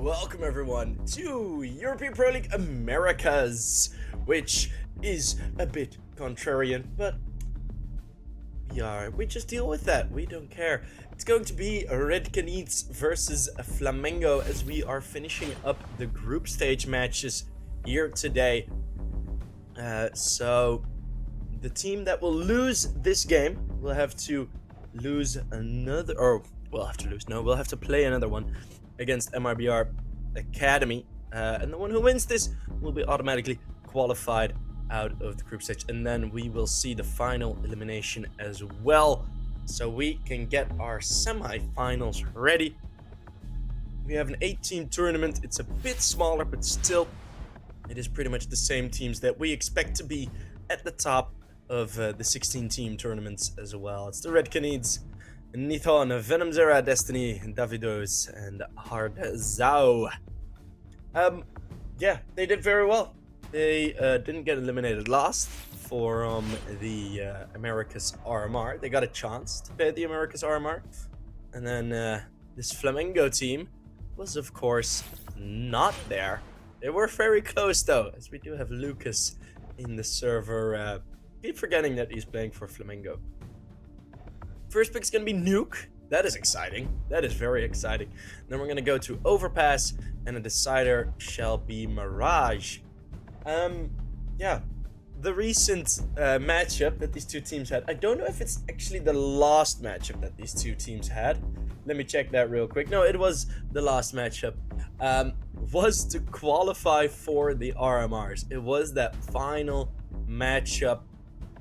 welcome everyone to European Pro League Americas, which is a bit contrarian, but we just deal with that. We don't care. It's going to be Red Canids versus Flamengo as we are finishing up the group stage matches here today. So the team that will lose this game will have to lose another, or we'll have to play another one against MIBR Academy, and the one who wins this will be automatically qualified out of the group stage, and then we will see the final elimination as well, so we can get our semi-finals ready. We have an 8-team tournament. It's a bit smaller, but still it is pretty much the same teams that we expect to be at the top of the 16-team tournaments as well. It's the Red Canids, Nithon, Venom Zera, Destiny, Davidos, and Hardzao. Yeah, they did very well. They didn't get eliminated last for the Americas RMR. They got a chance to play the Americas RMR. And then this Flamengo team was, of course, not there. They were very close, though, as we do have Lucas in the server. Keep forgetting that he's playing for Flamengo. First pick is going to be Nuke. That is exciting. That is very exciting. Then we're going to go to Overpass, and a decider shall be Mirage. Yeah, the recent matchup that these two teams had, I don't know if it's actually the last matchup that these two teams had. Let me check that real quick. No, it was the last matchup. Was to qualify for the RMRs. It was that final matchup,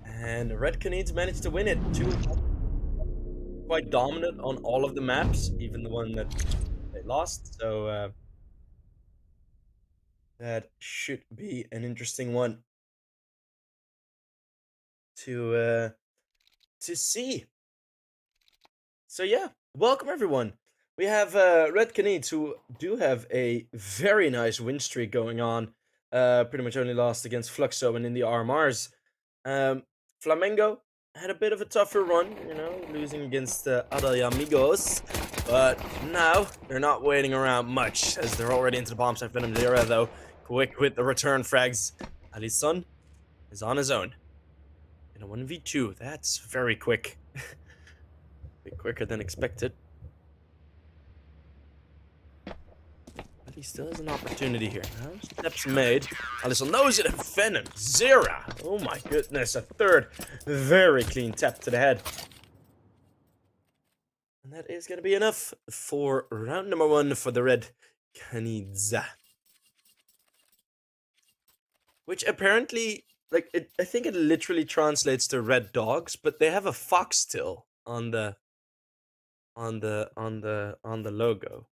and Red Canids managed to win it. Quite dominant on all of the maps, even the one that they lost. So that should be an interesting one to see. So yeah, welcome everyone. We have Red Canids, who do have a very nice win streak going on. Pretty much only lost against Fluxo and in the RMRs. Flamengo had a bit of a tougher run, you know, losing against Other Amigos. But now they're not waiting around much, as they're already into the bomb site. Venom Zera, though, quick with the return frags. Alisson is on his own in a 1v2. That's very quick. A bit quicker than expected. But he still has an opportunity here. No steps made. Alisson knows it. Venom Zera. Oh my goodness. A third very clean tap to the head. And that is going to be enough for round number 1 for the Red Canids. Which apparently, like, I think it literally translates to red dogs, but they have a fox still on the logo,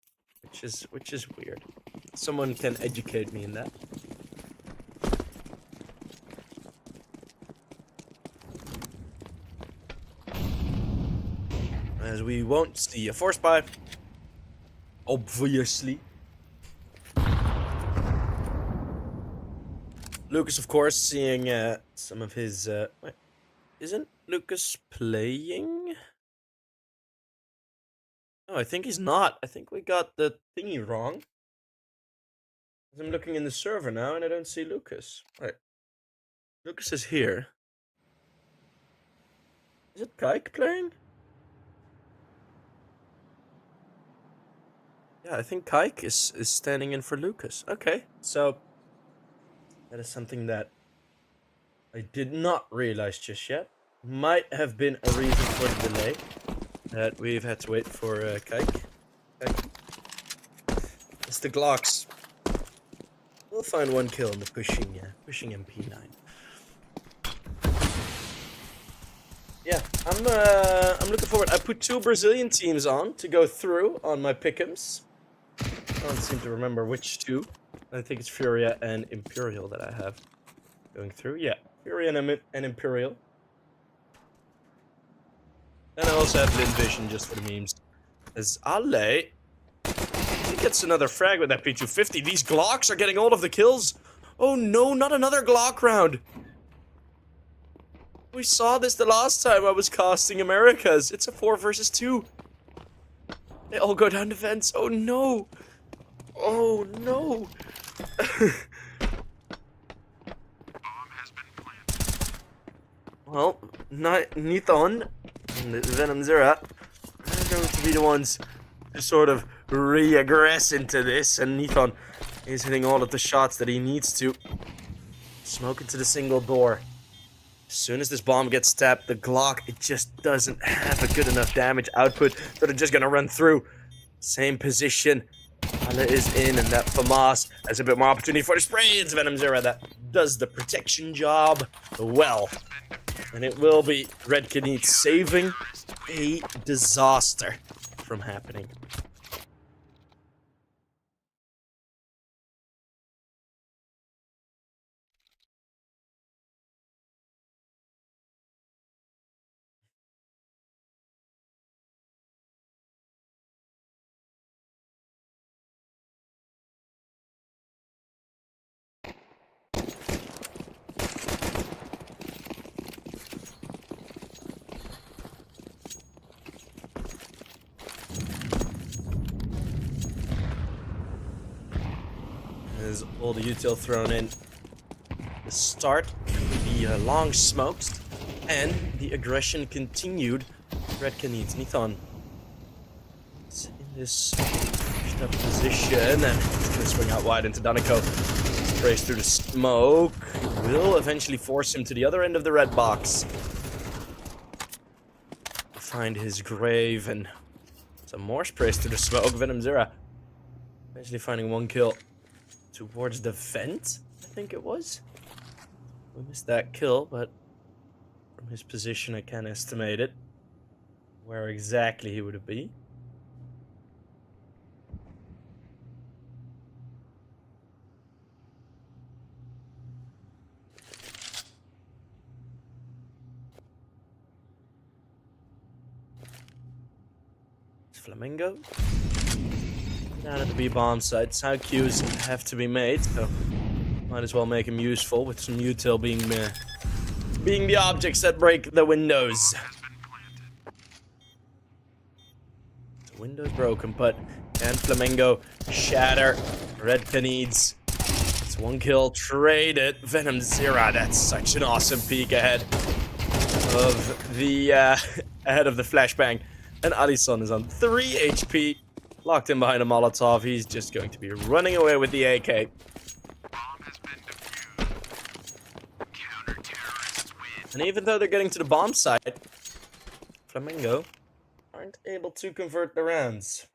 which is weird. Someone can educate me in that. As we won't see a force buy, obviously. Lucas, of course, seeing some of his... wait, isn't Lucas playing? No, I think he's not. I think we got the thingy wrong. I'm looking in the server now, and I don't see Lucas. Right. Lucas is here. Is it Kike playing? Yeah, I think Kike is standing in for Lucas. Okay, so that is something that I did not realize just yet. Might have been a reason for the delay that we've had to wait for Kike. It's the Glocks. We'll find one kill in the pushing MP9. Yeah, I'm looking forward. I put 2 Brazilian teams on to go through on my pick'ems. I don't seem to remember which 2. I think it's Furia and Imperial that I have going through. Yeah, Furia and Imperial. And I also have Lin Vision just for the memes. As Ale, he gets another frag with that P250. These Glocks are getting all of the kills. Oh no, not another Glock round. We saw this the last time I was casting Americas. It's a 4 versus 2. They all go down the fence. Oh no. Oh no! Well, Nithon and Venom Zera are going to be the ones to sort of regress into this, and Nithon is hitting all of the shots that he needs to. Smoke into the single door. As soon as this bomb gets tapped, the Glock, it just doesn't have a good enough damage output, so they're just gonna run through. Same position. Ala is in, and that FAMAS has a bit more opportunity for the spray. It's Venom Zera that does the protection job well. And it will be Red Canids saving a disaster from happening. There's all the util thrown in. The start, the long smokes, and the aggression continued. Red Canids, Nithon is in this pushed up position, and he's going to swing out wide into Daniko. Sprays through the smoke. Will eventually force him to the other end of the red box. Find his grave, and some more sprays through the smoke. Venom Zera eventually finding one kill towards the vent, I think it was. We missed that kill, but from his position I can't estimate it. Where exactly he would be. It's Flamingo. Down at the B bomb site. Sound cues have to be made, so might as well make him useful with some util being the objects that break the windows. The window's broken, but can Flamingo shatter Red Canids? It's one kill traded. Venom Zera, that's such an awesome peek ahead of the flashbang. And Alisson is on 3 HP. Locked in behind a Molotov. He's just going to be running away with the AK. And even though they're getting to the bomb site, Flamingo aren't able to convert the rounds.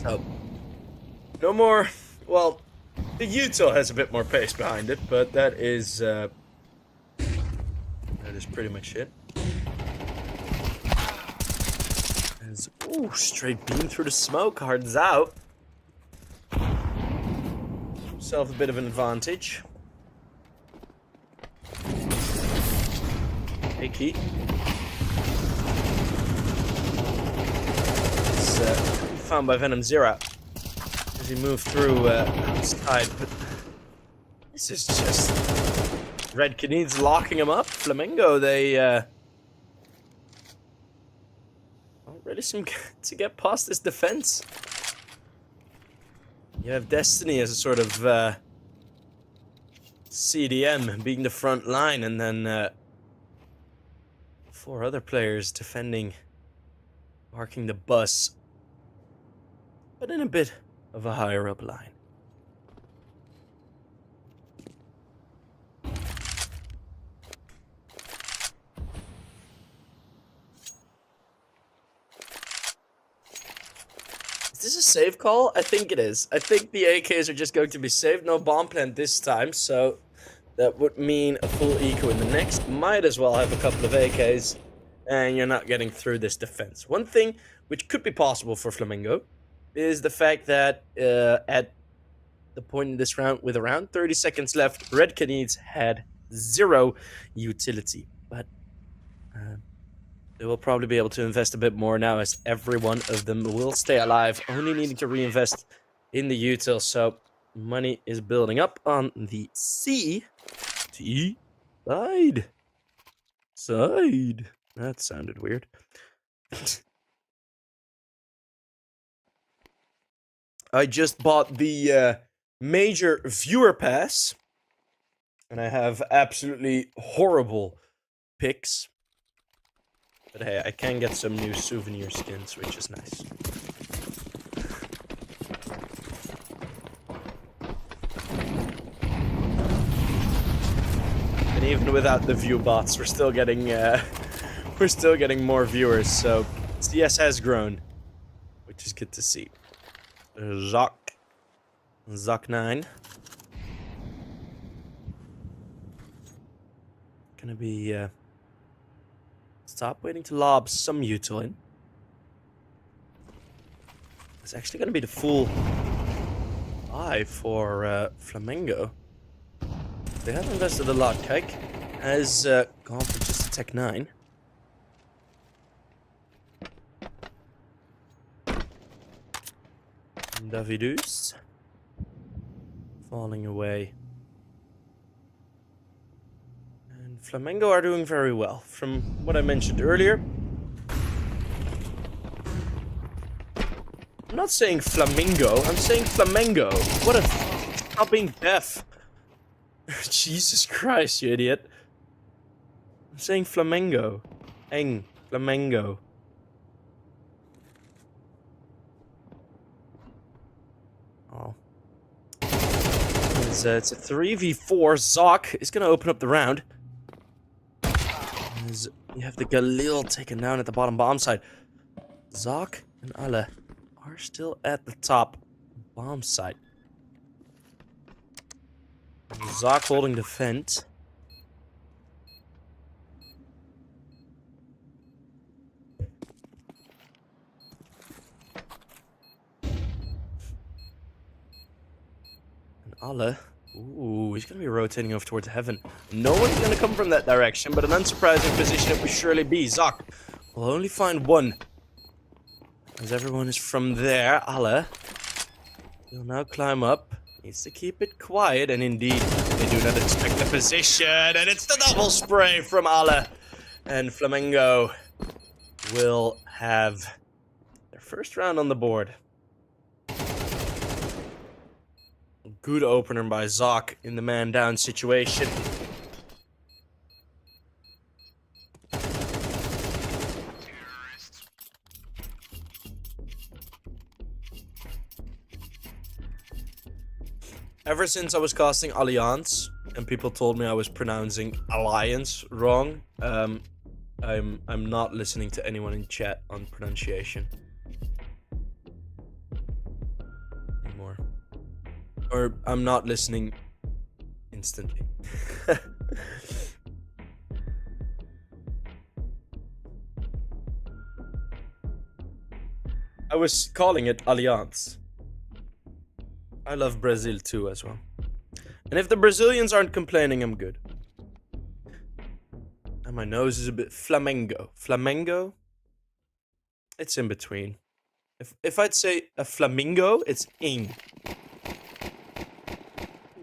So, no more. Well, the util has a bit more pace behind it, but that is pretty much it. As, ooh, straight beam through the smoke, hardens out. Himself a bit of an advantage. Hey, Key. Found by Venom Zera as he moved through outside, but this is just Red Canids locking him up. Flamingo, they don't really seem to get past this defense. You have Destiny as a sort of CDM being the front line, and then 4 other players defending, marking the bus, but in a bit of a higher up line. Is this a save call? I think it is. I think the AKs are just going to be saved. No bomb plant this time, so that would mean a full eco in the next. Might as well have a couple of AKs, and you're not getting through this defense. One thing which could be possible for Flamingo is the fact that at the point in this round with around 30 seconds left. Red Canids had 0 utility, but they will probably be able to invest a bit more now, as every one of them will stay alive, only needing to reinvest in the util. So money is building up on the C T side. That sounded weird. I just bought the major viewer pass, and I have absolutely horrible picks. But hey, I can get some new souvenir skins, which is nice. And even without the view bots, we're still getting more viewers. So CS has grown, which is good to see. Zoc 9. Gonna be stop waiting to lob some util in. It's actually gonna be the full eye for Flamengo. They have invested a lot. Kike has gone for just a Tech 9. Davidus falling away. And Flamengo are doing very well. From what I mentioned earlier, I'm not saying Flamingo, I'm saying Flamengo. What a... Stop being deaf. Jesus Christ, you idiot. I'm saying Flamengo. Flamengo. Oh. It's a 3v4. Zoc is going to open up the round. As you have the Galil taken down at the bottom bomb side. Zoc and Ale are still at the top bomb site. Zoc holding the vent. And Ale, ooh, he's going to be rotating over towards heaven. No one's going to come from that direction, but an unsurprising position it would surely be. Zoc will only find one, as everyone is from there. Ale will now climb up. Needs to keep it quiet, and indeed, they do not expect the position, and it's the double spray from Ale. And Flamengo will have their first round on the board. Good opener by Zoc in the man down situation. Ever since I was casting Alliance, and people told me I was pronouncing Alliance wrong, I'm not listening to anyone in chat on pronunciation anymore. Or I'm not listening instantly. I was calling it Alliance. I love Brazil too as well. And if the Brazilians aren't complaining, I'm good. And my nose is a bit Flamengo. Flamengo? It's in between. If I'd say a flamingo, it's ing.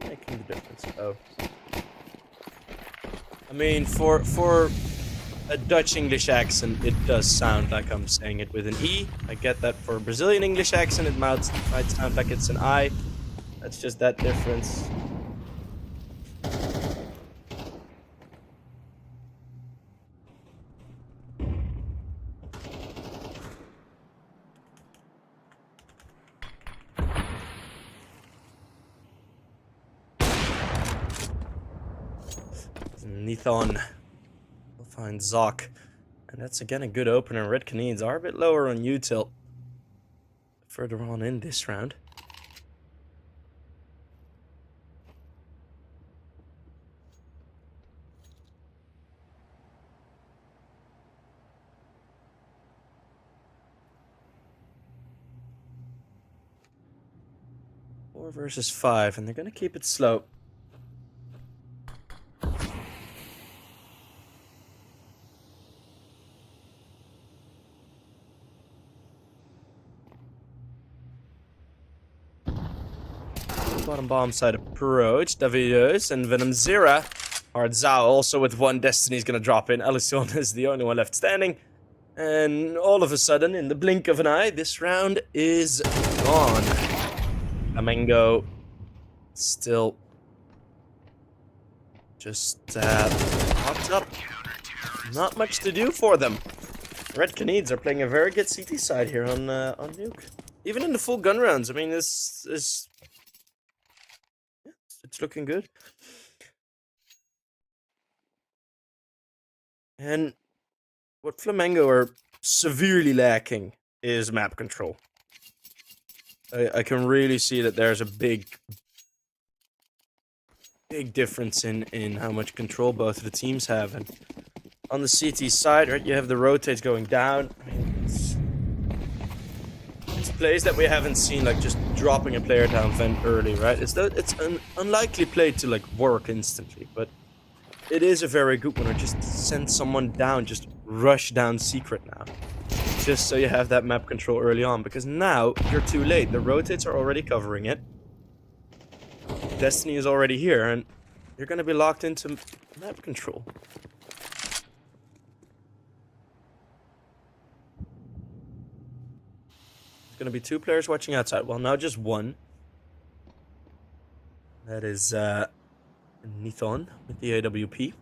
Making the difference. Oh. I mean, for a Dutch English accent, it does sound like I'm saying it with an E. I get that for a Brazilian English accent, it might sound like it's an I. That's just that difference. Nithon will find Zoc. And that's again a good opener. Red Canids are a bit lower on util further on in this round. 4 versus 5, and they're gonna keep it slow. Bottom bomb side approach. Davidos and Venom Zera. Hard Zao also with one. Destiny's gonna drop in. Alisson is the only one left standing. And all of a sudden, in the blink of an eye, this round is gone. Flamengo still just popped up. Not much to do for them. Red Canids are playing a very good CT side here on Nuke. Even in the full gun rounds, I mean, this is... It's looking good. And what Flamengo are severely lacking is map control. I can really see that there's a big difference in how much control both of the teams have. And on the CT side, right, you have the rotates going down. I mean, it's plays that we haven't seen, like just dropping a player down vent early, right? It's an unlikely play to like work instantly, but it is a very good one. Or just send someone down, just rush down secret now. Just so you have that map control early on, because now you're too late. The rotates are already covering it. Destiny is already here, and you're gonna be locked into map control. There's gonna be 2 players watching outside. Well, now just one. That is Nithon with the AWP.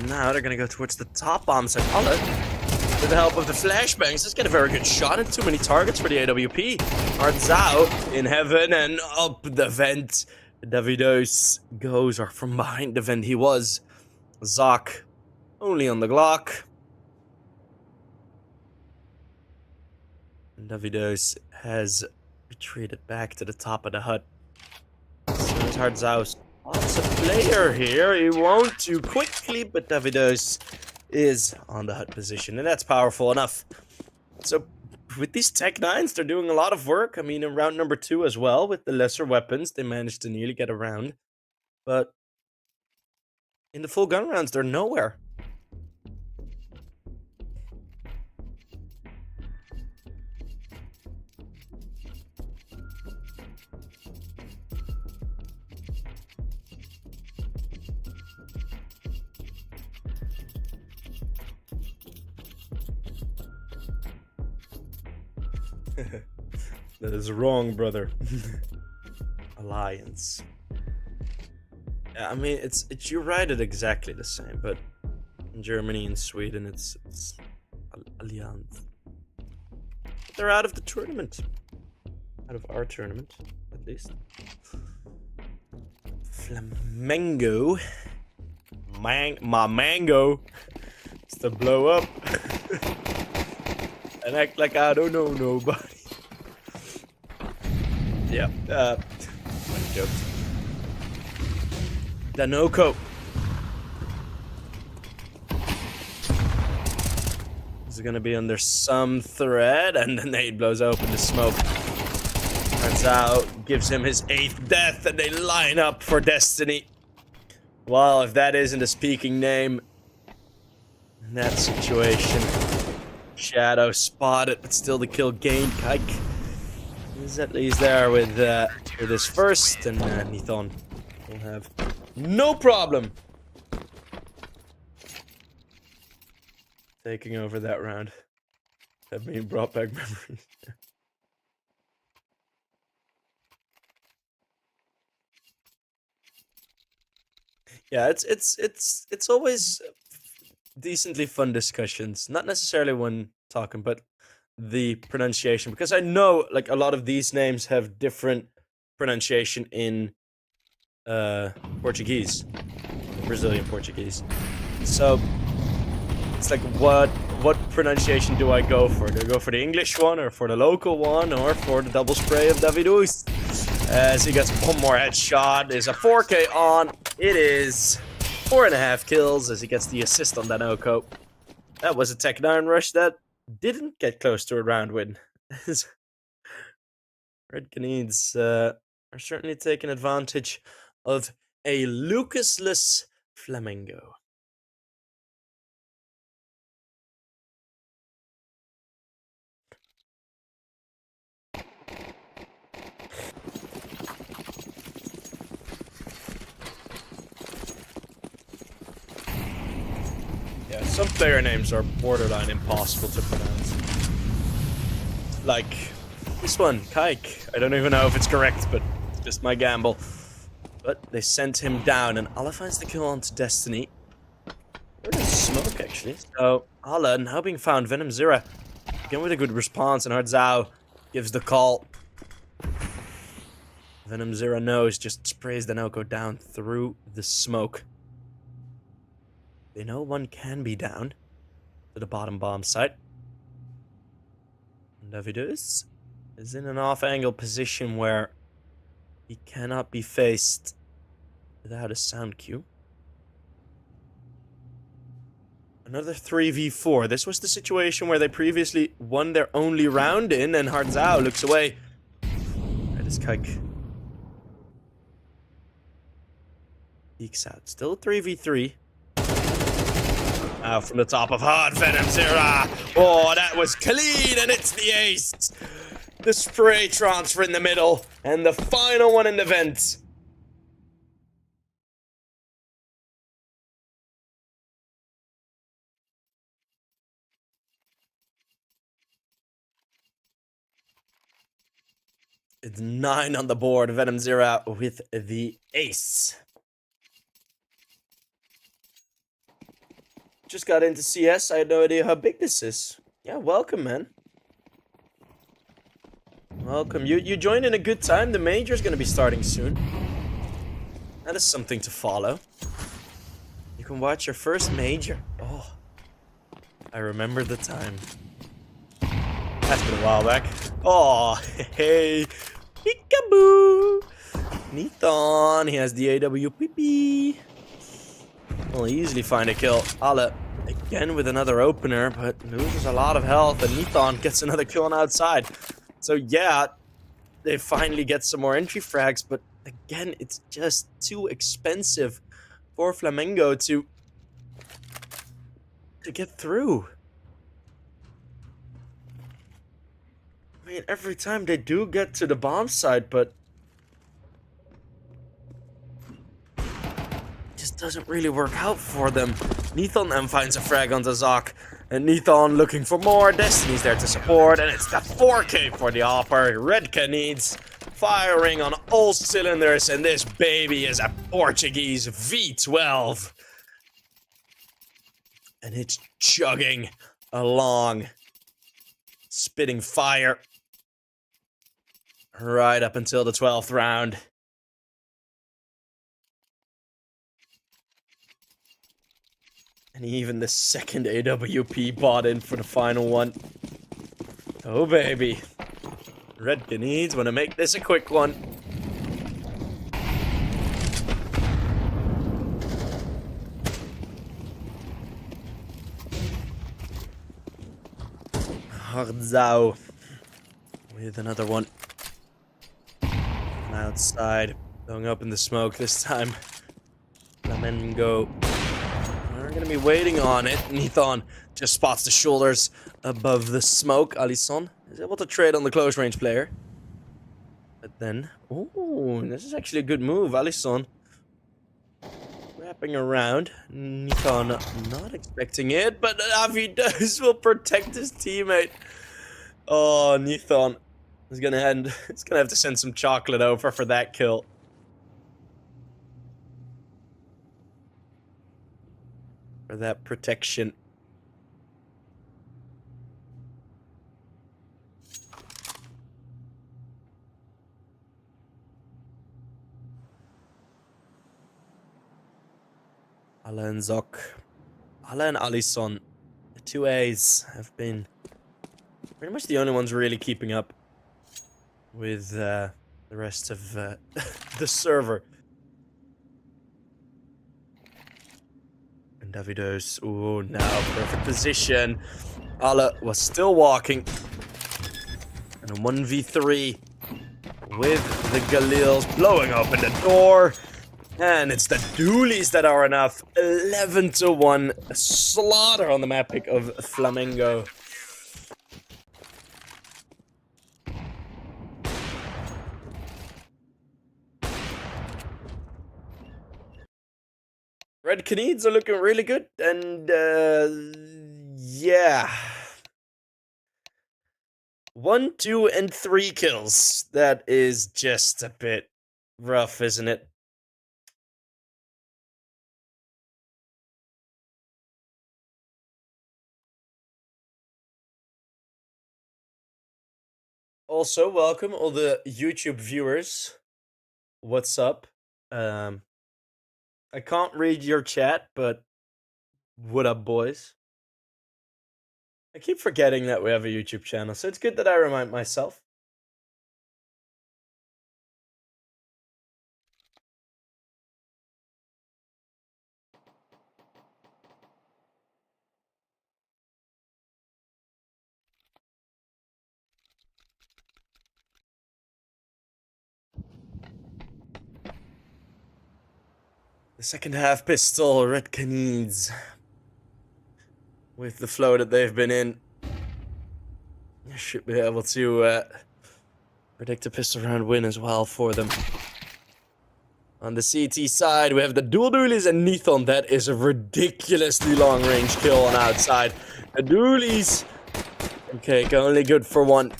Now they're gonna go towards the top bomb side. With the help of the flashbangs, let's get a very good shot at too many targets for the AWP. Hard Zao in heaven and up the vent. Davidos goes, or from behind the vent he was. Zoc only on the Glock. And Davidos has retreated back to the top of the hut. So it's Hard Zao. Lots of player here. He won't too quickly, but Davidos is on the hut position, and that's powerful enough. So with these Tech 9s, they're doing a lot of work. I mean, in round number 2 as well, with the lesser weapons, they managed to nearly get around. But in the full gun rounds, they're nowhere. That is wrong, brother. Alliance. Yeah, I mean, you write it exactly the same, but in Germany and Sweden, it's Allianz. But they're out of the tournament. Out of our tournament, at least. Flamengo. My mango. It's to blow up. And act like I don't know nobody. Yeah, joke. Danoko. Is gonna be under some thread, and the nade blows open the smoke. Turns out, gives him his 8th death, and they line up for Destiny. Well, if that isn't a speaking name in that situation. Shadow spotted, but still the kill gained. Kike is at least there with his first, and Nithon will have no problem taking over that round. Have been brought back memories. Yeah, it's always decently fun discussions. Not necessarily when talking, but the pronunciation, because I know like a lot of these names have different pronunciation in Portuguese, Brazilian Portuguese. So it's like what what pronunciation do I go for? Do I go for the English one, or for the local one, or for the double spray of Davidus? As he gets one more headshot. Is a 4K on. It is 4.5 kills as he gets the assist on Danoko. That was a Tech 9 rush that didn't get close to a round win. Red Canids are certainly taking advantage of a Lucasless Flamingo. Yeah, some player names are borderline impossible to pronounce. Like this one, Kike. I don't even know if it's correct, but it's just my gamble. But they sent him down, and Allah finds the kill onto Destiny. Where does Smoke, actually? So, Allah now being found. Venom Zira, again with a good response, and Hardzao gives the call. Venom Zira knows, just sprays the Danoko down through the smoke. They know one can be down to the bottom bomb site. And Davidus is in an off-angle position where he cannot be faced without a sound cue. Another 3v4. This was the situation where they previously won their only round in, and Hardzao looks away. That is Kike. Peeks out. Still 3v3. Now from the top of hard, Venom Zira. Oh, that was clean, and it's the ace. The spray transfer in the middle, and the final one in the vent. It's 9 on the board. Venom Zira with the ace. Just got into CS. I had no idea how big this is. Yeah, welcome, man. Welcome. You joined in a good time. The major's gonna be starting soon. That is something to follow. You can watch your first major. Oh, I remember the time. That's been a while back. Oh, hey. Peekaboo. Nithon. He has the AWPP. Will easily find a kill. Ale again with another opener, but loses a lot of health, and Nithon gets another kill on outside. So yeah, they finally get some more entry frags, but again, it's just too expensive for Flamingo to get through. I mean, every time they do get to the bomb site, but just doesn't really work out for them. Nithon then finds a frag onto Zok, and Nithon looking for more. Destiny's there to support, and it's the 4K for the Hopper. Red Canids firing on all cylinders, and this baby is a Portuguese V12. And it's chugging along, spitting fire right up until the 12th round. And even the second AWP bought in for the final one. Oh, baby. Red Canids want to make this a quick one. Hardzao with another one. From outside, going up in the smoke this time. Flamengo. We're gonna be waiting on it. Nithon just spots the shoulders above the smoke. Alisson is able to trade on the close range player. But then, oh, this is actually a good move. Alisson wrapping around. Nithon not expecting it, but Avidos will protect his teammate. Oh, Nithon is gonna have to send some chocolate over for that kill. For that protection. Ale and Zok. Ale and Alisson. Two A's have been pretty much the only ones really keeping up with the rest of the server. And Davido's, ooh, now perfect position. Ala was still walking. And a 1v3 with the Galils blowing open the door. And it's the Doolies that are enough. 11-1. A slaughter on the map pick of Flamingo. Red Canids are looking really good. And, yeah. 1, 2, and 3 kills. That is just a bit rough, isn't it? Also, welcome all the YouTube viewers. What's up? I can't read your chat, but what up, boys? I keep forgetting that we have a YouTube channel, so it's good that I remind myself. The second half pistol, Red Canids. With the flow that they've been in, you should be able to predict a pistol round win as well for them. On the CT side, we have the dual Doolies and Nethon. That is a ridiculously long range kill on outside. The Doolies, okay, only good for one.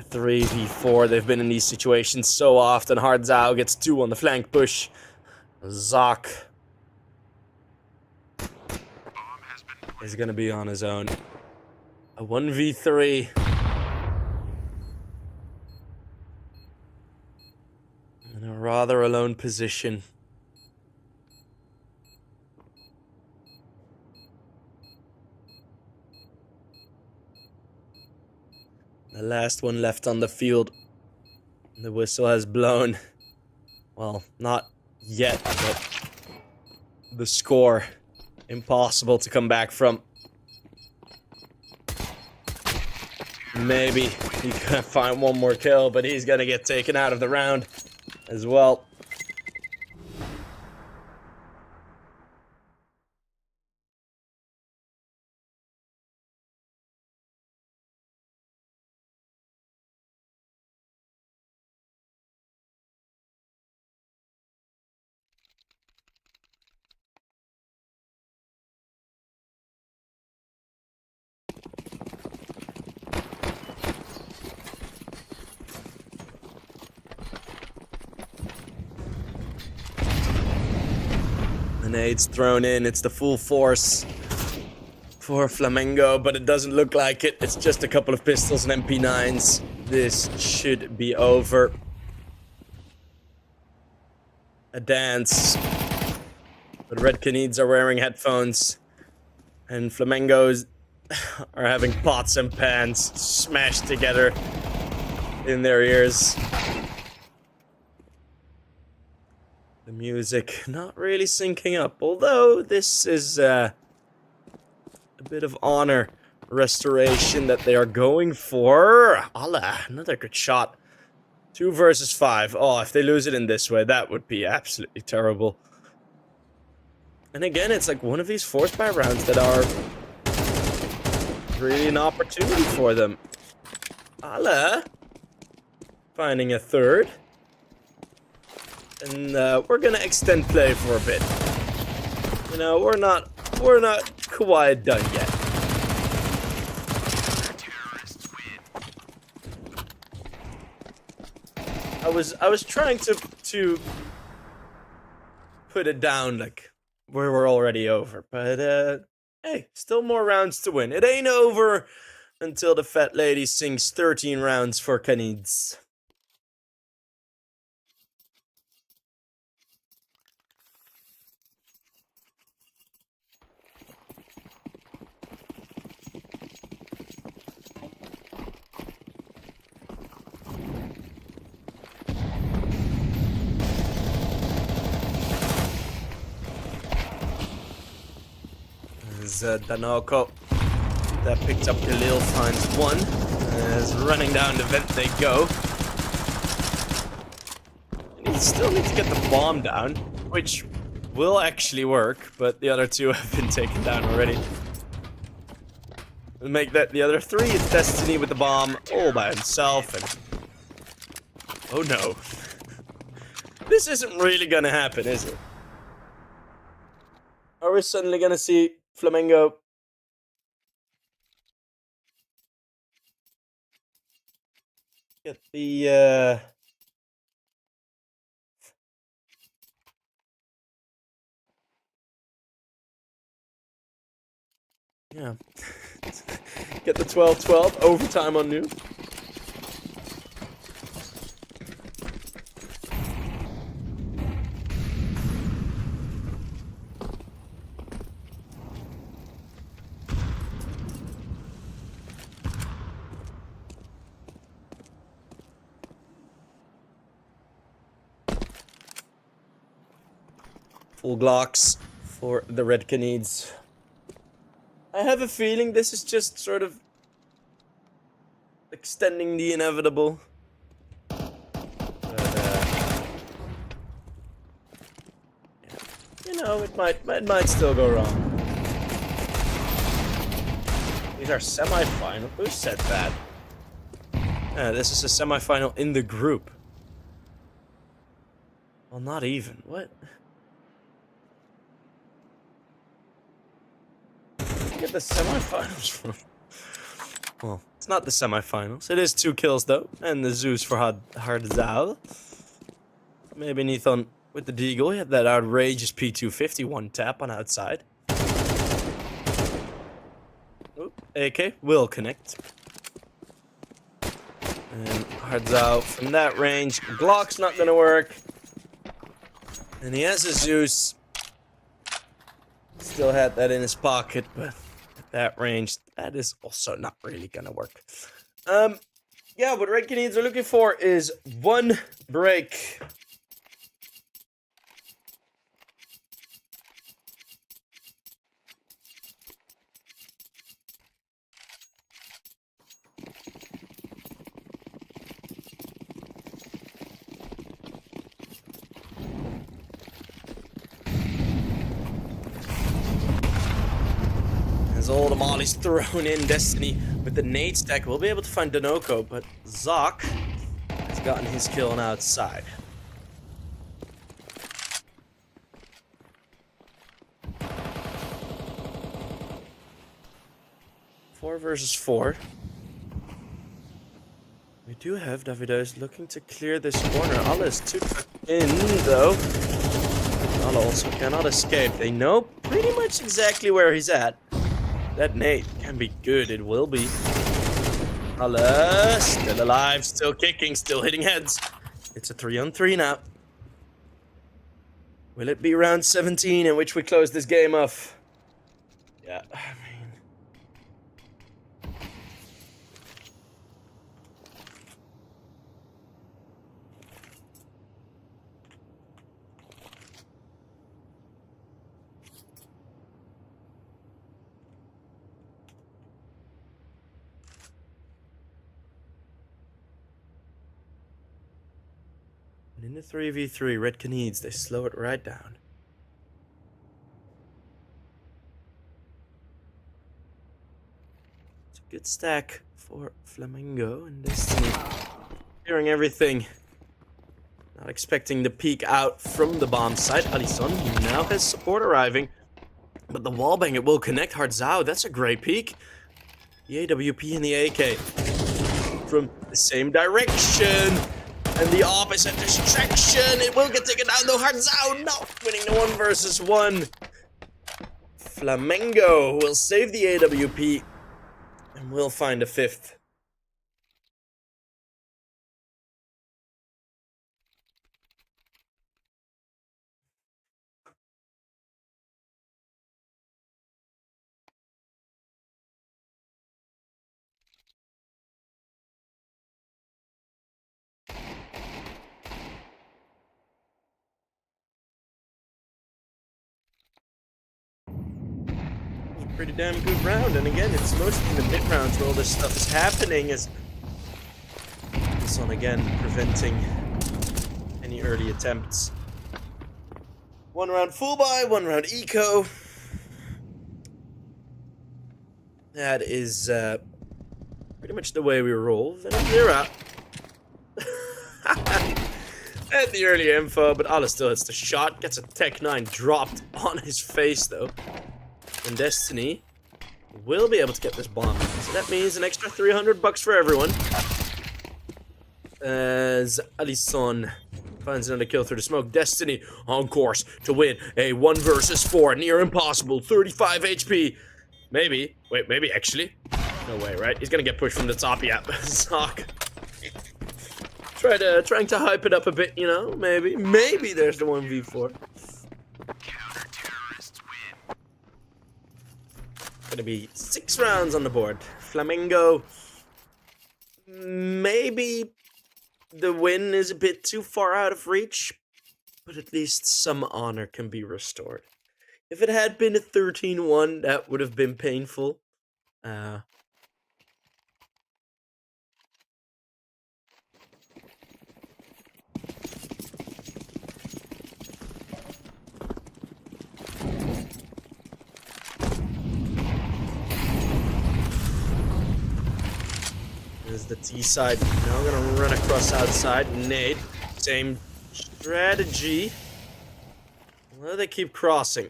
3v4, they've been in these situations so often. Hardzao gets 2 on the flank push. Zoc is gonna be on his own. A 1v3. In a rather alone position. The last one left on the field. The whistle has blown. Well, not yet, but the score. Impossible to come back from. Maybe he can find one more kill, but he's gonna get taken out of the round as well. Grenades thrown in, it's the full force for Flamengo, but it doesn't look like it. It's just a couple of pistols and MP9s. This should be over. A dance. But Red Canids are wearing headphones. And Flamengos are having pots and pans smashed together in their ears. The music not really syncing up, although this is a bit of honor restoration that they are going for. Allah, another good shot. 2 versus 5. Oh, if they lose it in this way, that would be absolutely terrible. And again, it's like one of these forced buy rounds that are really an opportunity for them. Allah, finding a third. And we're gonna extend play for a bit. You know, we're not quite done yet. I was trying to put it down like where we're already over, but hey, still more rounds to win. It ain't over until the fat lady sings 13 rounds for Canids. is Danoko. That picks up Khalil, finds one. As running down the vent they go. And he still needs to get the bomb down, which will actually work, but the other two have been taken down already. We'll make that the other three. It's Destiny with the bomb all by himself, and oh no. This isn't really gonna happen, is it? Are we suddenly gonna see Flamengo get the yeah. Get the 12-12 overtime on Nuke. Full Glocks for the Red Canids. I have a feeling this is just sort of extending the inevitable. But, yeah. You know, it might still go wrong. These are semi-final. Who said that? This is a semi-final in the group. Well, not even. What? Get the semifinals from. Well, it's not the semifinals. It is 2 kills though, and the Zeus for Hardzal. Maybe Nithon with the Deagle. He had that outrageous P250 one tap on outside. Oop, AK will connect. And Hardzal from that range. Glock's not gonna work. And he has a Zeus. Still had that in his pocket, but at that range, that is also not really gonna work. Yeah, what Red Canids are looking for is 1 break. As all the mollies thrown in, Destiny with the nade stack will be able to find Danoko, but Zoc has gotten his kill on outside. Four versus 4. We do have Davidos looking to clear this corner. Allah is too in though. Allah also cannot escape. They know pretty much exactly where he's at. That nade can be good. It will be. Allah still alive, still kicking, still hitting heads. It's a 3-on-3 now. Will it be round 17 in which we close this game off? Yeah, I mean. And in the 3v3, Red Canids, they slow it right down. It's a good stack for Flamingo and Destiny. Hearing everything. Not expecting the peek out from the bomb site. Alisson now has support arriving. But the wallbang, it will connect Hardzao. That's a great peek. The AWP and the AK. From the same direction. And the opposite distraction. It will get taken down though. Hardzao not winning the 1 versus 1. Flamengo will save the AWP. And will find a 5th. pretty damn good round. And again, it's mostly in the mid rounds where all this stuff is happening. As this one again preventing any early attempts. 1 round full buy, 1 round eco. That is pretty much the way we roll. Venom Zero. At the early info, but Allah still hits the shot. Gets a Tech 9 dropped on his face though. And Destiny will be able to get this bomb. So that means an extra $300 for everyone. As Alisson finds another kill through the smoke. Destiny on course to win a 1 versus 4. Near impossible. 35 HP. Maybe. Wait, maybe actually. No way, right? He's gonna get pushed from the top. Yeah. Sock. Trying to hype it up a bit, you know? Maybe there's the 1v4. Gonna be 6 rounds on the board. Flamingo. Maybe the win is a bit too far out of reach, but at least some honor can be restored. If it had been a 13-1, that would have been painful. There's the T side. Now we're gonna run across outside. Nade. Same strategy. Well, they keep crossing.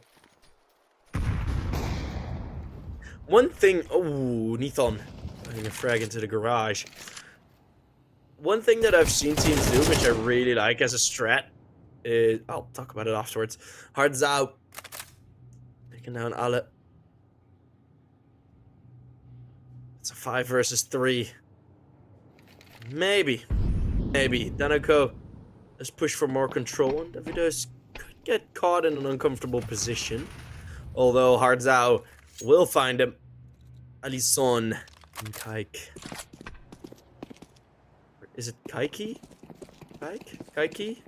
One thing. Oh, Nithon. Putting a frag into the garage. One thing that I've seen teams do, which I really like as a strat, is. I'll talk about it afterwards. Hards out. Taking down Ale. It's a 5 versus 3. Maybe. Danako has pushed for more control, and Davidos could get caught in an uncomfortable position. Although Hardzao will find him. Alisson and Kaik. Is it Kaiki? Kaiki?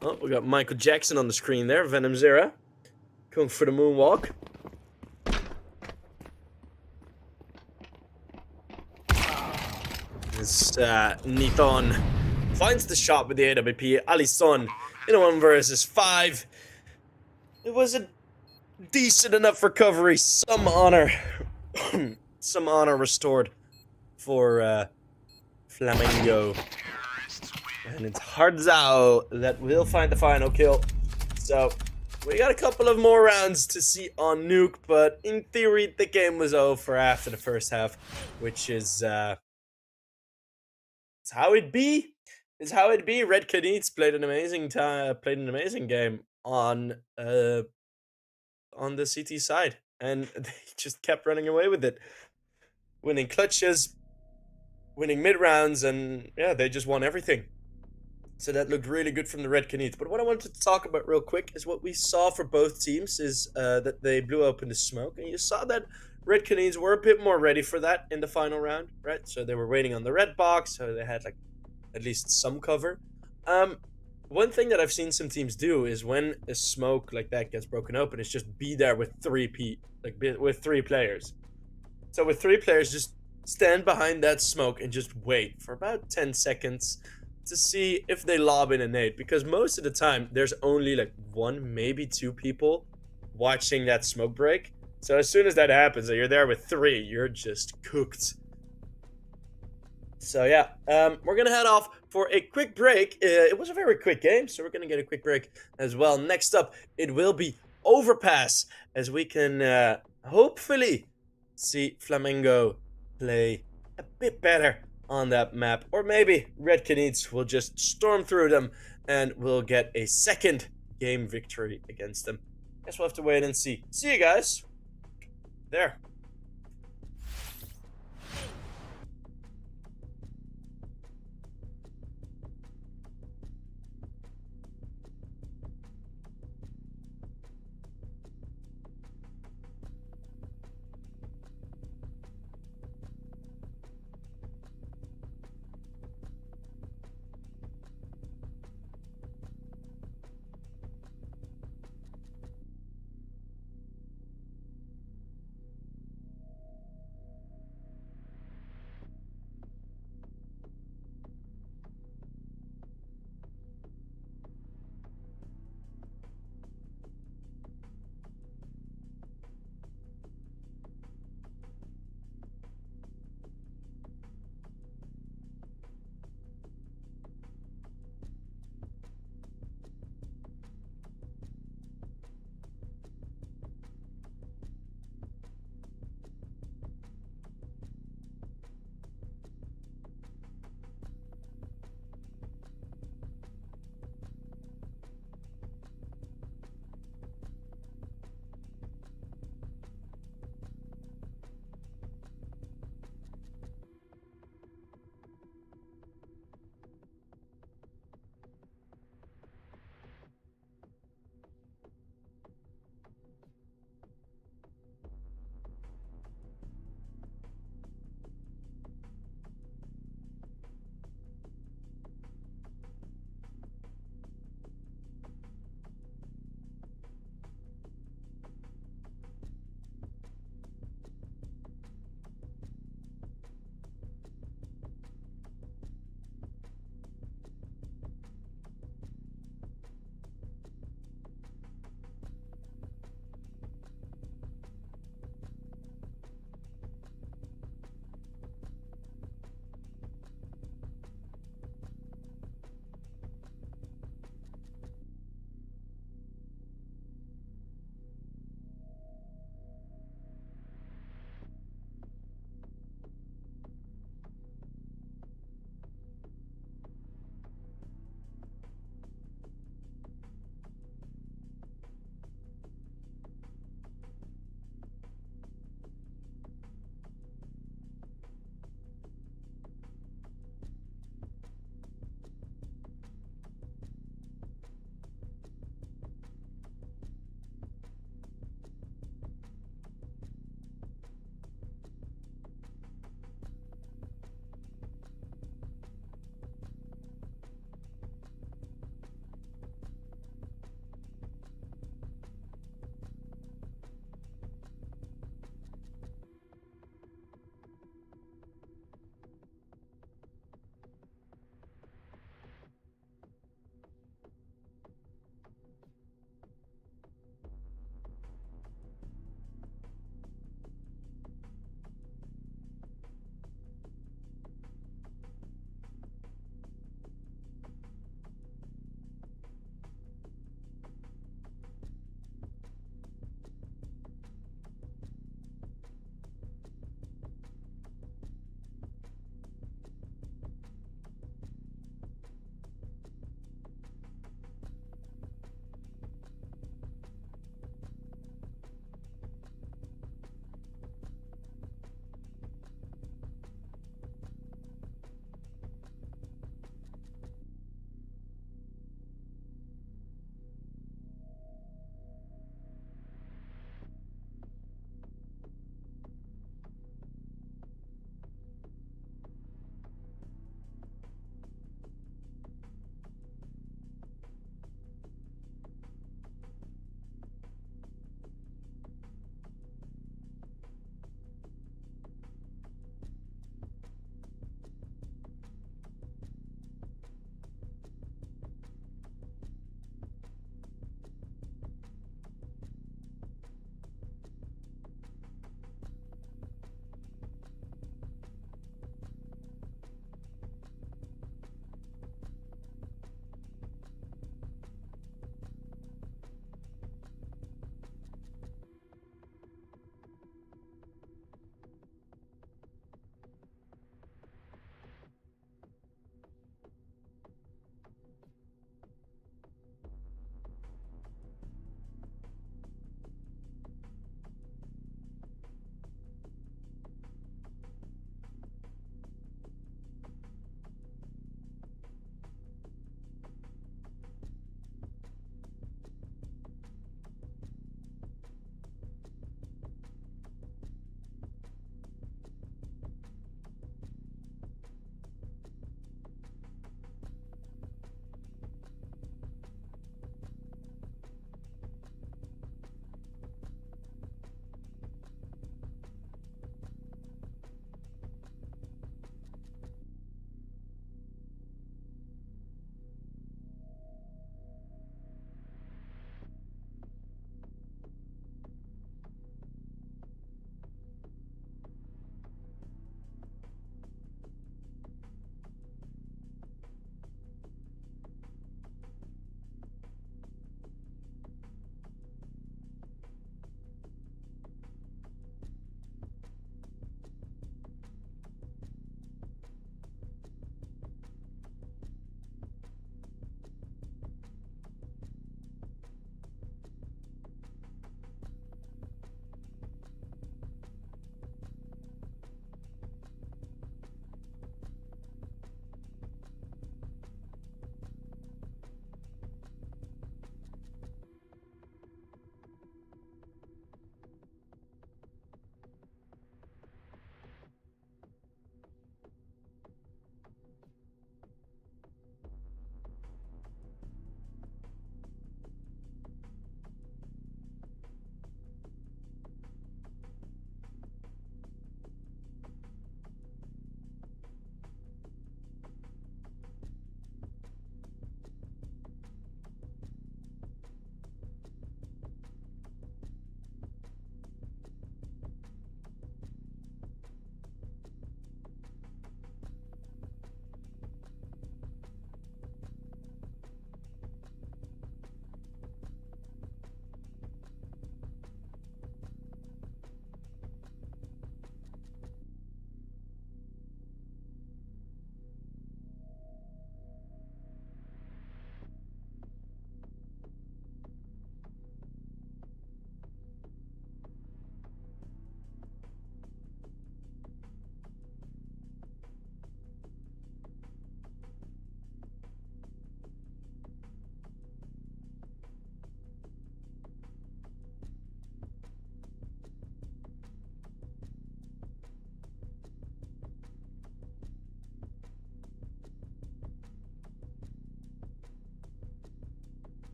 Oh, we got Michael Jackson on the screen there. Venom Zera. Going for the moonwalk. As Nithon finds the shot with the AWP. Alisson in a 1 versus 5. It was a decent enough recovery. Some honor. Some honor restored for Flamingo. And it's Hardzao that will find the final kill. So we got a couple of more rounds to see on Nuke, but in theory the game was over after the first half, which is it's how it be. It's how it be. Red Canids played an amazing game on the CT side, and they just kept running away with it, winning clutches, winning mid rounds, and yeah, they just won everything. So that looked really good from the Red Canids. But what I wanted to talk about real quick is what we saw for both teams is that they blew open the smoke, and you saw that Red Canids were a bit more ready for that in the final round, right? So they were waiting on the red box, so they had like at least some cover. One thing that I've seen some teams do is when a smoke like that gets broken open, is just be there with with 3 players. So with 3 players, just stand behind that smoke and just wait for about 10 seconds to see if they lob in a nade, because most of the time there's only like 1, maybe 2 people watching that smoke break. So as soon as that happens and you're there with 3, you're just cooked. So yeah, we're gonna head off for a quick break. It was a very quick game, so we're gonna get a quick break as well. Next up, it will be Overpass, as we can hopefully see Flamingo play a bit better on that map, or maybe Red Canids will just storm through them and we'll get a second game victory against them. Guess we'll have to wait and see. See you guys there.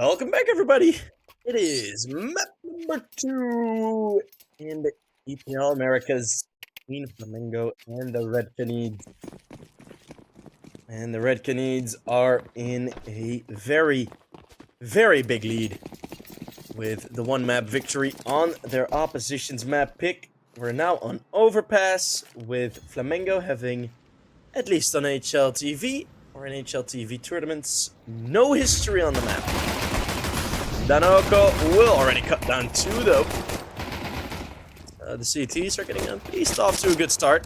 Welcome back, everybody. It is map number 2 in the EPL Americas between Flamingo and the Red Canids. And the Red Canids are in a very, very big lead with the one map victory on their opposition's map pick. We're now on Overpass with Flamengo having, at least on HLTV or in HLTV tournaments, no history on the map. Nuke will already cut down 2 though. The CTs are getting at least off to a good start.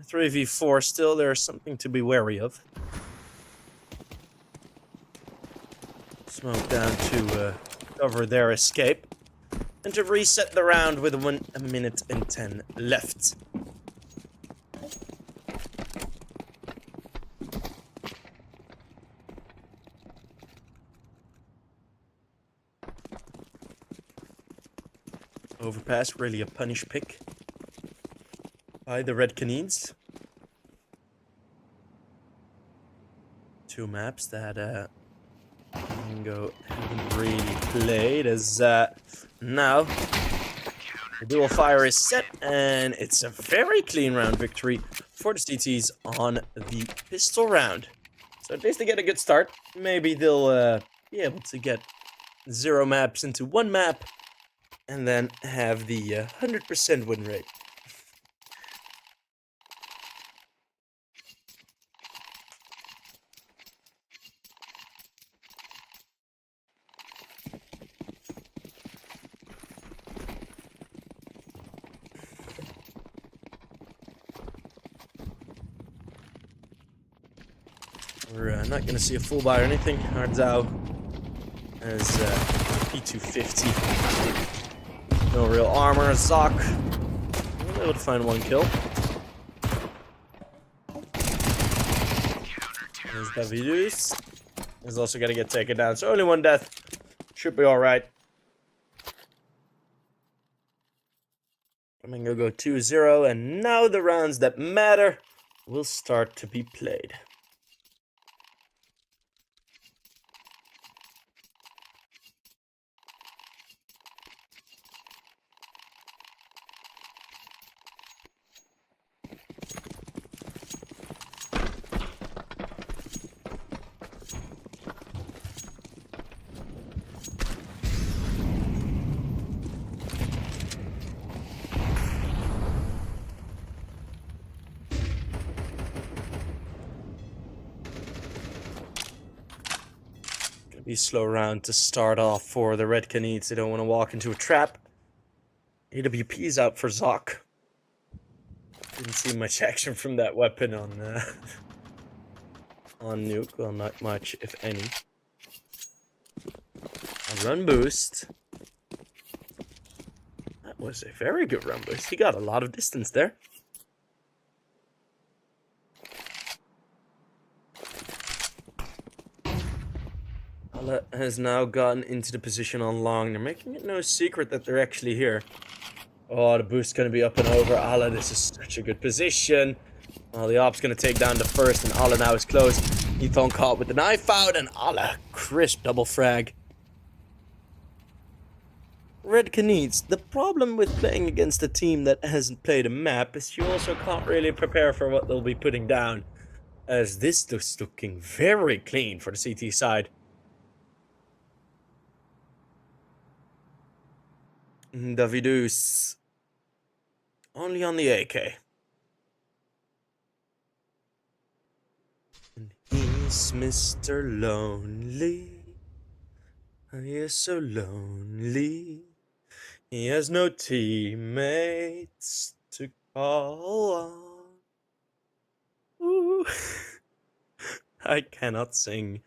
3v4 still, there's something to be wary of. Smoke down to cover their escape. And to reset the round with 1 minute and 10 left. Overpass, really a punish pick by the Red Canids. 2 maps that Flamingo haven't really played, as now the dual fire is set, and it's a very clean round victory for the CTs on the pistol round. So at least they get a good start. Maybe they'll be able to get 0 maps into 1 map, and then have the 100% win rate. We're not going to see a full buy or anything. Hardzao as P250. No real armor. Zoc able to find 1 kill. There's Davidus. He's also going to get taken down. So only 1 death. Should be alright. Flamingo go 2-0. And now the rounds that matter will start to be played. Be slow round to start off for the Red Canids. They don't want to walk into a trap. AWP's out for Zoc. Didn't see much action from that weapon on Nuke. Well, not much, if any. A run boost. That was a very good run boost. He got a lot of distance there. Has now gotten into the position on long. They're making it no secret that they're actually here. Oh, the boost's going to be up and over. Ala, this is such a good position. Well, the op's going to take down the first, and Ala now is close. Ethon caught with the knife out, and Ala, crisp double frag. Red Canids, the problem with playing against a team that hasn't played a map is you also can't really prepare for what they'll be putting down. As this is looking very clean for the CT side. Davidus only on the AK. And he's Mr. Lonely. He is so lonely. He has no teammates to call on. Ooh. I cannot sing.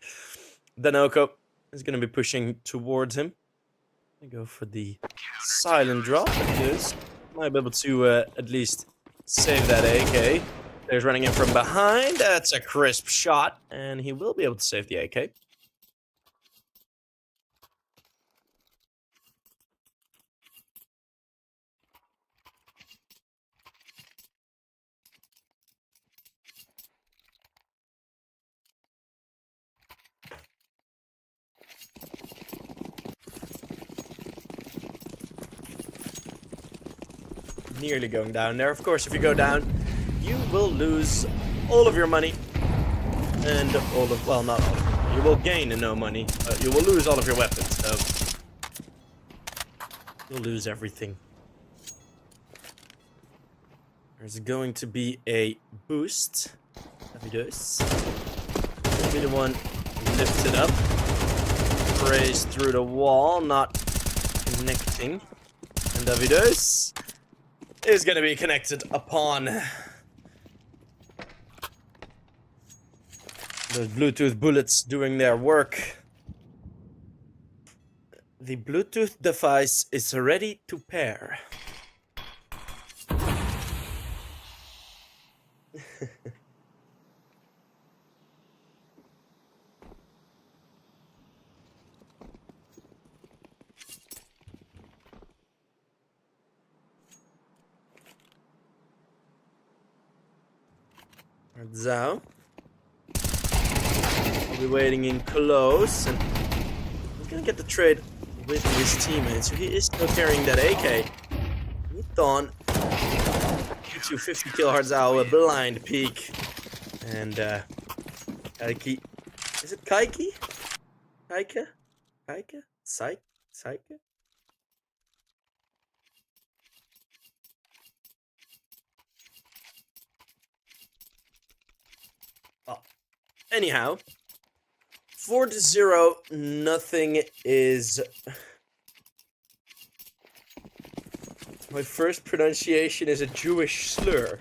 Nuke is going to be pushing towards him. Go for the silent drop, because might be able to at least save that AK. There's running in from behind. That's a crisp shot, and he will be able to save the AK. nearly going down there. Of course, if you go down, you will lose all of your money. And all of, well, not all of your money. You will gain no money. You will lose all of your weapons, so you'll lose everything. There's going to be a boost. Davidos. Will be the one lifted up. Raised through the wall, not connecting. And Davidos is going to be connected upon the Bluetooth bullets doing their work. The Bluetooth device is ready to pair. Zhao. I'll be waiting in close, and he's gonna get the trade with his teammates. So he is still carrying that AK. Thon. Q2 50 kill hard Zhao, a blind peek. And Kaiki. Is it Kaiki? Kaika? Kaika? Saika? Oh. Anyhow. 4-0, nothing is... My first pronunciation is a Jewish slur.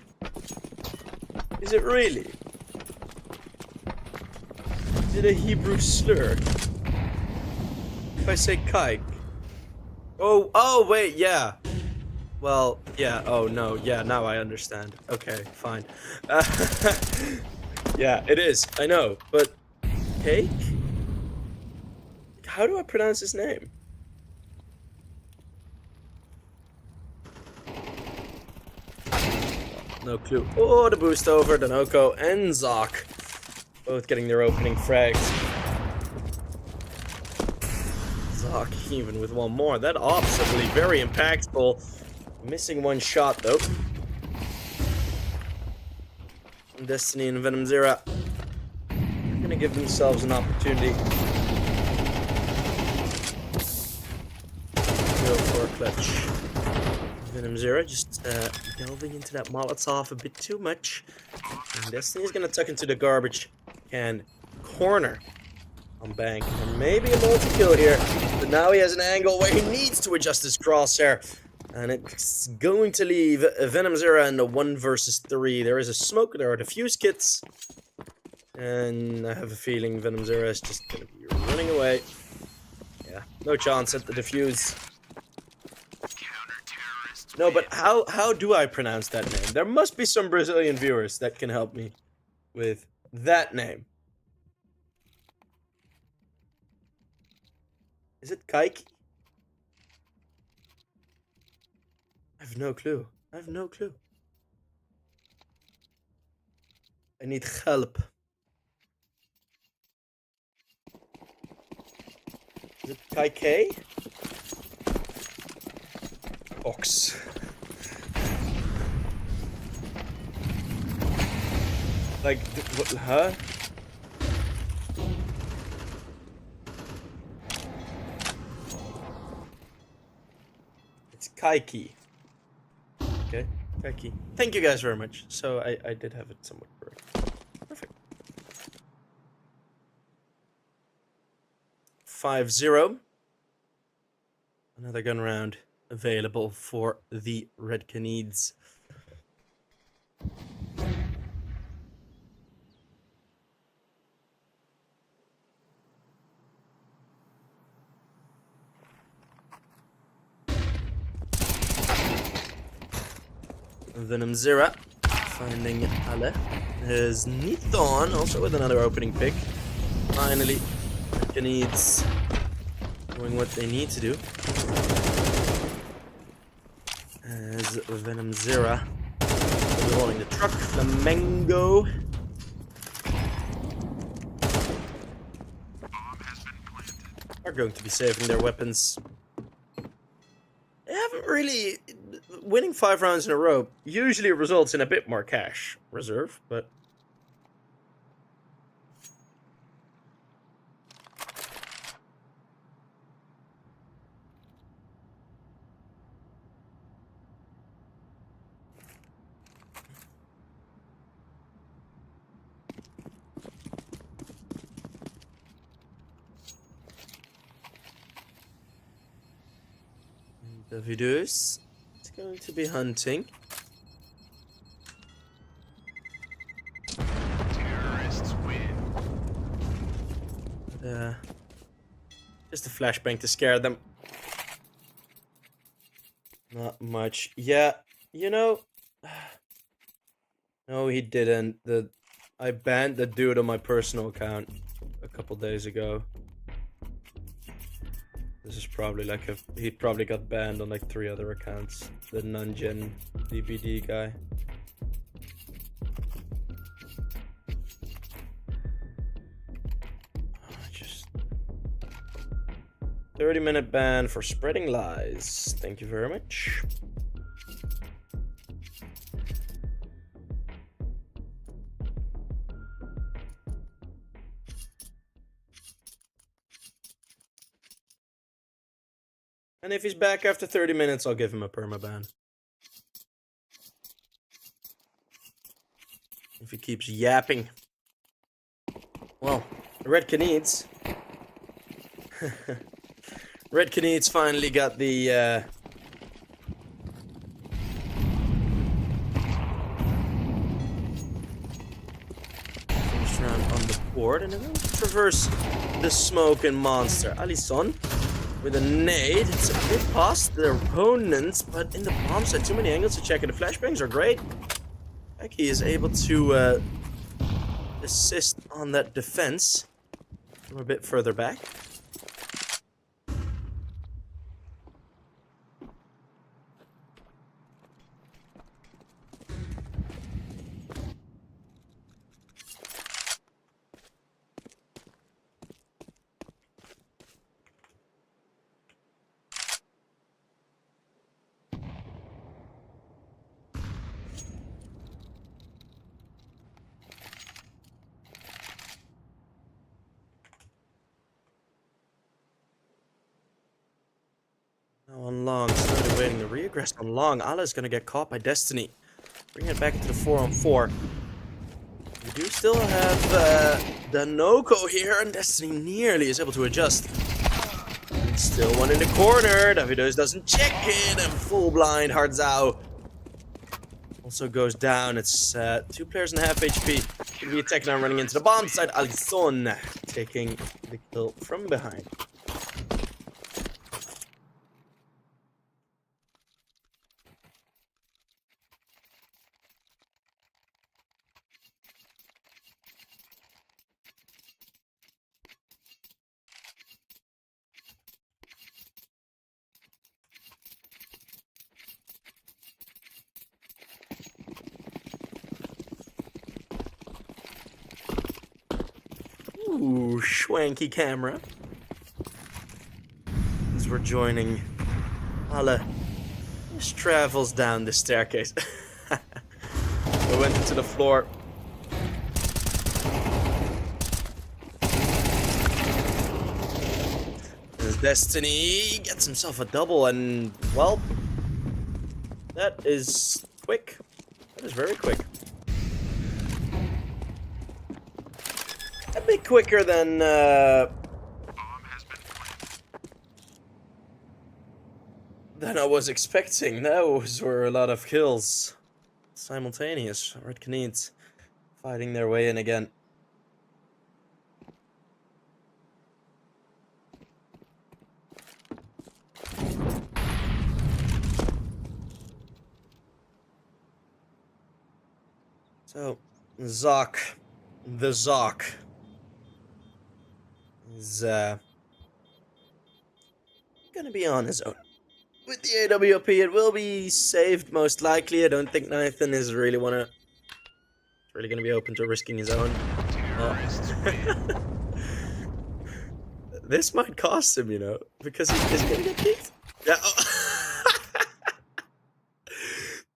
Is it really? Is it a Hebrew slur? If I say kike. Oh, wait, yeah. Well, yeah, oh no, yeah, now I understand. Okay, fine. Yeah, it is, I know, but... Cake? How do I pronounce his name? No clue. Oh, the boost over. Danoko and Zoc. Both getting their opening frags. Zoc even with one more. That obviously very impactful. Missing one shot though. Destiny and Venom Zero are gonna give themselves an opportunity. Go for a clutch. Venom Zero just delving into that Molotov a bit too much. And Destiny's gonna tuck into the garbage can corner on Bank. And maybe a multi-kill here. But now he has an angle where he needs to adjust his crosshair. And it's going to leave Venom Zero in the 1 versus 3. There is a smoke, there are defuse kits. And I have a feeling Venom Zero is just gonna be running away. Yeah, no chance at the defuse. No, but how do I pronounce that name? There must be some Brazilian viewers that can help me with that name. Is it Kaiki? I have no clue. I have no clue. I need help. Is it Kaike? Ox. Like, what, huh? It's Kaiki. Okay, Kaiki. Thank you guys very much. So I did have it somewhat correct. Perfect. 5-0. Another gun round available for the Red Canids. Venom Zero finding Ale. There's Nithon also with another opening pick. Finally, Canids doing what they need to do. As Venom Zero will be rolling the truck. Flamingo. Are going to be saving their weapons. They haven't really... winning 5 rounds in a row usually results in a bit more cash reserve, but... Davidus is going to be hunting. Terrorists win. Just a flashbang to scare them. Not much. Yeah, you know... No, he didn't. I banned the dude on my personal account a couple days ago. This is probably like he probably got banned on like 3 other accounts. The non-gen DBD guy. Just 30-minute ban for spreading lies. Thank you very much. And if he's back after 30 minutes, I'll give him a permaban. If he keeps yapping. Well, Red Canids. Red Canids finally got the... first round on the board. And then we'll traverse the smoke and monster. Alisson. With a nade, it's a bit past their opponents, but in the bomb site, too many angles to check, and the flashbangs are great. Becky is able to assist on that defense from a bit further back. Now on long, started waiting the regress on long. Ala's gonna get caught by Destiny. Bring it back into the 4-on-4. We do still have the Noko here, and Destiny nearly is able to adjust. Still one in the corner. Davidos doesn't check it, and full blind Hardzao also goes down. It's 2 players and a half HP. Could be a tech now running into the bomb side. Alisson taking the kill from behind. Ooh, schwanky camera. As we're joining Ala, just travels down the staircase. We went into the floor. As Destiny gets himself a double, and well, that is quick. That is very quick. A bit quicker than I was expecting. Those were a lot of kills. Simultaneous. Red Canids fighting their way in again. So, Zoc. The Zoc. Is gonna be on his own. With the AWP, it will be saved most likely. I don't think Nathan is really gonna be open to risking his own. Oh. This might cost him, you know, because he's gonna get kicked. Yeah. Oh.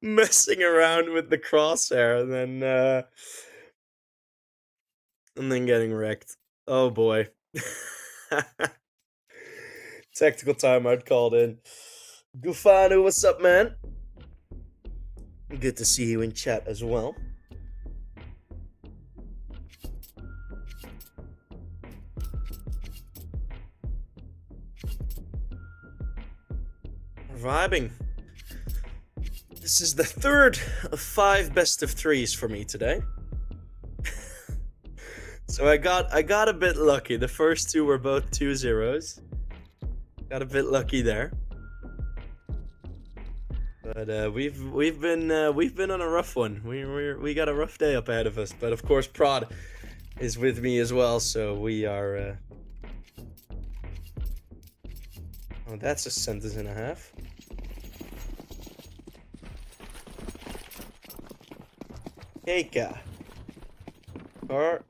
messing around with the crosshair and then getting wrecked. Oh boy. Tactical timeout called in. Gufanu, what's up, man? Good to see you in chat as well. Vibing. This is the third of 5 best of 3s for me today. So I got a bit lucky. The first 2 were both 2-0s. Got a bit lucky there. But we've been on a rough one. We got a rough day up ahead of us. But of course Prod is with me as well, so we are oh, that's a sentence and a half. Keika. Car.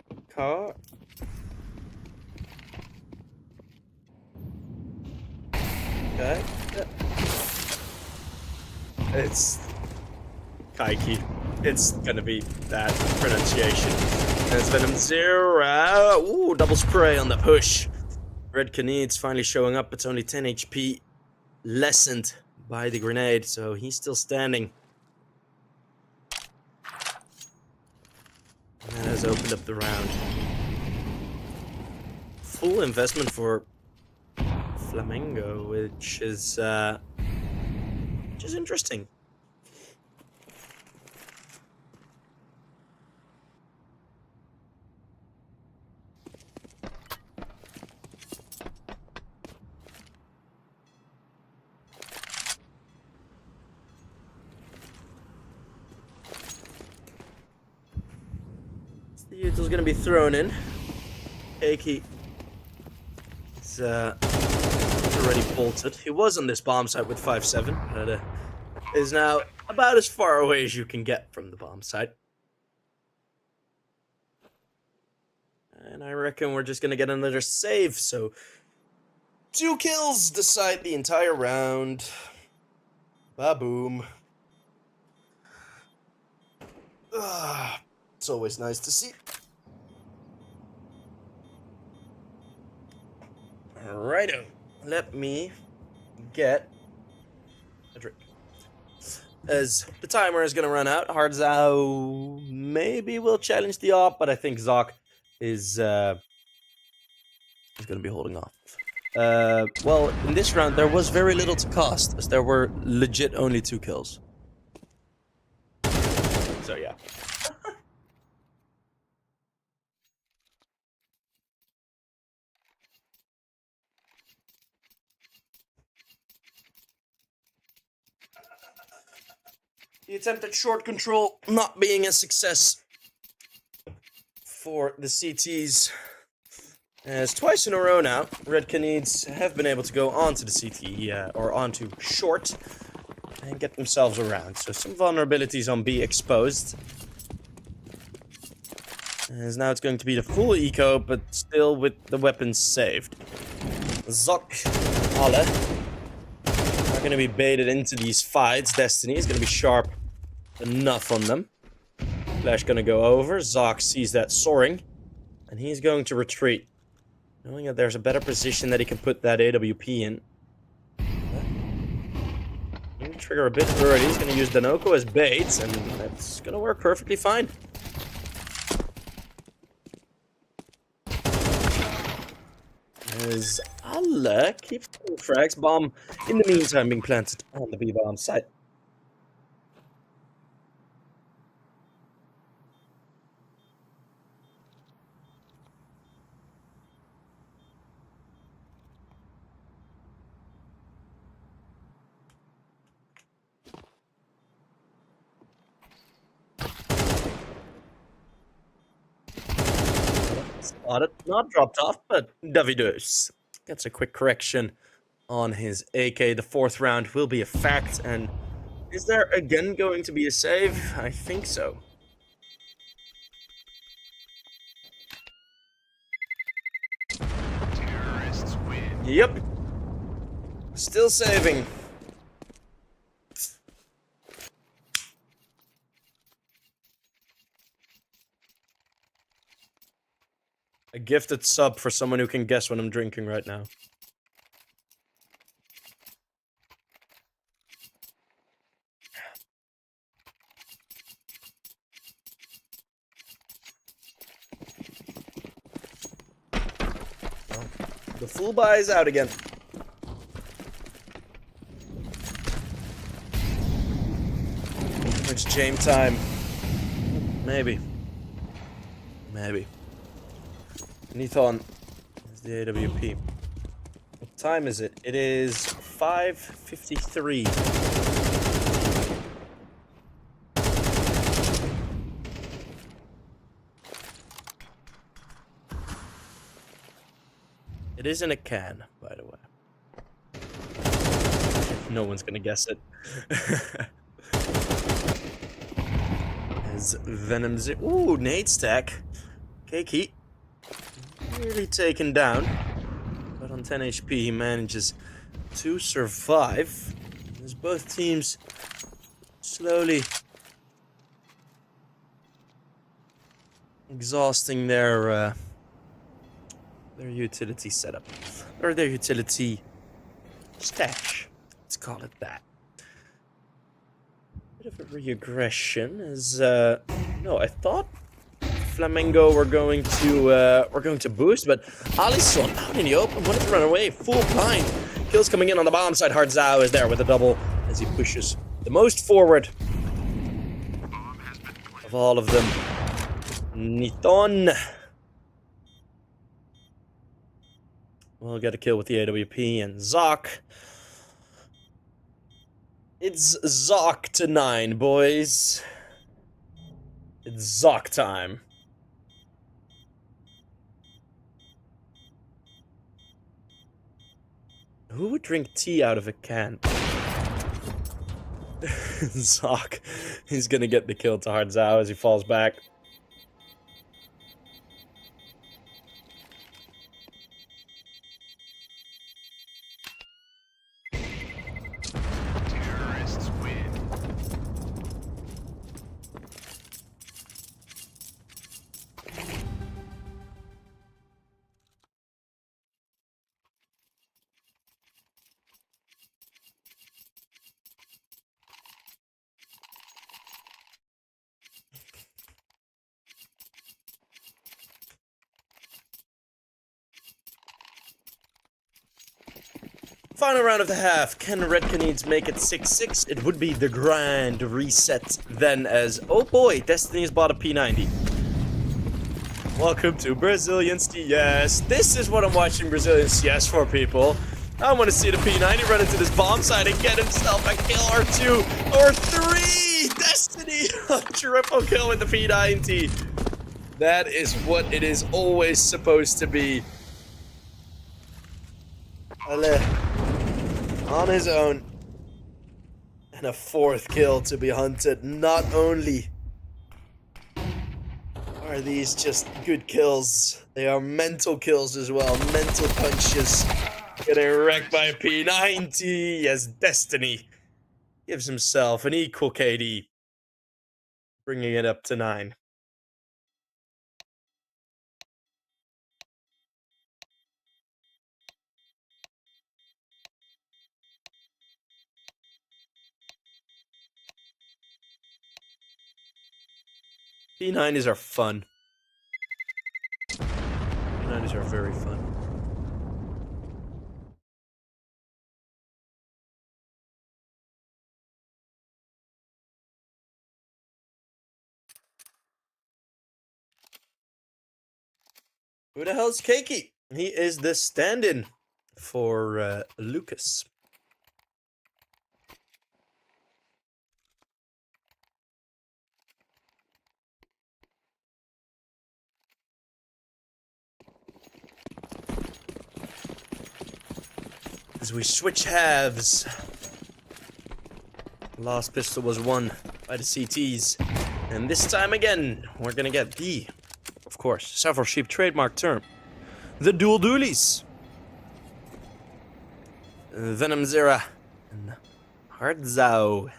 Okay. It's Kaiki. It's gonna be that pronunciation. There's Venom 0. Ooh, double spray on the push. Red Canids finally showing up. It's only 10 HP. Lessened by the grenade, so he's still standing. And that has opened up the round. Full investment for Flamingo, which is interesting. The util's gonna be thrown in. Keiki is already bolted. He was on this bomb site with 5-7, but is now about as far away as you can get from the bomb site. And I reckon we're just gonna get another save, so 2 kills decide the entire round. Ba-boom. It's always nice to see. Alrighto. Let me get a drink. As the timer is going to run out, Hardzao maybe will challenge the op, but I think Zoc is going to be holding off. Well, in this round, there was very little to cost, as there were legit only 2 kills. So, yeah. The attempt at short control not being a success for the CTs. As twice in a row now, Red Canids have been able to go onto the CT, or onto short, and get themselves around. So some vulnerabilities on B exposed. As now it's going to be the full eco, but still with the weapons saved. Zoc, Alle are going to be baited into these fights. Destiny is going to be sharp enough on them. Flash going to go over. Zoc sees that soaring, and he's going to retreat, knowing that there's a better position that he can put that AWP in. Going to trigger a bit early. He's going to use Danoko as bait, and that's going to work perfectly fine. As Alle keeps the frags. Bomb, in the meantime, being planted on the B-bomb site. Spotted, not dropped off, but Davidos gets a quick correction on his AK. The 4th round will be a fact, and is there again going to be a save? I think so. Terrorists win. Yep. Still saving. A gifted sub for someone who can guess what I'm drinking right now. The full buy is out again. It's James time. Maybe. Maybe. Nithon is the AWP. What time is it? It is 5:53. It is in a can, by the way. No one's gonna guess it. As Venom ooh, nade stack. Keiki. Nearly taken down. But on 10 HP, he manages to survive. As both teams slowly exhausting their utility setup. Or their utility stash. Let's call it that. Bit of a regression as no, I thought Flamingo were going to boost, but Alisson out in the open, wanted to run away, full blind. Kills coming in on the bottom side. Hardzao is there with a double as he pushes the most forward of all of them. Nithon will get a kill with the AWP, and Zoc. It's Zoc to 9, boys. It's Zoc time. Who would drink tea out of a can? Zoc. He's gonna get the kill to Hardzao as he falls back. Terrorists win. Final round of the half. Can Red Canids make it 6-6? It would be the grand reset then as... Oh boy, Destiny's bought a P90. Welcome to Brazilian CS. This is what I'm watching Brazilian CS for, people. I want to see the P90 run into this bomb site and get himself a kill or 2 or 3. Destiny! A triple kill with the P90. That is what it is always supposed to be. Ale. On his own. And a 4th kill to be hunted. Not only are these just good kills, they are mental kills as well. Mental punches. Getting wrecked by a P90 as Destiny gives himself an equal KD. Bringing it up to 9. P90s are fun. P90s are very fun. Who the hell's Keiki? He is the stand-in for Lucas. As we switch halves. Last pistol was won by the CTs. And this time again, we're gonna get the, of course, several sheep trademark term. The dual dualies. Venom Zera and Hardzao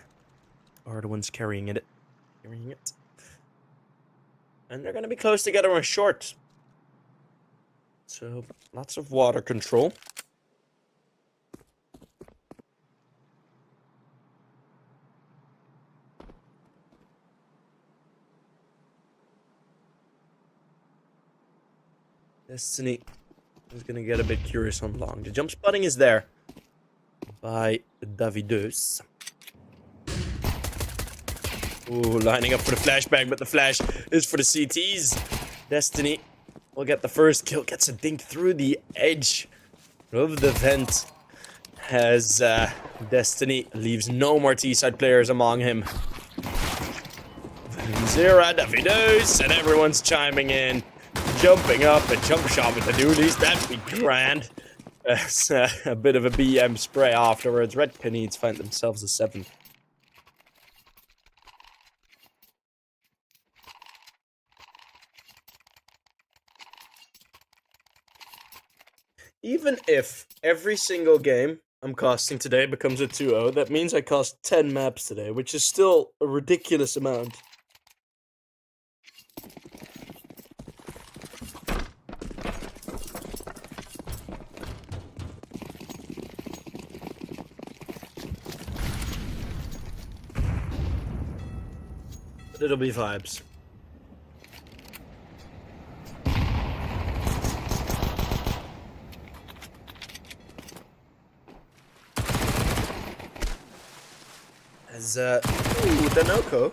are the ones carrying it. And they're gonna be close together on short. So, lots of water control. Destiny is going to get a bit curious on long. The jump spotting is there by Davideus. Ooh, lining up for the flashbang, but the flash is for the CTs. Destiny will get the first kill, gets a dink through the edge of the vent as Destiny leaves no more T-side players among him. Zera, Davideus, and everyone's chiming in, jumping up and jump shot with the dualies. That'd be grand. A bit of a BM spray afterwards. Red Canids find themselves a 7th. Even if every single game I'm casting today becomes a 2-0, that means I cast 10 maps today, which is still a ridiculous amount. But it'll be vibes. As, the Nuke.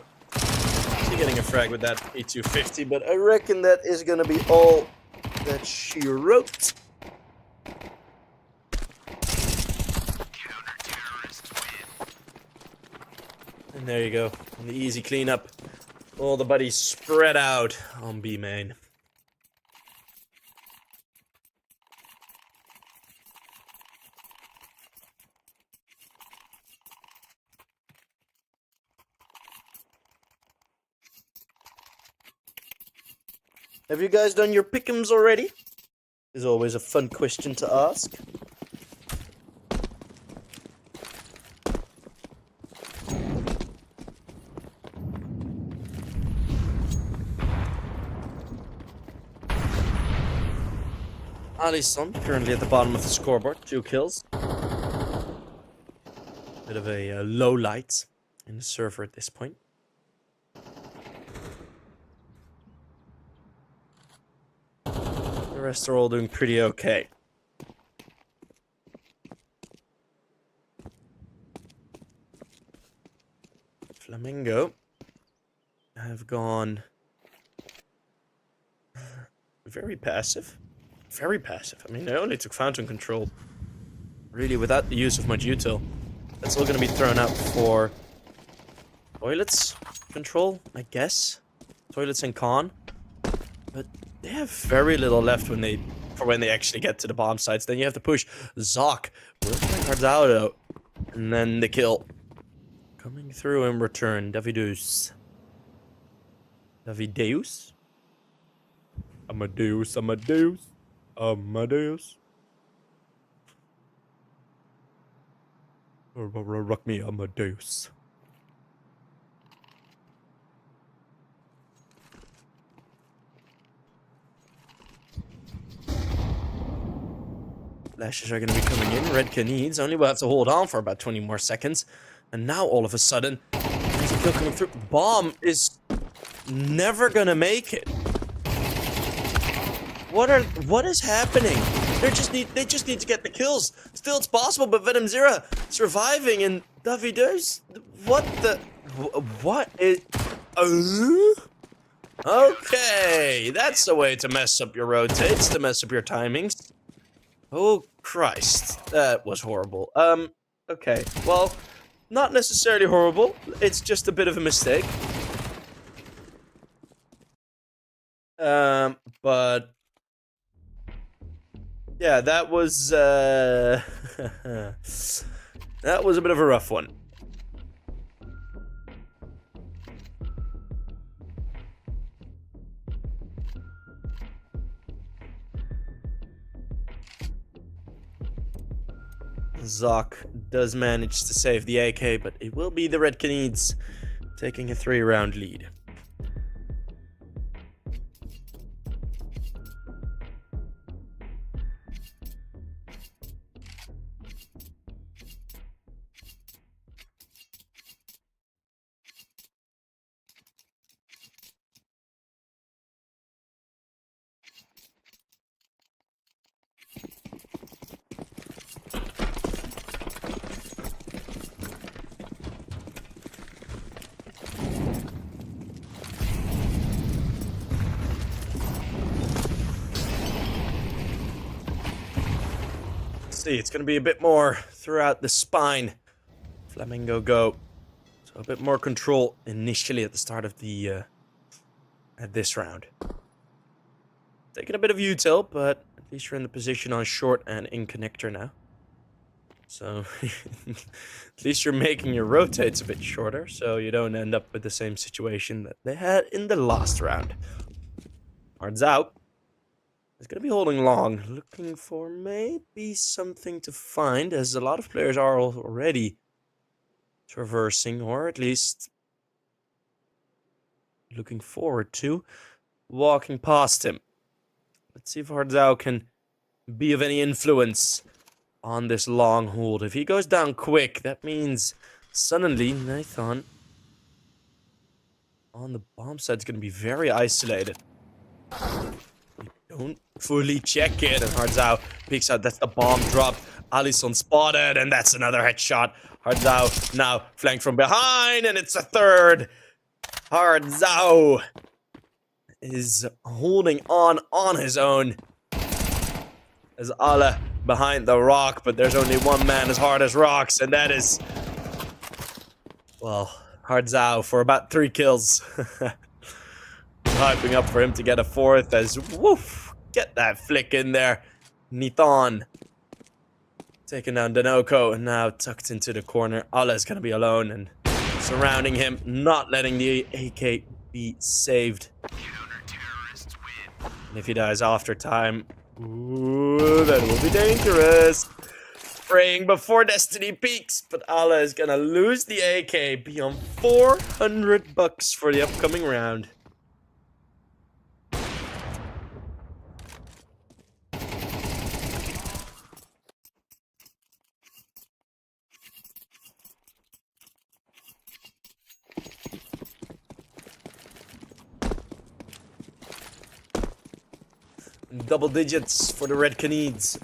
She's getting a frag with that E250, but I reckon that is gonna be all that she wrote. And there you go. And the easy cleanup. All the buddies spread out on B main. Have you guys done your pick'ems already? Is always a fun question to ask. Alisson currently at the bottom of the scoreboard, 2 kills. Bit of a low light in the server at this point. The rest are all doing pretty okay. Flamingo have gone very passive. Very passive. I mean, they only took fountain control. Really, without the use of much util. That's all going to be thrown out for toilets control, I guess. Toilets and con. But they have very little left when they actually get to the bomb sites. Then you have to push Zoc. Cardado. And then the kill. Coming through in return. Davideus. Davideus? Amadeus. Rock me, Amadeus. Flashes are going to be coming in. Red Canids only will have to hold on for about 20 more seconds. And now all of a sudden, there's a kill coming through. Bomb is never going to make it. What is happening? They just need to get the kills. Still, it's possible, but Venom Zera surviving and Davideus. What is? Okay, that's the way to mess up your rotates, to mess up your timings. Oh Christ, that was horrible. Okay, well, not necessarily horrible. It's just a bit of a mistake. But. Yeah, that was, that was a bit of a rough one. Zoc does manage to save the AK, but it will be the Red Canids taking a 3-round lead. See, it's going to be a bit more throughout the spine. Flamingo go. So a bit more control initially at the start of the at this round. Taking a bit of util, but at least you're in the position on short and in connector now. So at least you're making your rotates a bit shorter, so you don't end up with the same situation that they had in the last round. Cards out. It's going to be holding long, looking for maybe something to find, as a lot of players are already traversing, or at least looking forward to walking past him. Let's see if Hardzao can be of any influence on this long hold. If he goes down quick, that means suddenly Nathan on the bomb side is going to be very isolated. Don't fully check it, and Hardzao peeks out. That's the bomb dropped. Alisson spotted, and that's another headshot. Hardzao now flanked from behind, and it's a third. Hardzao is holding on his own. As Ale behind the rock, but there's only one man as hard as rocks, and that is, well, Hardzao for about 3 kills. Hyping up for him to get a 4th as, woof, get that flick in there. Nithon taking down Danoko, and now tucked into the corner. Ale is going to be alone and surrounding him, not letting the AK be saved. And if he dies after time, ooh, that will be dangerous. Praying before destiny peaks, but Ale is gonna lose the AK, be on $400 for the upcoming round. Double digits for the red Canids.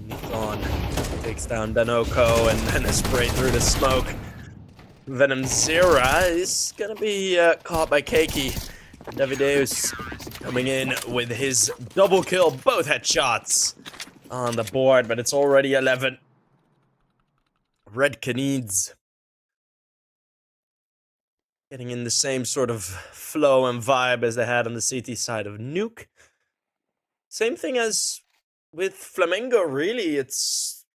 Nithon takes down Danoko and then a spray through the smoke. Venomzera is gonna be caught by Keiki. Davideus coming in with his double kill, both headshots on the board, but it's already 11. Red Canids getting in the same sort of flow and vibe as they had on the CT side of Nuke. Same thing as with Flamingo, really. It's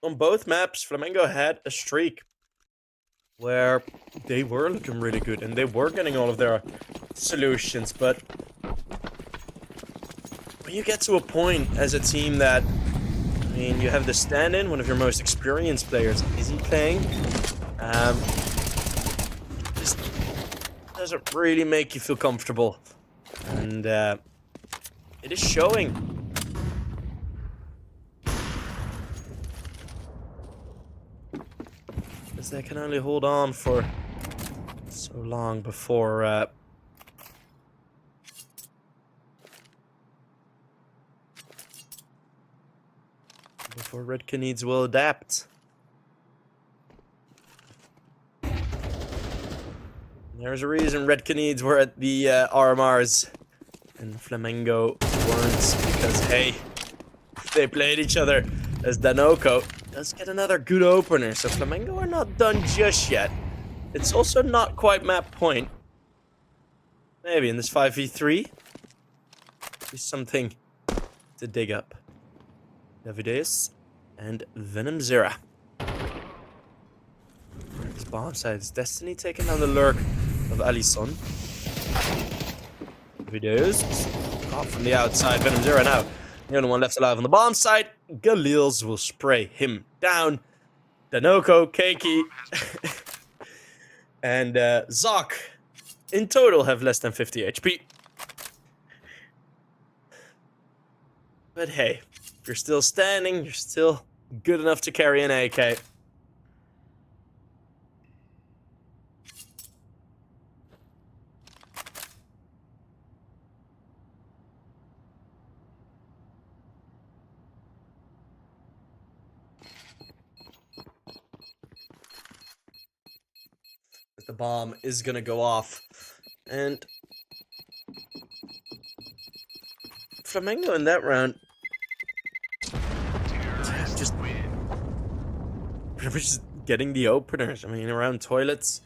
on both maps, Flamingo had a streak where they were looking really good and they were getting all of their solutions, but when you get to a point as a team that, I mean, you have the stand-in, one of your most experienced players, is he playing? Just doesn't really make you feel comfortable, and it is showing. As they can only hold on for so long before Red Canids will adapt. There's a reason Red Canids were at the RMRs and Flamengo weren't, because hey, they played each other, as Danoko does get another good opener, so Flamengo are not done just yet. It's also not quite map point. Maybe in this 5v3, there's something to dig up. Davideus and Venomzera. This bomb side is Destiny taking down the lurk of Alisson. Davideus caught from the outside. Venomzera now the only one left alive on the bomb side. Galils will spray him down. Danoko, Keiki, and Zok in total have less than 50 HP. But hey, if you're still standing, you're still good enough to carry an AK. bomb is gonna go off. And Flamengo in that round Terrorists win. we're just getting the openers. I mean, around toilets,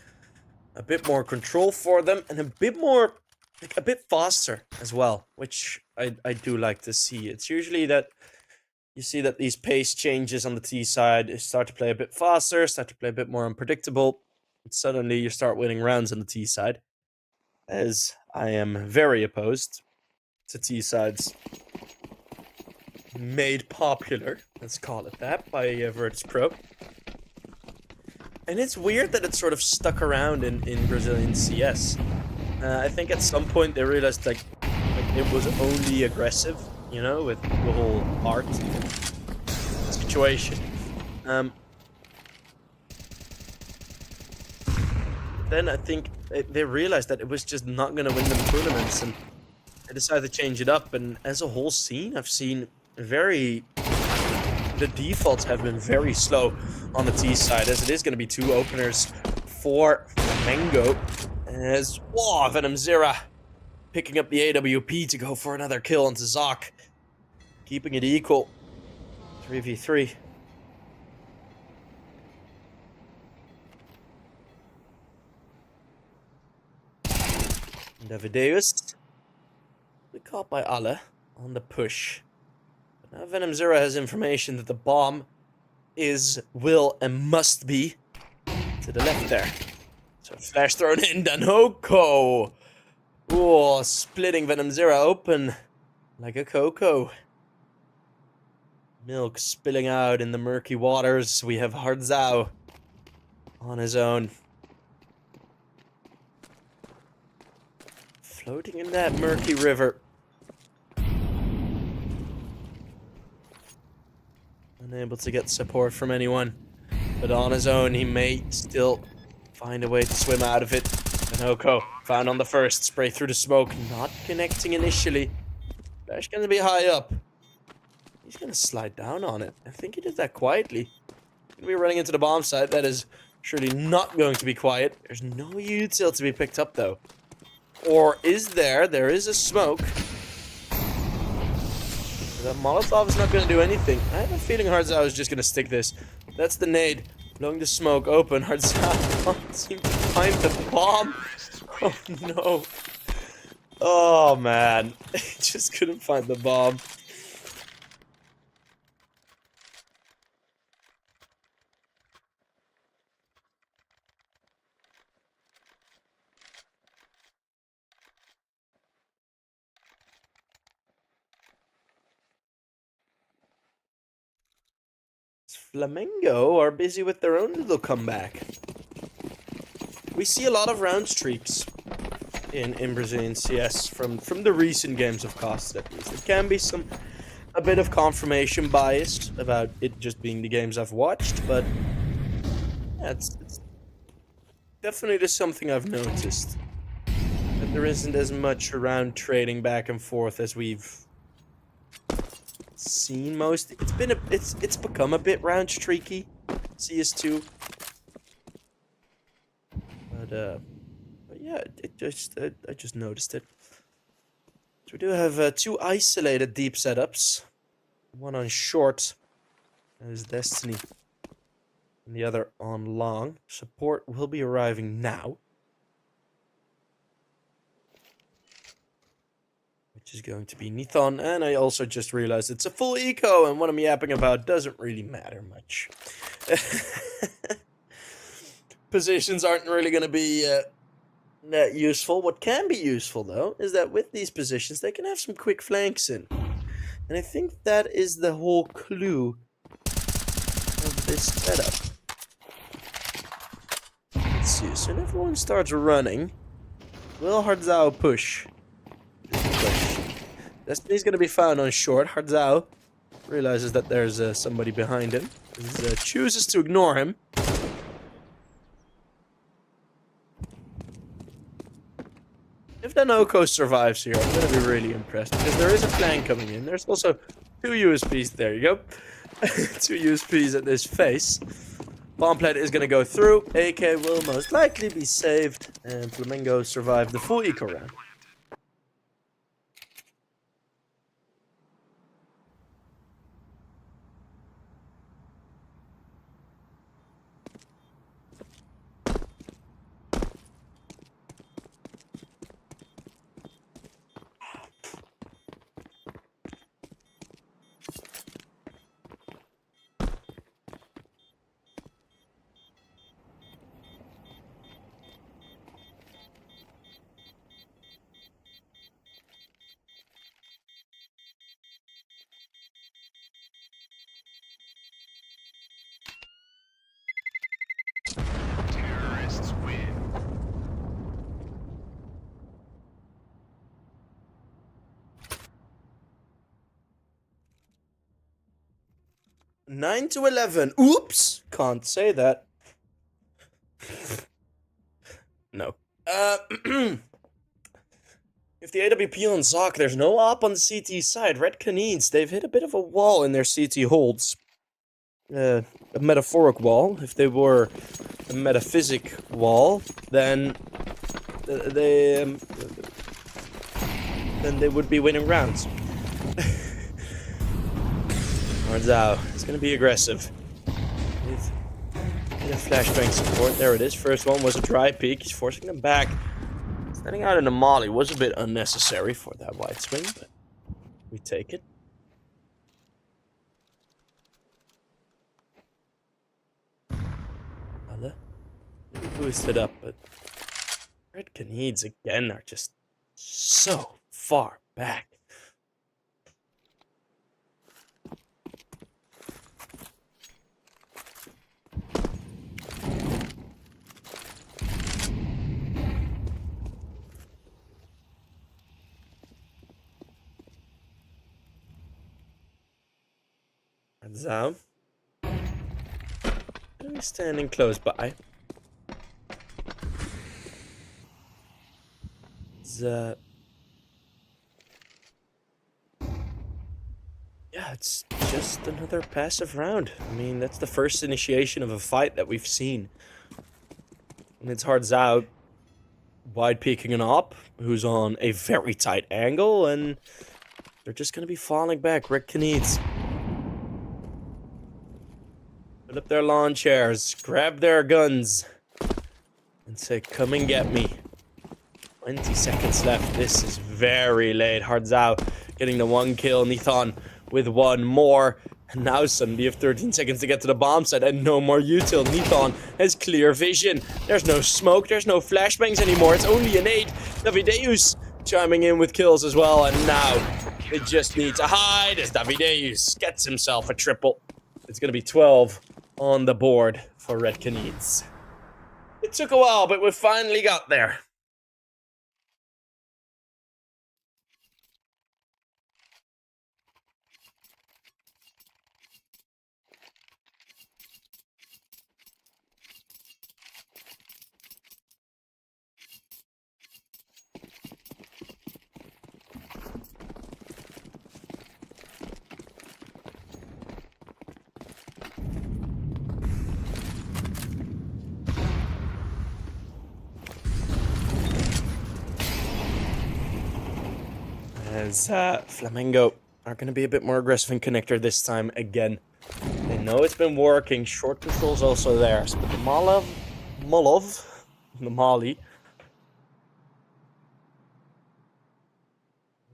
a bit more control for them, and a bit more, like, a bit faster as well, which I do like to see. It's usually that you see that these pace changes on the T side start to play a bit faster, start to play a bit more unpredictable, and suddenly you start winning rounds on the T side, as I am very opposed to T sides made popular, let's call it that, by Virtus Pro. And it's weird that it's sort of stuck around in Brazilian CS. I think at some point they realized like it was only aggressive, you know, with the whole art situation. Then I think they realized that it was just not going to win them tournaments, and they decided to change it up. And as a whole scene, I've seen the defaults have been very slow on the T side, as it is going to be two openers for Flamengo. As Venom Zera picking up the AWP to go for another kill onto Zoc, keeping it equal, 3v3. Davideus be caught by Ale on the push. Now Venom Zero has information that the bomb is, will, and must be to the left there. So flash thrown in, Danoko! Oh, splitting Venom Zero open like a cocoa. Milk spilling out in the murky waters. We have Hardzao on his own. Floating in that murky river. Unable to get support from anyone, but on his own he may still find a way to swim out of it. Danoko found on the first, spray through the smoke, not connecting initially. Flash gonna be high up. He's gonna slide down on it. I think he did that quietly. Gonna be running into the bomb site. That is surely not going to be quiet. There's no util to be picked up though. Or is there? There is a smoke. That Molotov is not going to do anything. I have a feeling Hardzao is just going to stick this. That's the nade. Blowing the smoke open. Hardzao can't seem to find the bomb. Oh no. Oh man. He just couldn't find the bomb. Flamengo are busy with their own little comeback. We see a lot of round streaks in Brazilian CS from the recent games of Costa, at least. It can be a bit of confirmation biased about it just being the games I've watched, but yeah, it's definitely just something I've noticed. That there isn't as much around trading back and forth as we've seen most. It's become a bit round streaky, CS2. But yeah, I just noticed it. So we do have two isolated deep setups. One on short, that is Destiny, and the other on long. Support will be arriving now, which is going to be Nithon, and I also just realized it's a full eco, and what I'm yapping about doesn't really matter much. Positions aren't really going to be that useful. What can be useful, though, is that with these positions, they can have some quick flanks in. And I think that is the whole clue of this setup. Let's see, so when everyone starts running, will Hardzao push? Destiny's gonna be found on short. Hardzao realizes that there's somebody behind him. He chooses to ignore him. If Danoko survives here, I'm gonna be really impressed, because there is a flank coming in. There's also two USPs. There you go. Two USPs at this face. Bomb plant is going to go through. AK will most likely be saved. And Flamingo survived the full eco round. Terrorists win. Nine to 11. Oops. Can't say that. No. If the AWP on Zoc, there's no op on the CT side. Red Canids, they've hit a bit of a wall in their CT holds. A metaphoric wall. If they were a metaphysic wall, then they would be winning rounds. Ardzao is going to be aggressive. With a flashbang support. There it is. First one was a dry peek. He's forcing them back. Standing out in the molly was a bit unnecessary for that wide swing, but we take it. Boosted up, but Red Canids again are just so far back. Zao standing close by. Yeah, it's just another passive round. I mean, that's the first initiation of a fight that we've seen. And it's Ardzao wide peeking an op, who's on a very tight angle, and they're just going to be falling back. Red Canids. Put up their lawn chairs, grab their guns, and say, come and get me. 20 seconds left. This is very late. Ardzao getting the one kill. Nithon with one more. And now suddenly you have 13 seconds to get to the bomb site and no more util. Nithon has clear vision. There's no smoke. There's no flashbangs anymore. It's only an 8. Davideus chiming in with kills as well. And now they just need to hide as Davideus gets himself a triple. It's going to be 12 on the board for Red Canids. It took a while, but we finally got there. As Flamingo are going to be a bit more aggressive in connector this time again. They know it's been working. Short control's also theirs. But the Molly will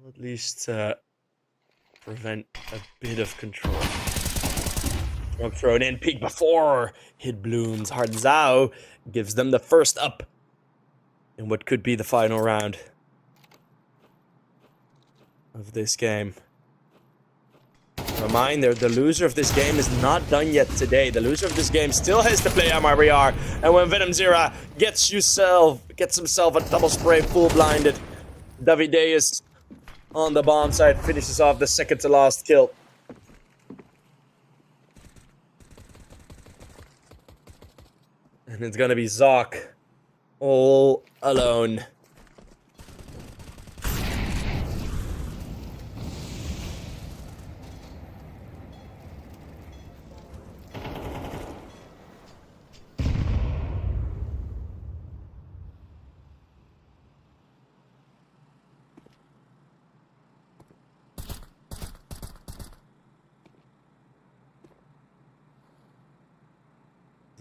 at least prevent a bit of control. Smoke thrown in, peek before hit blooms. Ardzao gives them the first up in what could be the final round of this game. Reminder, the loser of this game is not done yet today. The loser of this game still has to play MIBR, and when Venom Zera gets himself a double spray, full blinded, Davideus on the bomb side finishes off the second to last kill. And it's gonna be Zoc all alone.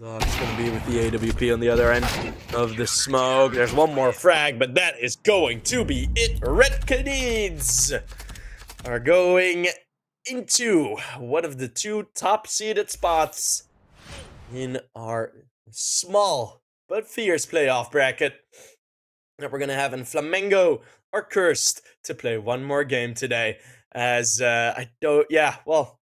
Oh, it's gonna be with the AWP on the other end of the smoke. There's one more frag, but that is going to be it. Red Canids are going into one of the 2 top-seeded spots in our small but fierce playoff bracket that we're gonna have. In Flamengo are cursed to play one more game today, as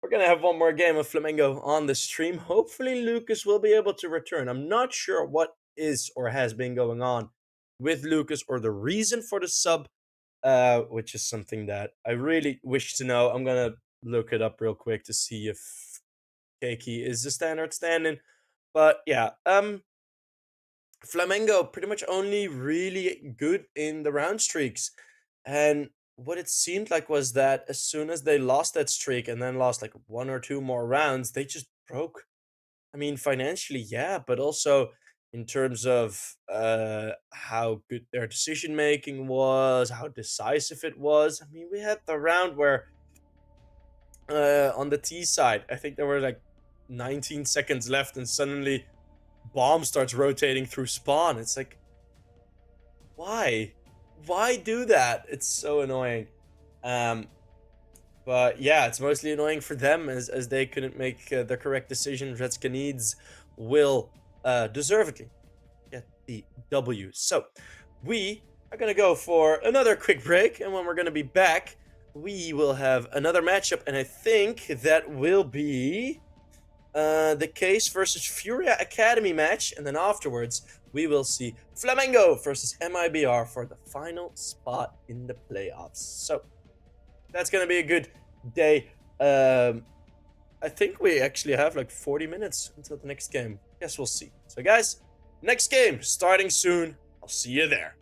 we're gonna have one more game of Flamengo on the stream. Hopefully Lucas will be able to return. I'm not sure what is or has been going on with Lucas or the reason for the sub, which is something that I really wish to know. I'm gonna look it up real quick to see if Keiki is the standard stand-in. But yeah, Flamengo pretty much only really good in the round streaks. And what it seemed like was that as soon as they lost that streak and then lost like 1 or 2 more rounds, they just broke. I mean, financially, yeah, but also in terms of how good their decision making was, how decisive it was. I mean, we had the round where on the T side, I think there were like 19 seconds left, and suddenly bomb starts rotating through spawn. It's like, why do that? It's so annoying. But yeah, it's mostly annoying for them as they couldn't make the correct decision. Red Canids will deservedly get the W. So we are gonna go for another quick break, and when we're gonna be back, we will have another matchup, and I think that will be the Case versus Furia Academy match, and then afterwards we will see Flamengo versus MIBR for the final spot in the playoffs. So that's gonna be a good day. I think we actually have like 40 minutes until the next game. Guess we'll see. So guys, next game starting soon. I'll see you there.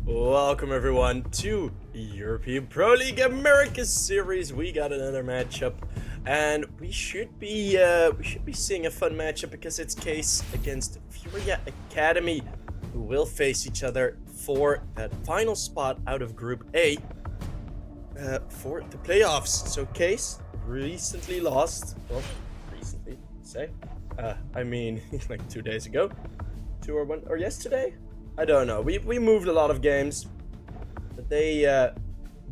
Welcome everyone to European Pro League Americas series. We got another matchup, and we should be seeing a fun matchup because it's Case against Furia Academy, who will face each other for that final spot out of Group A for the playoffs. So Case recently lost. Well, recently, say. I mean, like 2 days ago, or yesterday. I don't know. We moved a lot of games, but they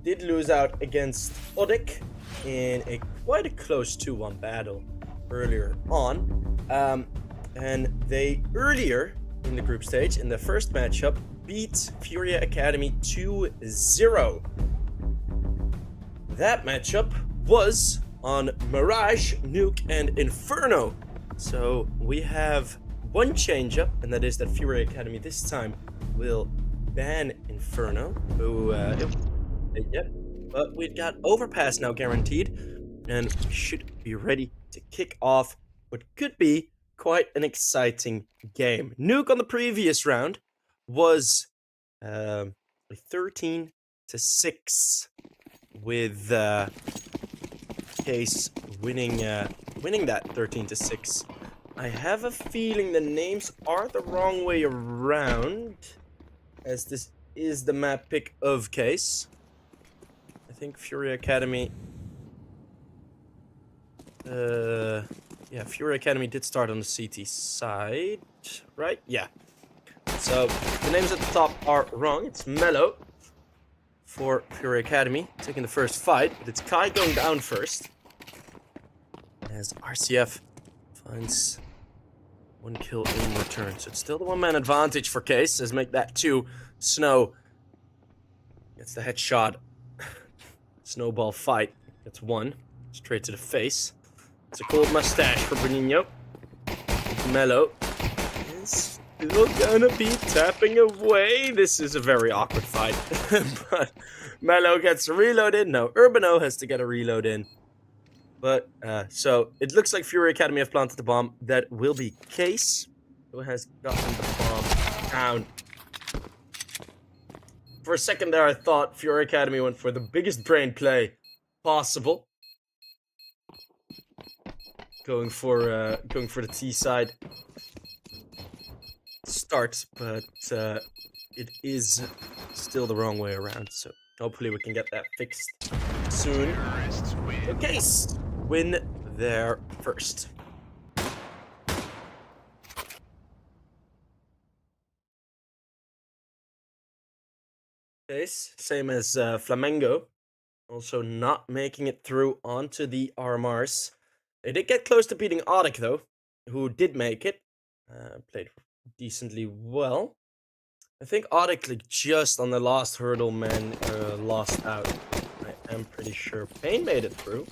did lose out against Odik in quite a close 2-1 battle earlier on. And they earlier in the group stage, in the first matchup, beat Furia Academy 2-0. That matchup was on Mirage, Nuke, and Inferno. So we have one change up, and that is that Furia Academy this time will ban Inferno, who but we've got Overpass now guaranteed, and we should be ready to kick off what could be quite an exciting game. Nuke on the previous round was 13-6 with Case winning that 13-6. I have a feeling the names are the wrong way around, as this is the map pick of Case. I think Furia Academy... Furia Academy did start on the CT side, right? Yeah. So, the names at the top are wrong. It's Mellow for Furia Academy, taking the first fight, but it's Kai going down first, as RCF finds one kill in return. So it's still the one-man advantage for Case, as make that 2. Snow gets the headshot. Snowball fight gets 1. Straight to the face. It's a cold mustache for Benigno. Mellow is still gonna be tapping away. This is a very awkward fight. But Mellow gets a reload in. No, Urbano has to get a reload in. But, so, it looks like Furia Academy have planted the bomb. That will be Case, who has gotten the bomb down. For a second there, I thought Furia Academy went for the biggest brain play possible. Going for the T side start, but, it is still the wrong way around, so hopefully we can get that fixed soon. So Case win there first. Case, same as Flamengo, also not making it through onto the RMRs. They did get close to beating Odik though, who did make it. Played decently well. I think Odik, like, just on the last hurdle, man, lost out. I am pretty sure Payne made it through.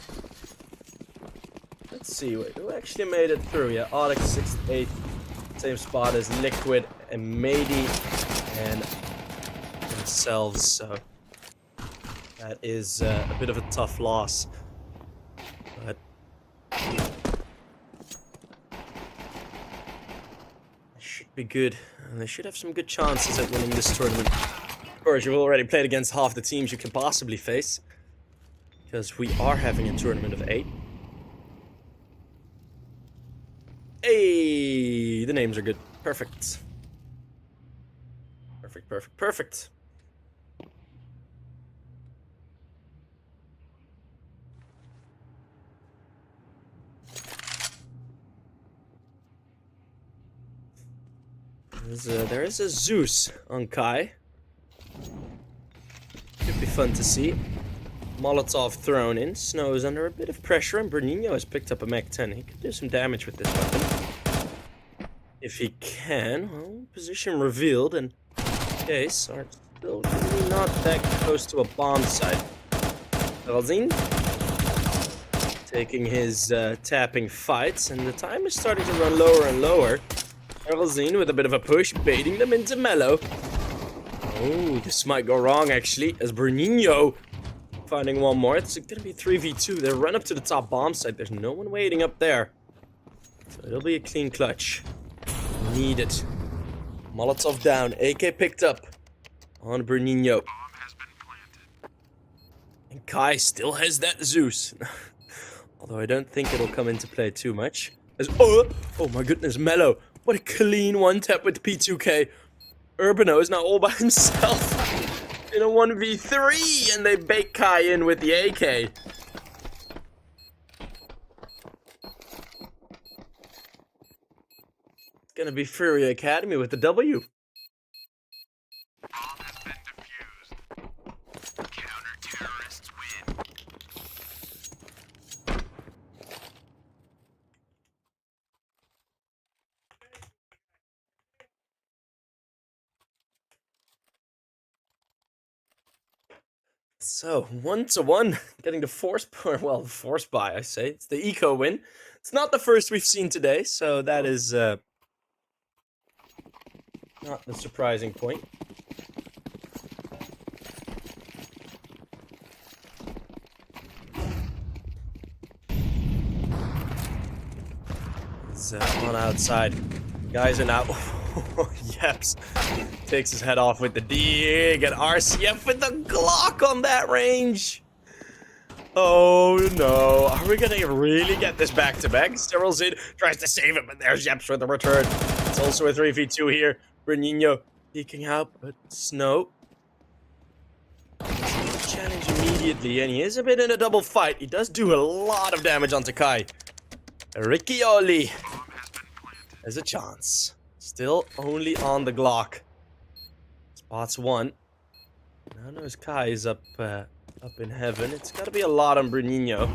Let's see, wait, who actually made it through? Yeah, Odik 6th, 8th, same spot as Liquid and Mady and themselves, so that is a bit of a tough loss. But it should be good, and they should have some good chances at winning this tournament. Of course, you've already played against half the teams you can possibly face, because we are having a tournament of 8. Hey, the names are good. Perfect. Perfect, perfect, perfect. There is a Zeus on Kai. Could be fun to see. Molotov thrown in. Snow is under a bit of pressure, and Bernino has picked up a Mach 10. He could do some damage with this weapon. If he can. Well, position revealed, and Case are still really not that close to a bomb site. Elzine taking his tapping fights, and the time is starting to run lower and lower. Elzine with a bit of a push, baiting them into Mellow. Oh, this might go wrong, actually, as Bernino finding one more. It's gonna be 3v2. They run up to the top bomb site. There's no one waiting up there. So it'll be a clean clutch. Needed. Molotov down. AK picked up on Bruninho. Bomb has been planted. And Kai still has that Zeus. Although I don't think it'll come into play too much. As oh my goodness, Mello. What a clean one-tap with P2K. Urbano is now all by himself in a 1v3, and they bake Kai in with the AK. It's gonna be Furia Academy with the W. Bomb has been defused. Counter-terrorists win. So, 1-1, getting the force buy, I say. It's the eco win. It's not the first we've seen today, so that is not the surprising point. It's on outside. Guys are now... Yeps takes his head off with the dig, and RCF with the Glock on that range. Oh no, are we gonna really get this back to back? Cyril's in, tries to save it, but there's Yeps with the return. It's also a 3v2 here. Bruninho peeking out, but Snow challenge immediately, and he is a bit in a double fight. He does do a lot of damage onto Kai. Riccioli has a chance. Still only on the Glock. Spots one. Now knows Kai is up in heaven. It's got to be a lot on Bruninho.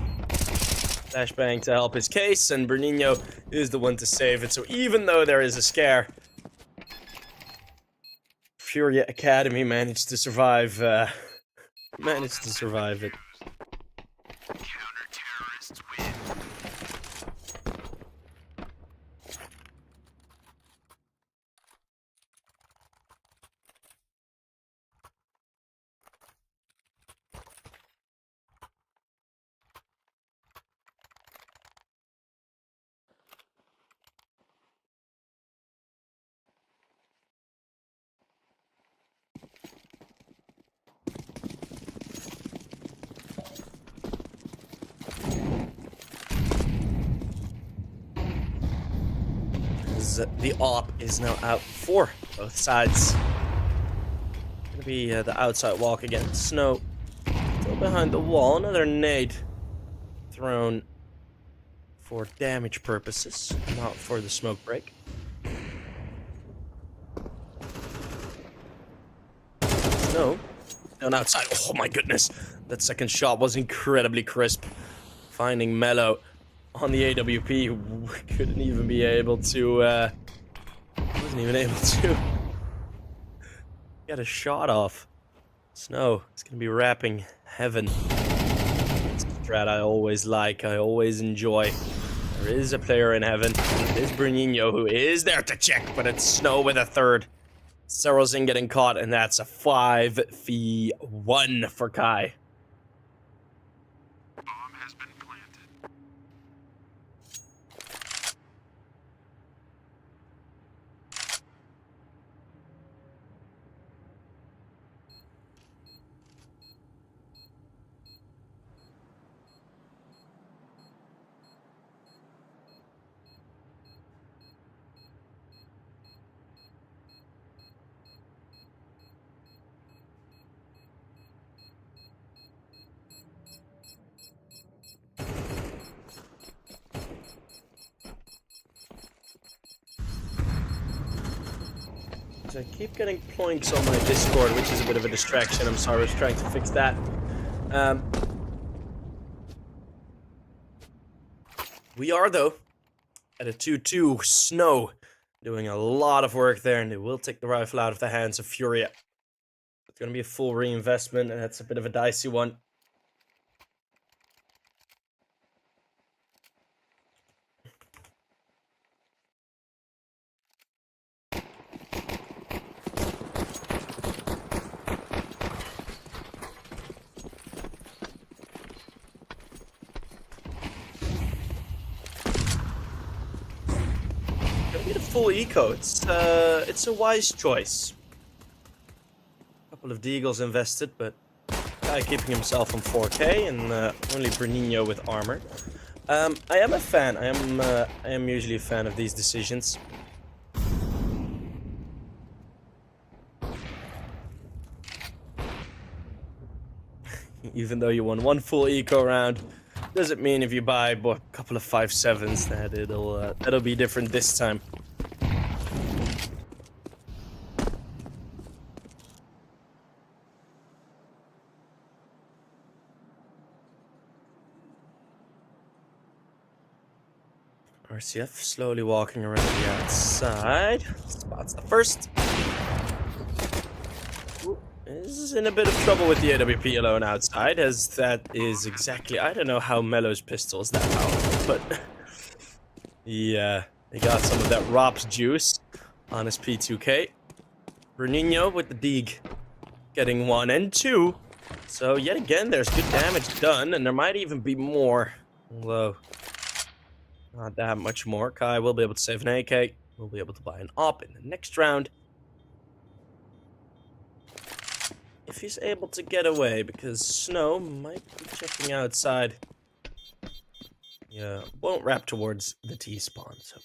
Flashbang to help his case, and Bruninho is the one to save it. So even though there is a scare, Furia Academy managed to survive. Managed to survive it. Counter-terrorists win. The AWP is now out for both sides. Gonna be the outside walk again. Snow still behind the wall. Another nade thrown for damage purposes, not for the smoke break. Snow down outside. Oh my goodness, that second shot was incredibly crisp. Finding Mello on the AWP, who couldn't even be able to, wasn't even able to get a shot off. Snow is going to be wrapping heaven. It's a strat I always like, I always enjoy. There is a player in heaven. It is Bruninho who is there to check, but it's Snow with a third. Serozin getting caught, and that's a 5v1 for Kai. Bomb has been planted. I keep getting points on my Discord, which is a bit of a distraction. I'm sorry, I was trying to fix that. We are, though, at a 2-2. Snow doing a lot of work there, and they will take the rifle out of the hands of Furia. It's going to be a full reinvestment, and that's a bit of a dicey one. Full eco. It's a wise choice. A couple couple of Deagles invested, but guy keeping himself on 4k, and only Bruninho with armor. I am a fan. I am usually a fan of these decisions. Even though you won one full eco round, doesn't mean if you buy a couple of 5.7s that that'll be different this time. RCF slowly walking around the outside. Spots the first. Ooh, is in a bit of trouble with the AWP alone outside, as that is exactly... I don't know how Mello's pistol is that powerful, but... yeah, he got some of that ROPS juice on his P2K. Bruninho with the Deag getting 1 and 2. So yet again, there's good damage done, and there might even be more. Although... not that much more. Kai will be able to save an AK. We'll be able to buy an op in the next round. If he's able to get away, because Snow might be checking outside. Yeah, won't wrap towards the T-spawn, so...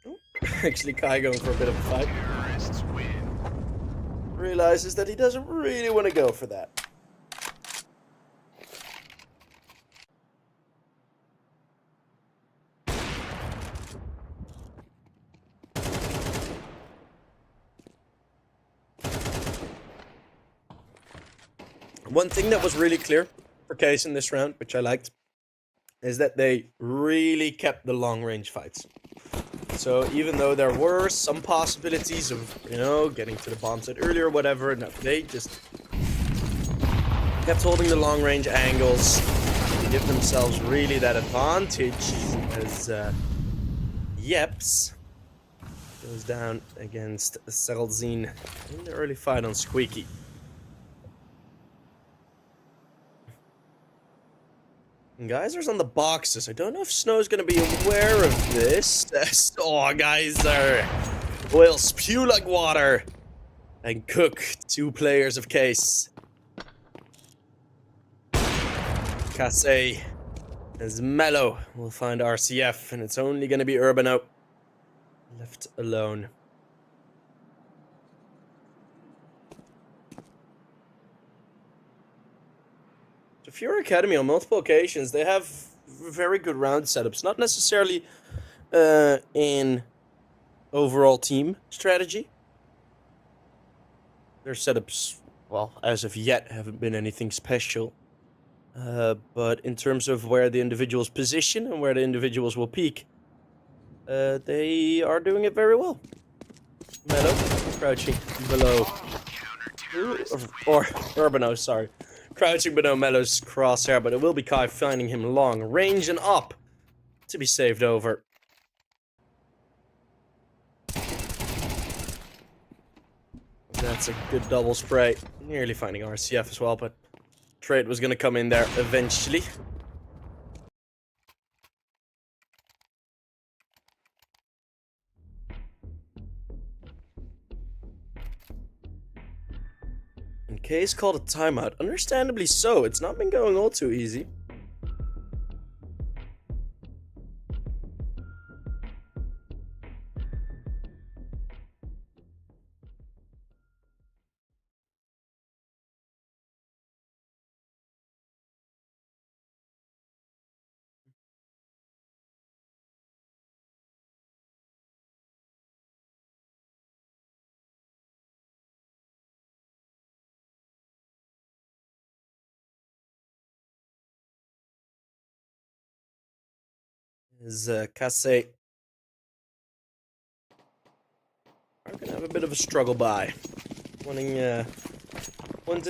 oh, actually, Kai going for a bit of a fight. Realizes that he doesn't really want to go for that. One thing that was really clear for Case in this round, which I liked, is that they really kept the long-range fights. So even though there were some possibilities of, you know, getting to the bomb site earlier or whatever, no, they just kept holding the long-range angles to give themselves really that advantage as Yeps goes down against Seralzine in the early fight on Squeaky. And Geyser's on the boxes. I don't know if Snow's going to be aware of this. Oh, Geyser will spew like water and cook 2 players of Case. Casse as Mellow will find RCF, and it's only going to be Urbano left alone. The Furia Academy, on multiple occasions, they have very good round setups. Not necessarily in overall team strategy. Their setups, well, as of yet, haven't been anything special. But in terms of where the individuals position and where the individuals will peak, they are doing it very well. Mellow, crouching below. Or Urbano, sorry. Crouching below Mellow's crosshair, but it will be Kai finding him long range and up to be saved over. That's a good double spray. Nearly finding RCF as well, but trade was going to come in there eventually. Case called a timeout. Understandably so. It's not been going all too easy. Is Casse are gonna have a bit of a struggle by. Wanted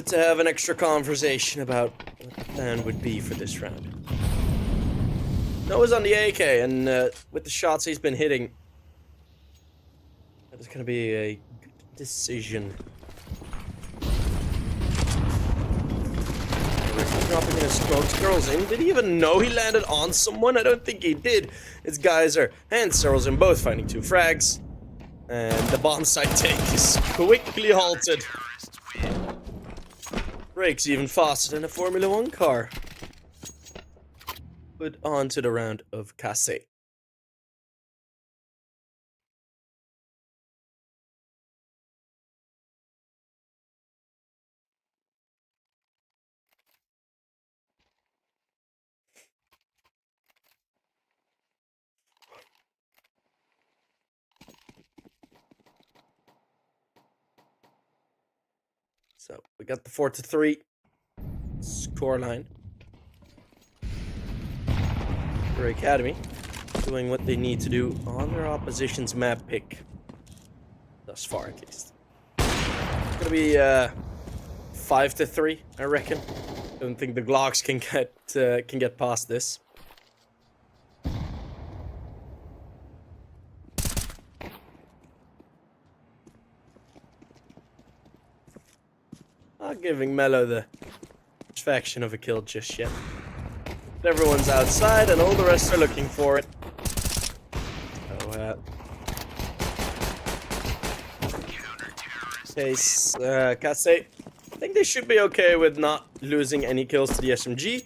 to have an extra conversation about what the plan would be for this round. Noah's on the AK, and with the shots he's been hitting, that is gonna be a good decision. Dropping in his smokes, girls in. Did he even know he landed on someone? I don't think he did. It's Geyser and Seralzine both finding 2 frags. And the bomb site take is quickly halted. Brakes even faster than a Formula 1 car. Put on to the round of Casse. So we got the 4-3 scoreline. For Academy doing what they need to do on their opposition's map pick. Thus far, at least. It's gonna be 5-3, I reckon. Don't think the Glocks can get past this. Not giving Mello the satisfaction of a kill just yet. But everyone's outside and all the rest are looking for it. So, case, Casse, I think they should be okay with not losing any kills to the SMG.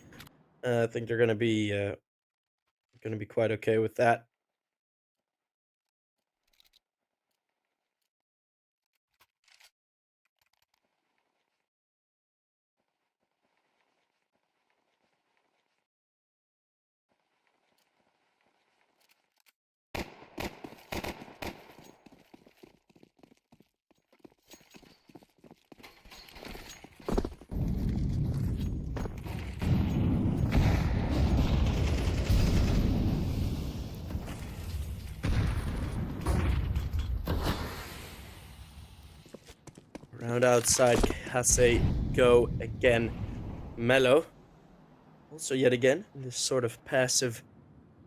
I think they're gonna be quite okay with that. Round outside, Casse go again. Mello, also yet again in this sort of passive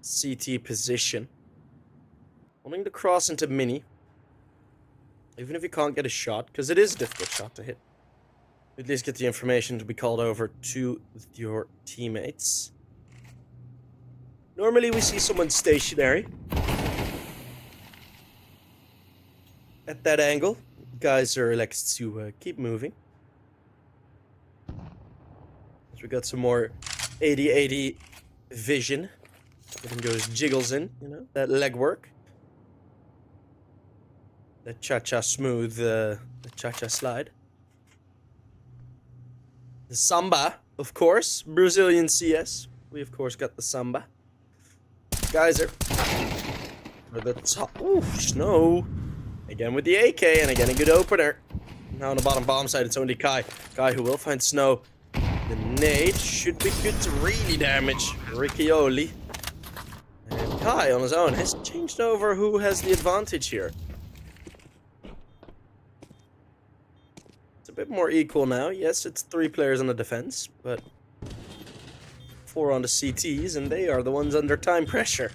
CT position. Wanting to cross into mini. Even if you can't get a shot, because it is a difficult shot to hit. At least get the information to be called over to your teammates. Normally we see someone stationary. At that angle, guys are elected to keep moving. So we got some more 80-80 vision. Getting those jiggles in, you know, that leg work. That cha-cha smooth, the cha-cha slide. The samba, of course. Brazilian CS. We, of course, got the samba. Guys are for the top. Ooh, Snow. Again with the AK, and again a good opener. Now on the bottom bomb side, it's only Kai. Kai who will find Snow. The nade should be good to really damage Riccioli. And Kai on his own has changed over who has the advantage here. It's a bit more equal now. Yes, it's 3 players on the defense, but 4 on the CTs, and they are the ones under time pressure.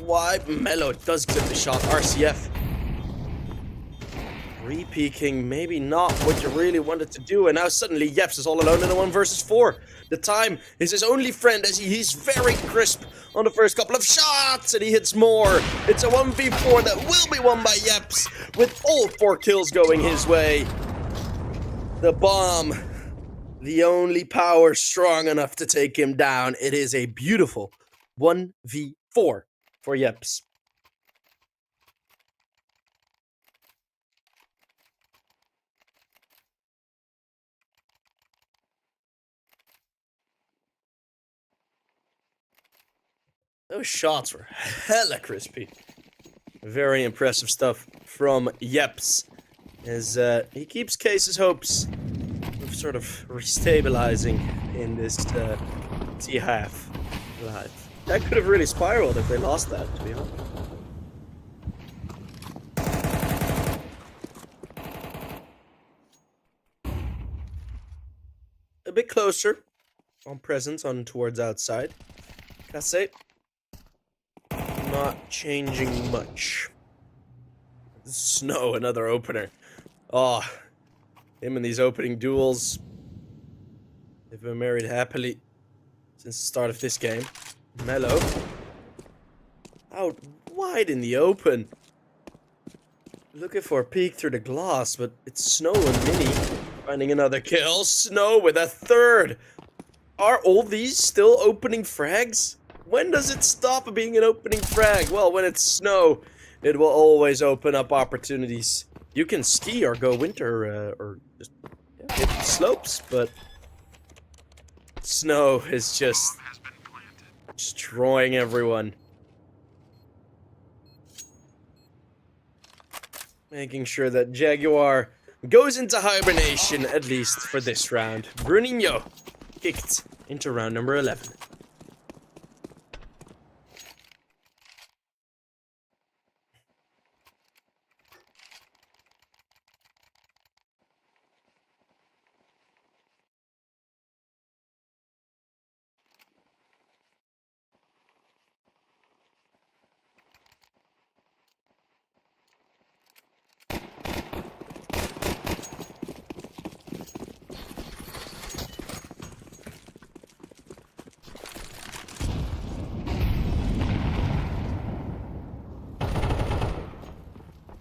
Why Mello does get the shot. RCF re-peeking, maybe not what you really wanted to do, and now suddenly Yeps is all alone in a 1 versus 4. The time is his only friend as he's very crisp on the first couple of shots, and he hits more. It's a 1v4 that will be won by Yeps with all 4 kills going his way. The bomb, the only power strong enough to take him down. It is a beautiful 1v4 for Yeps. Those shots were hella crispy. Very impressive stuff from Yeps. As he keeps Case's hopes of sort of restabilizing in this T-half life. That could have really spiraled if they lost that, to be honest. A bit closer on presence on towards outside. Casse not changing much. Snow, another opener. Oh, him and these opening duels. They've been married happily since the start of this game. Mello. out wide in the open. Looking for a peek through the glass, but it's Snow and Mini finding another kill. Snow with a third. Are all these still opening frags? When does it stop being an opening frag? Well, when it's Snow, it will always open up opportunities. You can ski or go winter or just hit the slopes, but Snow is just Bomb has been planted. destroying everyone. Making sure that Jaguar goes into hibernation, at least for this round. Bruninho kicked into round number 11.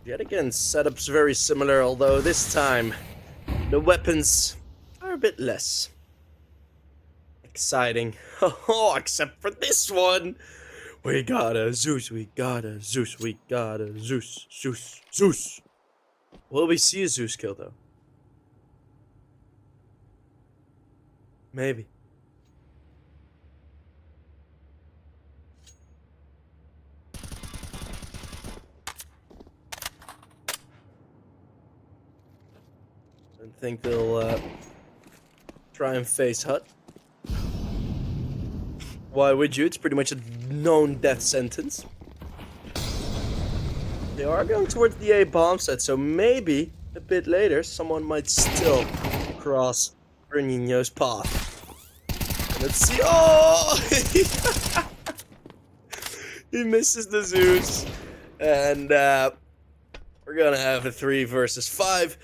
Yet again, setups very similar, although this time the weapons are a bit less exciting. Oh, except for this one. We got a Zeus, we got a Zeus, we got a Zeus, Zeus, Zeus. Will we see a Zeus kill, though? Maybe. I think they'll try and face Hut. Why would you? It's pretty much a known death sentence. They are going towards the A bomb set, so maybe a bit later someone might still cross Bruninho's path. Let's see. Oh! He misses the Zeus. And we're gonna have a 3 versus 5.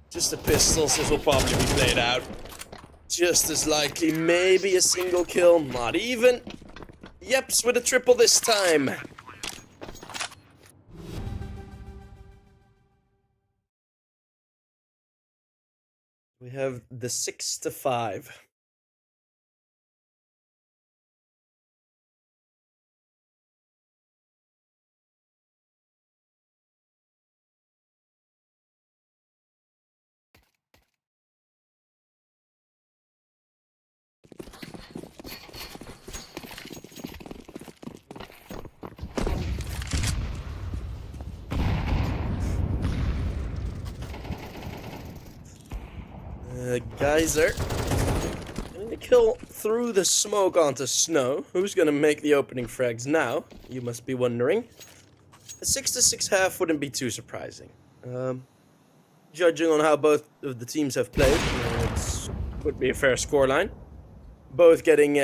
Just the pistols, this will probably be played out. Just as likely, maybe a single kill, not even. Yeps with a triple this time. We have the 6-5. Geyser. Getting the kill through the smoke onto Snow. Who's gonna make the opening frags now? You must be wondering. A 6-6 half wouldn't be too surprising. Judging on how both of the teams have played, it would be a fair scoreline. Both getting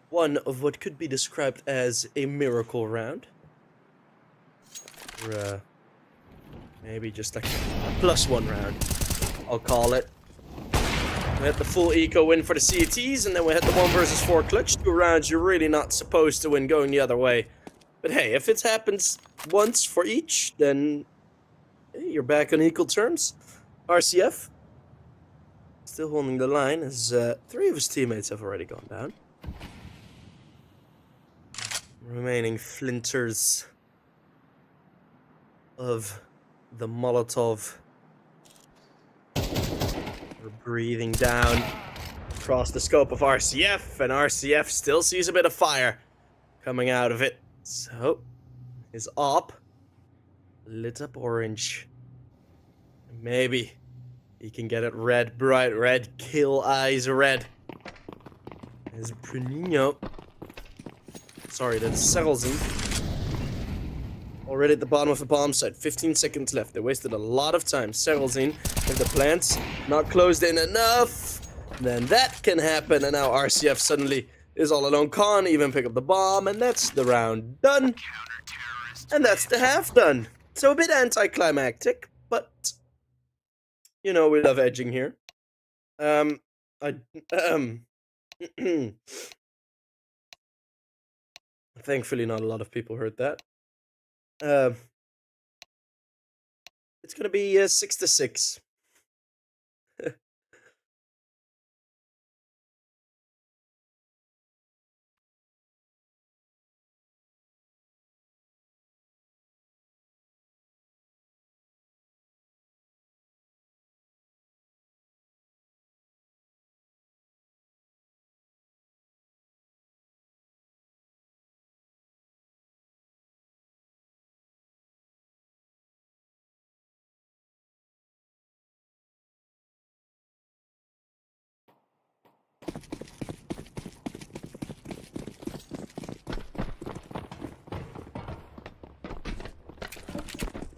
one of what could be described as a miracle round. Or, maybe just like a +1 round, I'll call it. We had the full eco win for the CTs, and then we had the 1 versus 4 clutch. 2 rounds you're really not supposed to win going the other way. But hey, if it happens once for each, then hey, you're back on equal terms. RCF still holding the line as 3 of his teammates have already gone down. Remaining flinters of the Molotov are breathing down across the scope of RCF, and RCF still sees a bit of fire coming out of it. So, his op lit up orange. Maybe he can get it red, bright red, kill eyes red. As Bruninho, sorry, that's Serelzen, already at the bottom of the bomb site. 15 seconds left. They wasted a lot of time. Serelzen with the plants not closed in enough. Then that can happen, and now RCF suddenly is all alone. Can't even pick up the bomb, and that's the round done. And that's the half done. So a bit anticlimactic, but you know we love edging here. Thankfully, not a lot of people heard that. It's gonna be 6-6.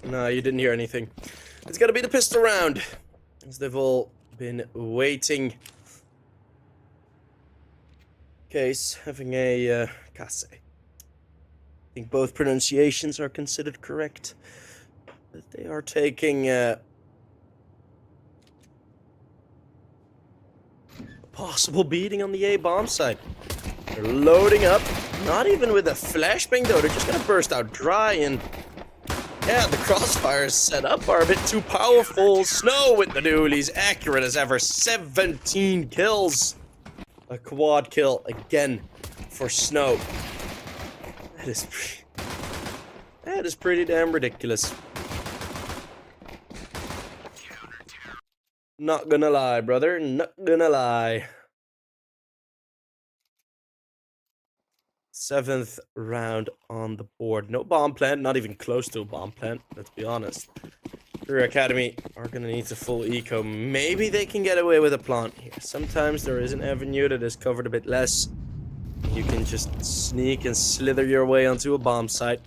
No, you didn't hear anything. It's gonna be the pistol round, as they've all been waiting. Case having a Kase. I think both pronunciations are considered correct, but they are taking a possible beating on the A bomb side. They're loading up, not even with a flashbang though. They're just gonna burst out dry and. Yeah, the crossfires set up are a bit too powerful. Snow with the dualies, accurate as ever. 17 kills. A quad kill again for Snow. That is pretty damn ridiculous. Not gonna lie, brother. Not gonna lie. 7th round on the board. No bomb plant, not even close to a bomb plant, let's be honest. Furia Academy are gonna need a full eco. Maybe they can get away with a plant here. Sometimes there is an avenue that is covered a bit less. You can just sneak and slither your way onto a bomb site.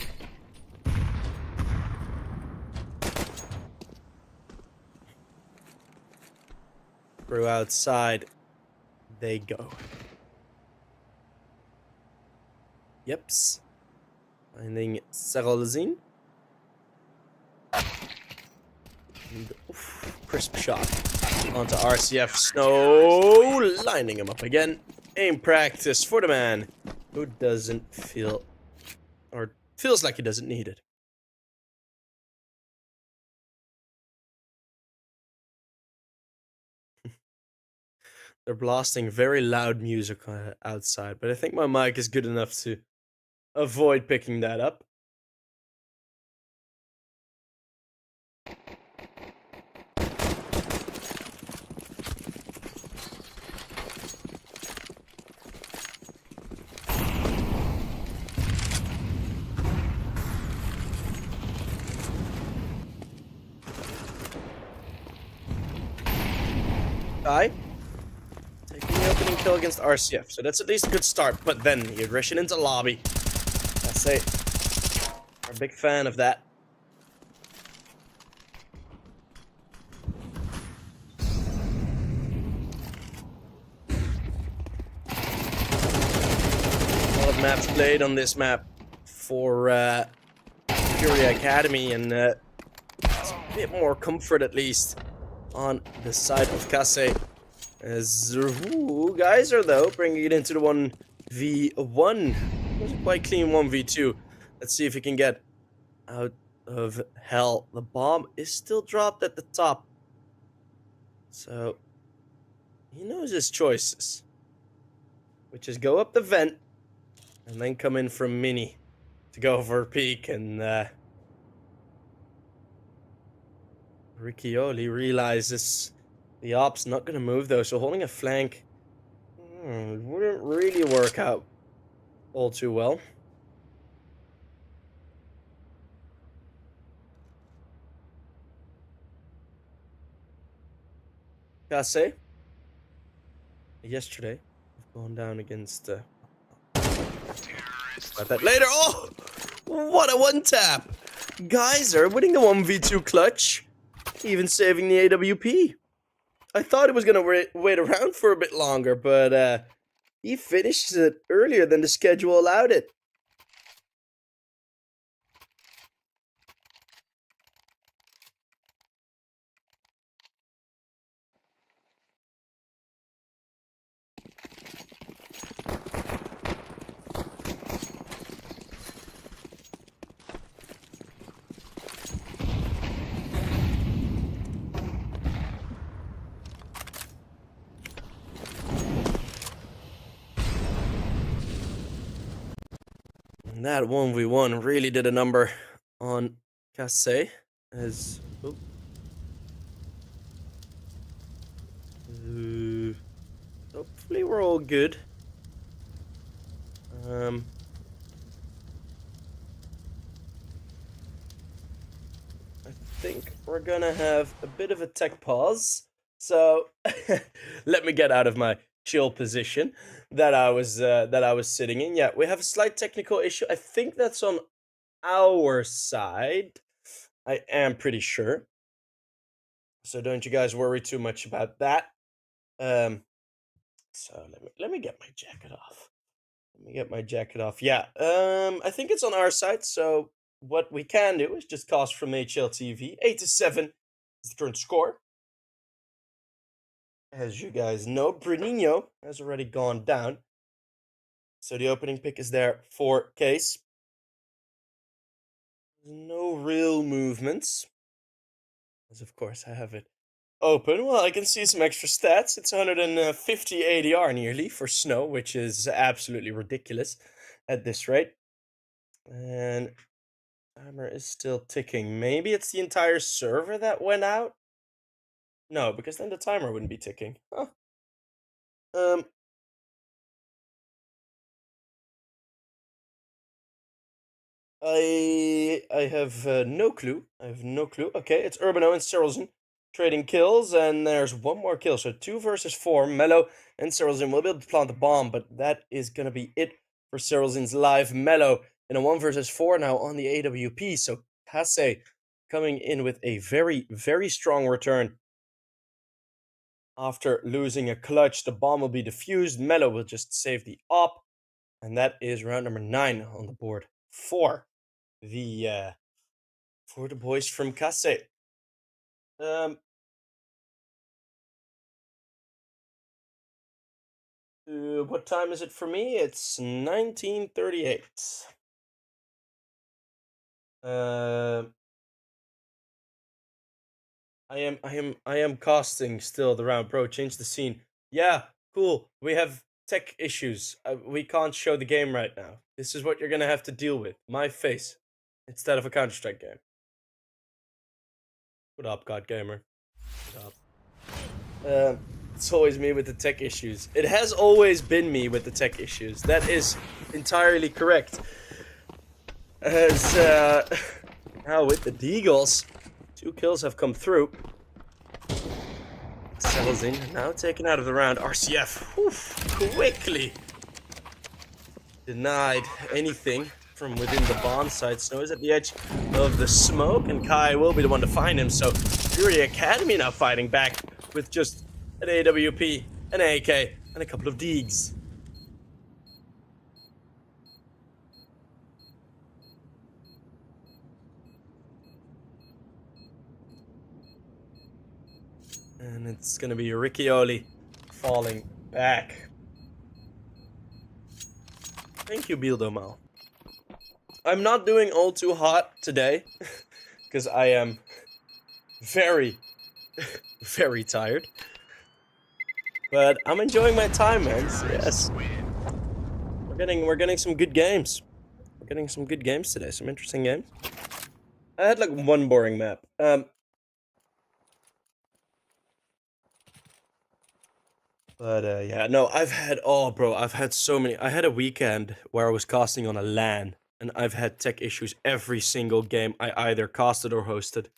Through outside they go. Yeps. Finding Serolzin. Crisp shot onto RCF. Snow lining him up again. Aim practice for the man who doesn't feel, or feels like he doesn't need it. They're blasting very loud music outside, but I think my mic is good enough to avoid picking that up. Taking the opening kill against RCF, so that's at least a good start. But then the aggression into lobby. I say, we're a big fan of that. A lot of maps played on this map for Furia Academy, and it's a bit more comfort at least on the side of Kase. As Geyser though bringing it into the 1v1. It was a quite clean 1v2. Let's see if he can get out of hell. The bomb is still dropped at the top, so he knows his choices, which is go up the vent and then come in from mini to go for a peek. And Riccioli realizes the op's not going to move though, so holding a flank wouldn't really work out all too well. Kase, yesterday, we've gone down against about that later. Oh, what a one tap! Geyser winning the 1v2 clutch, even saving the AWP. I thought it was gonna wait around for a bit longer, but he finishes it earlier than the schedule allowed it. And that 1v1 really did a number on Casse. As... Oh. Hopefully we're all good. I think we're gonna have a bit of a tech pause. So let me get out of my chill position that I was sitting in. Yeah, we have a slight technical issue. I think that's on our side. I am pretty sure. So don't you guys worry too much about that. So let me get my jacket off. Let me get my jacket off. Yeah. I think it's on our side. So what we can do is just cast from HLTV. 8-7 is the current score. As you guys know, Bruninho has already gone down. So the opening pick is there for Case. No real movements. As of course I have it open. Well, I can see some extra stats. It's 150 ADR nearly for Snow, which is absolutely ridiculous at this rate. And timer is still ticking. Maybe it's the entire server that went out? No, because then the timer wouldn't be ticking. Huh. I have no clue. I have no clue. Okay, it's Urbano and Cyrilson trading kills, and there's one more kill. So 2 versus 4. Mello and Cyrilson will be able to plant the bomb, but that is gonna be it for Cyrilson's live. Mello in a 1 versus 4 now on the AWP. So Casse coming in with a very, very strong return. After losing a clutch, the bomb will be defused. Mello will just save the op, and that is round number 9 on the board for the boys from Casse. What time is it for me? It's 19:38. I am casting still the round. Bro, change the scene. Yeah, cool. We have tech issues. We can't show the game right now. This is what you're gonna have to deal with. My face instead of a Counter-Strike game. What up, God Gamer? What up? It's always me with the tech issues. It has always been me with the tech issues. That is entirely correct. As now with the Deagles, 2 kills have come through. Settles in, now taken out of the round. RCF, quickly denied anything from within the bomb site. Snow is at the edge of the smoke, and Kai will be the one to find him. So Furia Academy now fighting back with just an AWP, an AK, and a couple of Deags. And it's gonna be Riccioli falling back. Thank you, Bildomal. I'm not doing all too hot today, because I am very, very tired. But I'm enjoying my time, man. Yes. We're getting some good games. We're getting some good games today, some interesting games. I had like one boring map. But yeah, no, I've had so many. I had a weekend where I was casting on a LAN, and I've had tech issues every single game I either casted or hosted.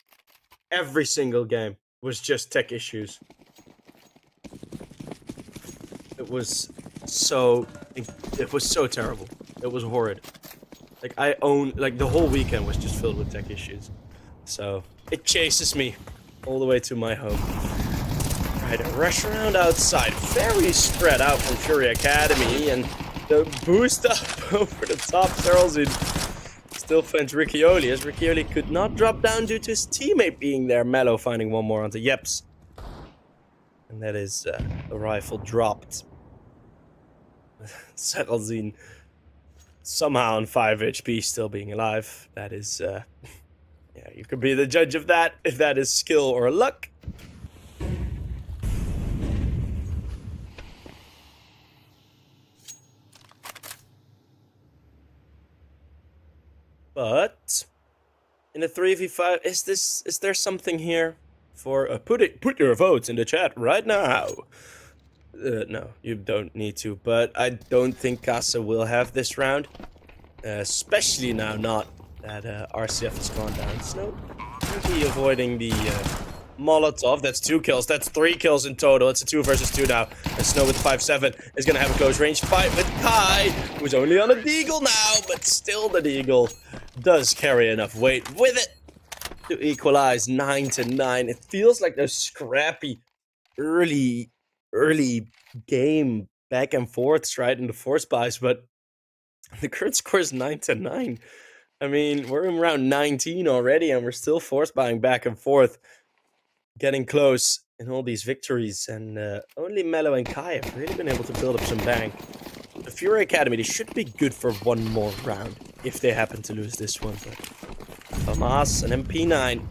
Every single game was just tech issues. It was so terrible. It was horrid. Like the whole weekend was just filled with tech issues. So it chases me all the way to my home. Right, a rush around outside, very spread out from Furia Academy, and the boost up over the top. Cyrilson still fends Riccioli, as Riccioli could not drop down due to his teammate being there. Mello finding one more onto Yeps. And that is the rifle dropped. Cyrilson somehow on 5 HP, still being alive. That is, yeah, you could be the judge of that, if that is skill or luck. In a 3v5, is there something here for put your votes in the chat right now? No, you don't need to, but I don't think Casa will have this round. Especially now, not that RCF has gone down. Snow will be avoiding the Molotov. That's 2 kills. That's 3 kills in total. It's a 2 versus 2 now. And Snow with 5-7 is going to have a close range fight with Kai, who's only on a deagle now, but still the deagle does carry enough weight with it to equalize 9-9. It feels like those scrappy early game back and forths, right, in the force buys, but the current score is 9-9. I mean, we're in round 19 already, and we're still force buying back and forth, getting close in all these victories, and only Mello and Kai have really been able to build up some bank. The Furia Academy, they should be good for one more round if they happen to lose this one, but Famas and MP9,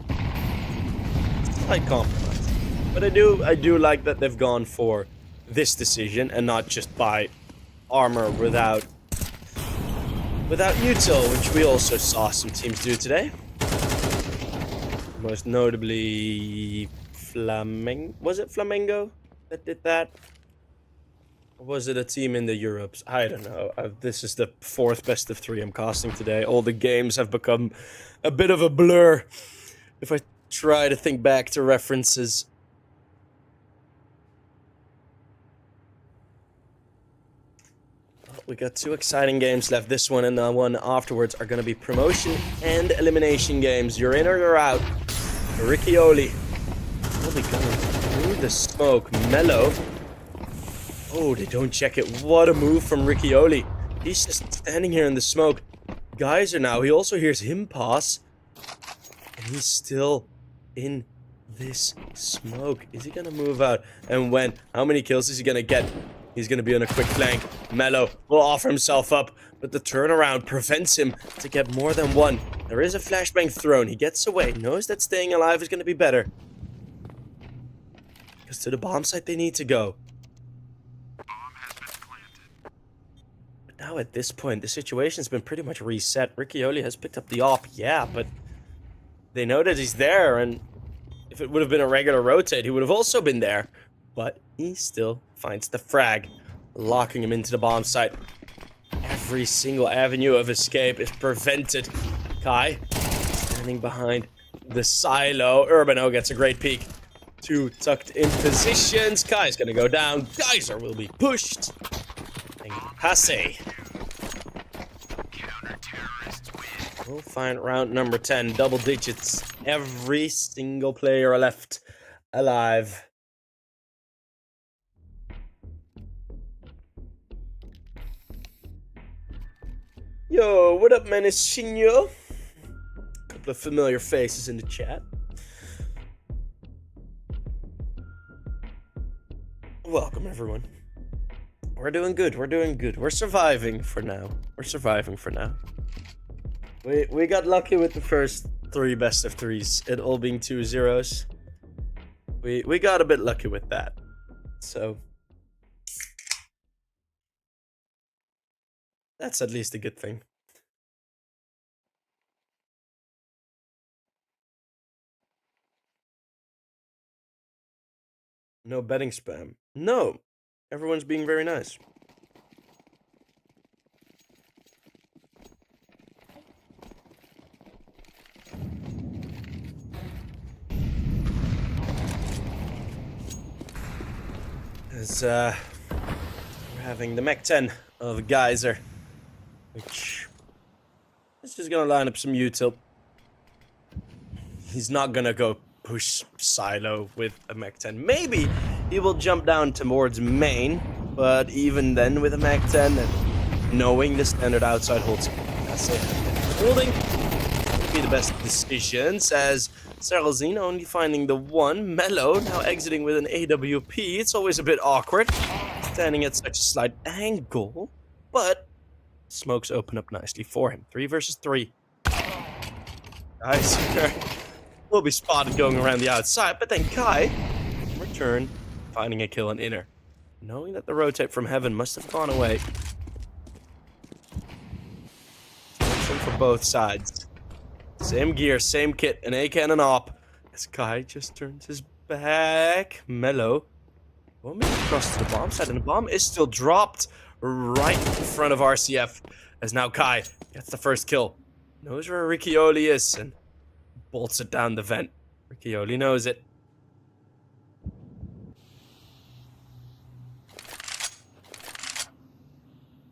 slight compromise. But I do like that they've gone for this decision and not just buy armor without util, which we also saw some teams do today. Most notably, Flamingo. Was it Flamingo that did that? Or was it a team in the Europes? I don't know. This is the 4th best of 3 I'm casting today. All the games have become a bit of a blur. If I try to think back to references. We got 2 exciting games left. This one and the one afterwards are going to be promotion and elimination games. You're in or you're out. Riccioli will be going through the smoke. Mello. Oh, they don't check it. What a move from Riccioli. He's just standing here in the smoke. Geyser now. He also hears him pass. And he's still in this smoke. Is he going to move out? And when? How many kills is he going to get? He's going to be on a quick flank. Mello will offer himself up, but the turnaround prevents him to get more than one. There is a flashbang thrown. He gets away, knows that staying alive is going to be better. Because to the bomb site they need to go. Bomb has been planted. But now at this point, the situation's been pretty much reset. Riccioli has picked up the op, yeah, but they know that he's there, and if it would have been a regular rotate, he would have also been there. But he still finds the frag, locking him into the bomb site. Every single avenue of escape is prevented. Kai standing behind the silo. Urbano gets a great peek. 2 tucked in positions. Kai's gonna go down. Geyser will be pushed. And Hasse Counter-terrorists win. we'll find round number 10. Double digits. Every single player left alive. Yo, what up, Menesinho? Couple of familiar faces in the chat. Welcome, everyone. We're doing good. We're doing good. We're surviving for now. We got lucky with the first 3 best of 3s, it all being 2-0s. We got a bit lucky with that. So that's at least a good thing. No betting spam. No. Everyone's being very nice. As we're having the Mech 10 of Geyser, which is just gonna line up some util. He's not gonna go push silo with a Mech 10. Maybe he will jump down towards main, but even then with a Mech 10 and knowing the standard outside holds, that's it. Holding would be the best decisions, as Seralzine only finding the one. Mello now exiting with an AWP. It's always a bit awkward, standing at such a slight angle, but smokes open up nicely for him. 3 versus 3. Guys, will be spotted going around the outside, but then Kai, in return, finding a kill on inner. Knowing that the rotate from heaven must have gone away. Action for both sides. Same gear, same kit, an AK and an op. This guy just turns his back. Mellow. Well, maybe across to the bomb side, and the bomb is still dropped right in front of RCF. As now Kai gets the first kill. Knows where Riccioli is and bolts it down the vent. Riccioli knows it.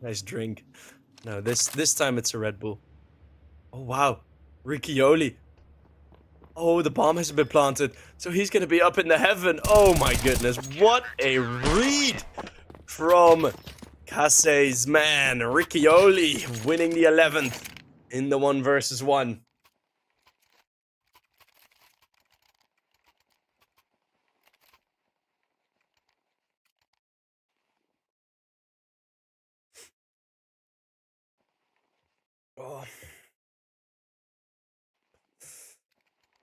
Nice drink. No, this time it's a Red Bull. Oh, wow. Riccioli. Oh, the bomb hasn't been planted. So he's going to be up in the heaven. Oh, my goodness. What a read from Casey's man. Riccioli winning the 11th in the 1 versus 1. Oh.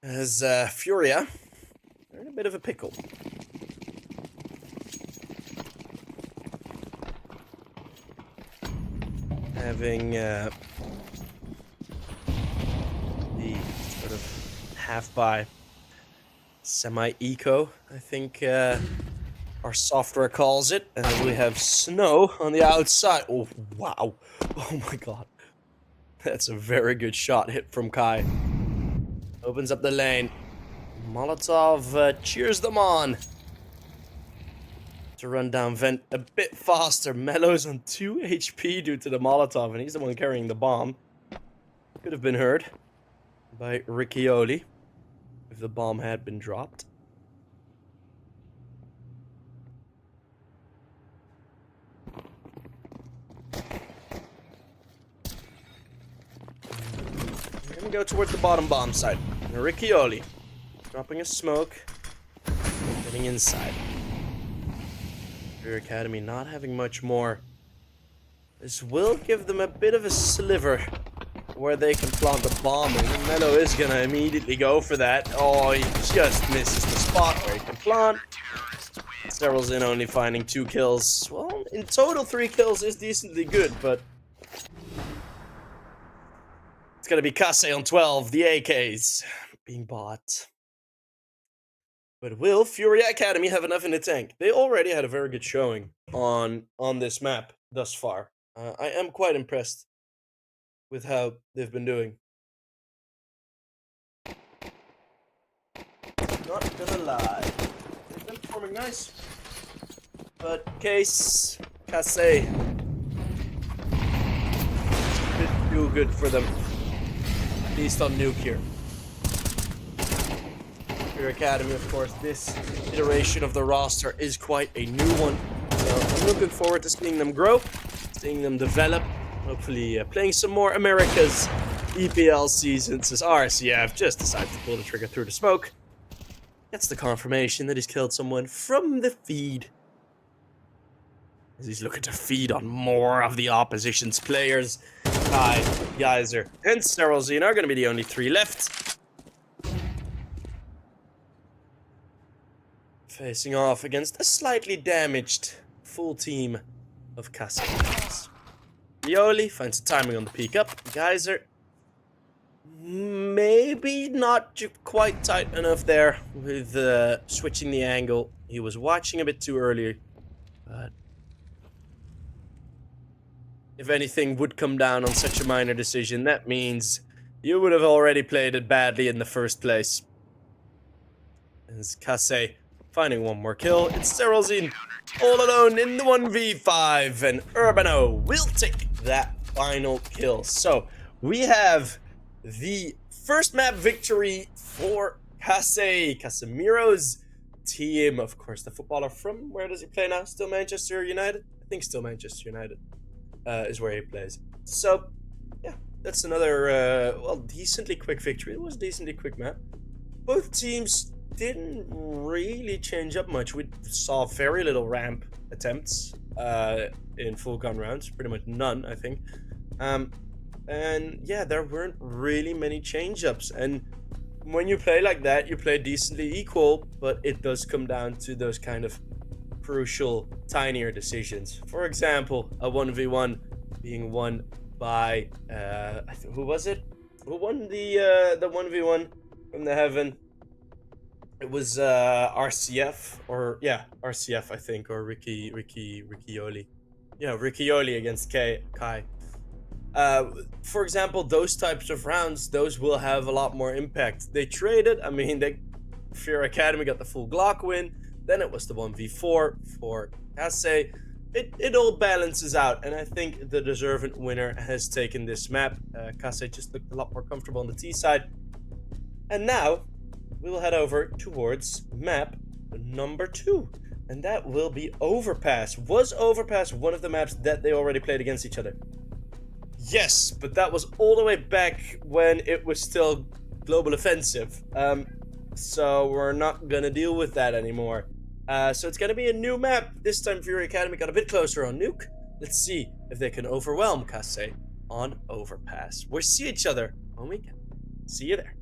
As Furia, they're in a bit of a pickle. Having the sort of half-buy semi-eco, I think our software calls it. And we have snow on the outside. Oh, wow. Oh my god. That's a very good shot hit from Kai. Opens up the lane. Molotov cheers them on to run down vent a bit faster. Mello's on 2 HP due to the Molotov, and he's the one carrying the bomb. Could have been heard by Riccioli if the bomb had been dropped. We're gonna go towards the bottom bomb side. Riccioli dropping a smoke, getting inside. Furia Academy not having much more. This will give them a bit of a sliver where they can plant the bomb, and Mello is gonna immediately go for that. Oh, he just misses the spot where he can plant. Steryl's in only finding 2 kills. Well, in total 3 kills is decently good, but it's gonna be Kase on 12, the AKs being bought. But will Furia Academy have enough in the tank? They already had a very good showing on this map thus far. I am quite impressed with how they've been doing. Not gonna lie. They've been performing nice. But Case, Kase, it's a bit too good for them. At least on Nuke here. Furia Academy, of course, this iteration of the roster is quite a new one. So I'm looking forward to seeing them grow, seeing them develop, hopefully playing some more America's EPL seasons as RCF just decided to pull the trigger through the smoke. Gets the confirmation that he's killed someone from the feed. As he's looking to feed on more of the opposition's players. Kai, Geyser, and Sterylzine are going to be the only 3 left. Facing off against a slightly damaged full team of Canids. Riccioli finds the timing on the peek up. Geyser, maybe not quite tight enough there with switching the angle. He was watching a bit too early, but if anything would come down on such a minor decision, that means you would have already played it badly in the first place. As Kase finding 1 more kill, it's Sterylzine all alone in the 1v5, and Urbano will take that final kill. So we have the first map victory for Casemiro's team. Of course, the footballer from, where does he play now? Still Manchester United? I think still Manchester United is where he plays. So yeah, that's another well, decently quick victory. It was a decently quick map. Both teams didn't really change up much. We saw very little ramp attempts in full gun rounds, pretty much none, I think. And yeah, there weren't really many change-ups. And when you play like that, you play decently equal, but it does come down to those kind of crucial, tinier decisions. For example, a 1v1 being won by, who was it? Who won the 1v1 from the heaven? It was RCF, or yeah, RCF I think, or Riccioli. Yeah, Riccioli against Kai. For example, those types of rounds, those will have a lot more impact. They traded, I mean, Furia Academy got the full Glock win, then it was the 1v4 for Casse. It all balances out, and I think the deserving winner has taken this map. Casse just looked a lot more comfortable on the T side. And now, we will head over towards map number 2, and that will be Overpass. Was Overpass one of the maps that they already played against each other? Yes, but that was all the way back when it was still Global Offensive. So we're not gonna deal with that anymore. So it's gonna be a new map. This time Furia Academy got a bit closer on Nuke. Let's see if they can overwhelm Casse on Overpass. We'll see each other on weekend. See you there.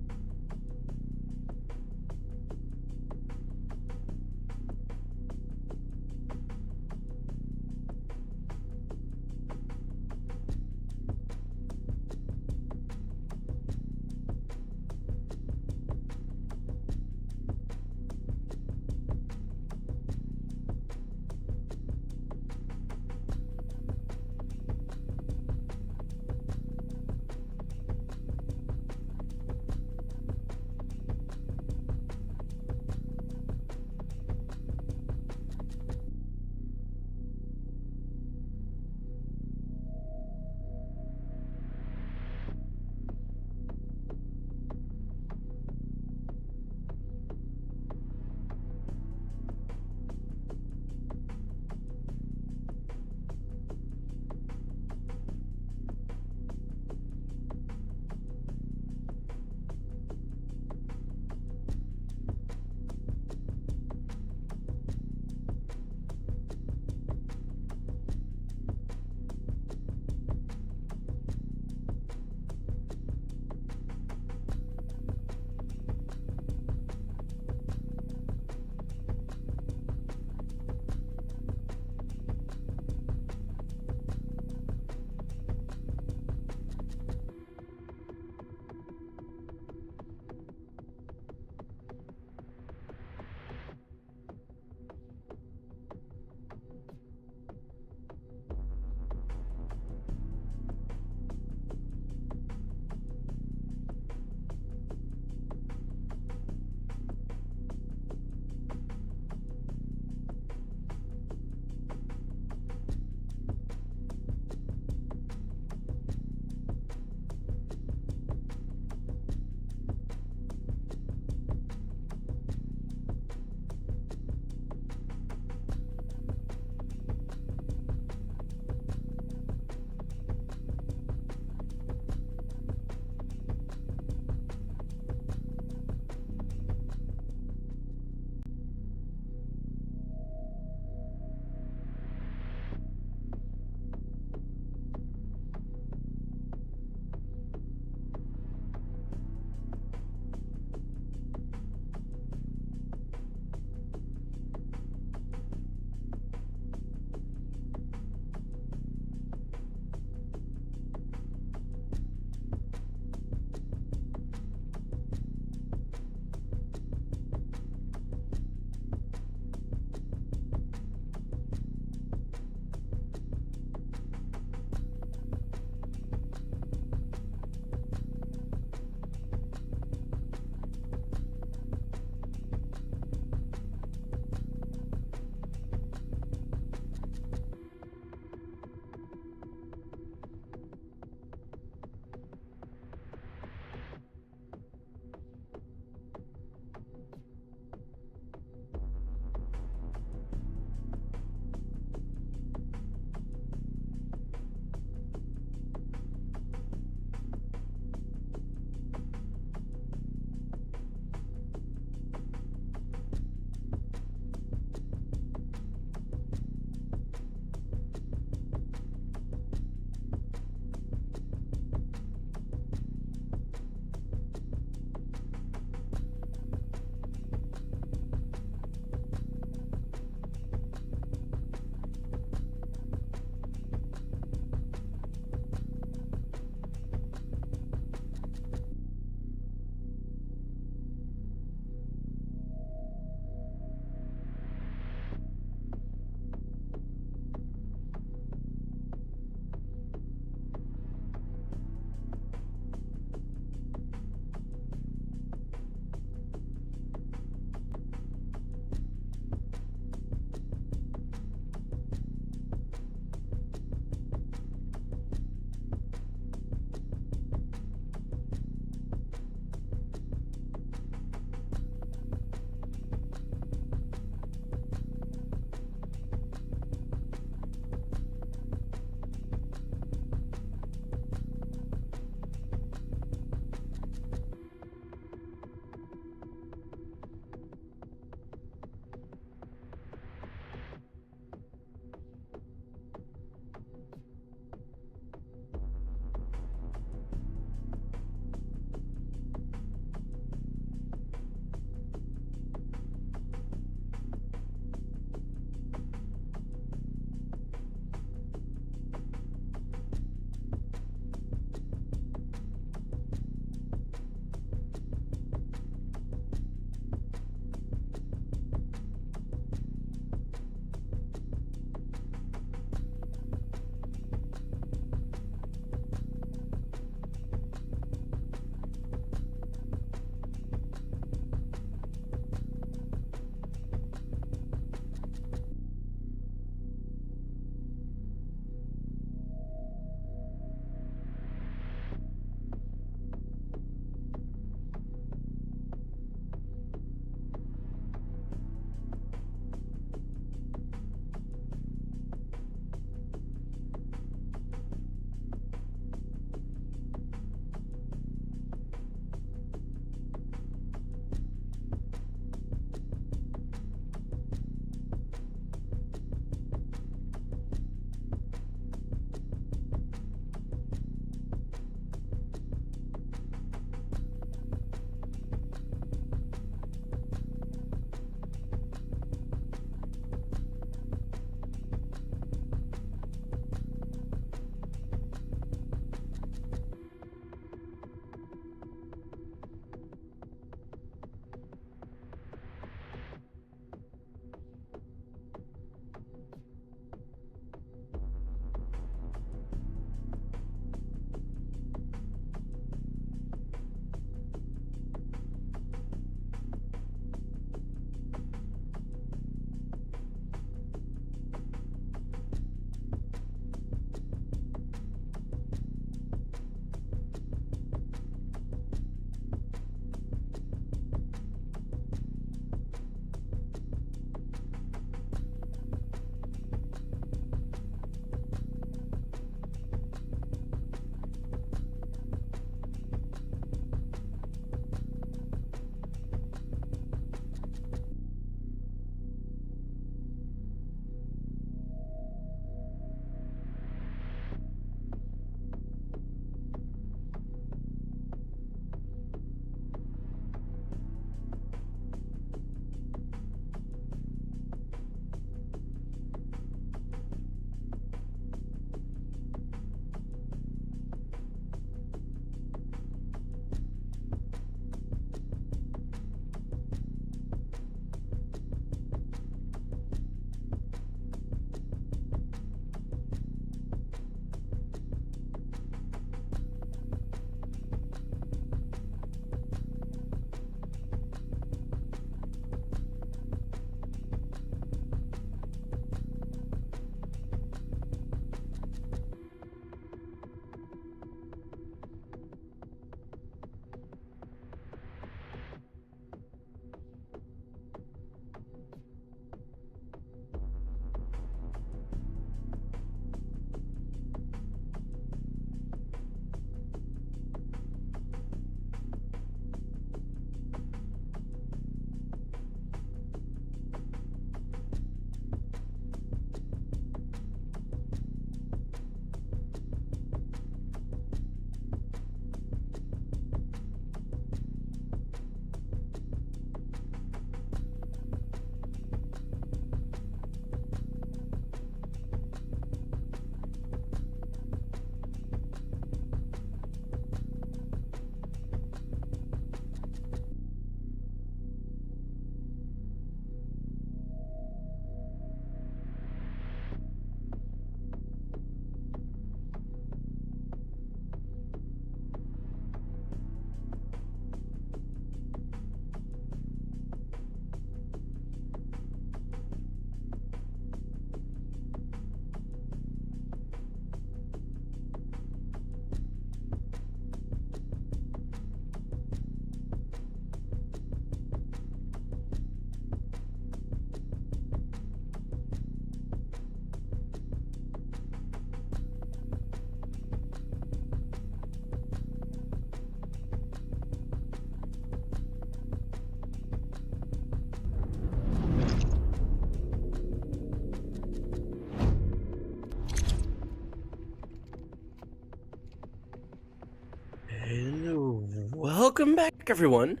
Welcome back, everyone.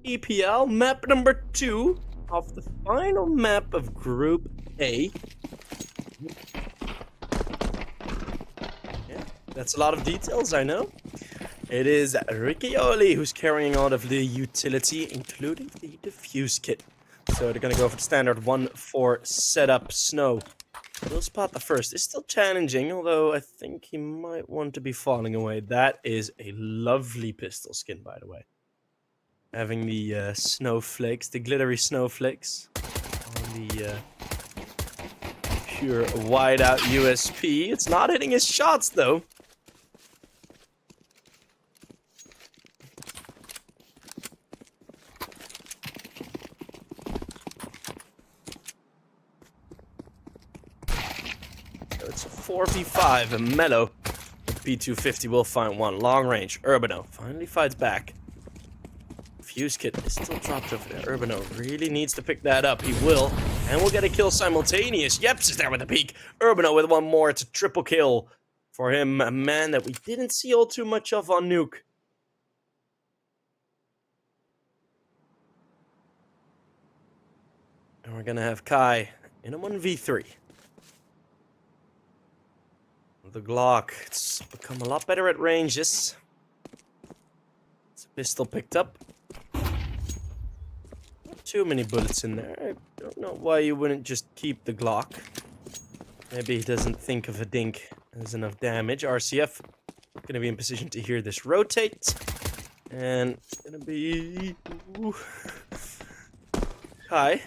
EPL map number 2 of the final map of Group A. Yeah, that's a lot of details, I know. It is Riccioli who's carrying all of the utility, including the defuse kit. So they're gonna go for the standard 1-4 setup snow. We'll spot the first. It's still challenging, although I think he might want to be falling away. That is a lovely pistol skin, by the way. Having the snowflakes, the glittery snowflakes on the pure whiteout USP. It's not hitting his shots, though. It's a 4v5, and Mello with P250 will find one. Long range, Urbano finally fights back. Fuse kit is still dropped over there. Urbano really needs to pick that up. He will, and we'll get a kill simultaneous. Yeps is there with a peek. Urbano with one more. It's a triple kill for him. A man that we didn't see all too much of on Nuke. And we're gonna have Kai in a 1v3. The Glock, it's become a lot better at ranges. It's a pistol picked up. Not too many bullets in there. I don't know why you wouldn't just keep the Glock. Maybe he doesn't think of a dink as enough damage. RCF gonna be in position to hear this rotate. And it's gonna be Kai,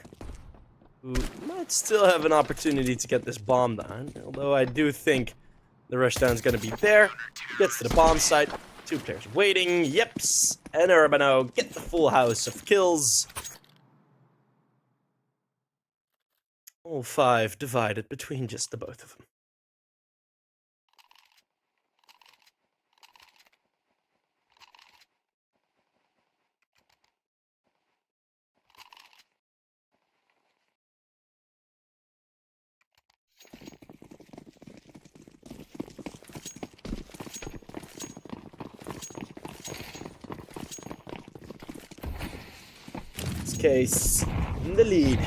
who might still have an opportunity to get this bomb down. Although I do think the rushdown's gonna be there. He gets to the bomb site. 2 players waiting. Yeps. And Urbano get the full house of kills. All 5 divided between just the both of them. Case in the lead.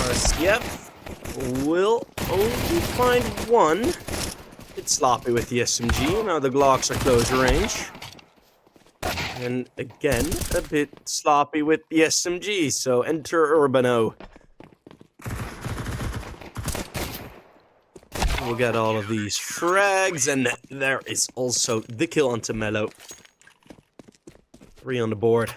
RCF will only find one. It's sloppy with the SMG. Now the Glocks are close range. And again, a bit sloppy with the SMG. So enter Urbano. We'll get all of these frags. And there is also the kill onto Mello. 3 on the board.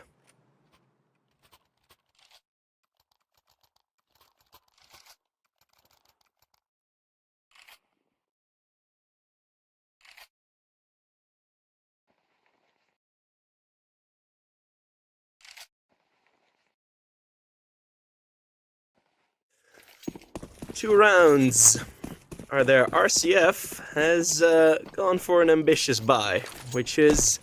Two rounds are there. RCF has gone for an ambitious buy, which is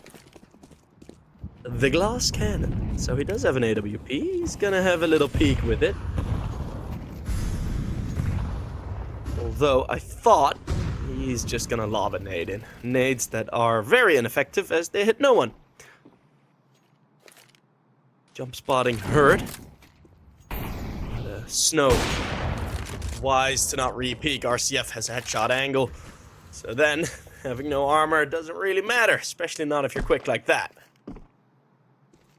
the glass cannon. So he does have an AWP. He's gonna have a little peek with it. Although I thought he's just gonna lob a nade in. Nades that are very ineffective as they hit no one. Jump spotting heard. The snow. Wise to not re-peek. RCF has a headshot angle. So then, having no armor doesn't really matter. Especially not if you're quick like that.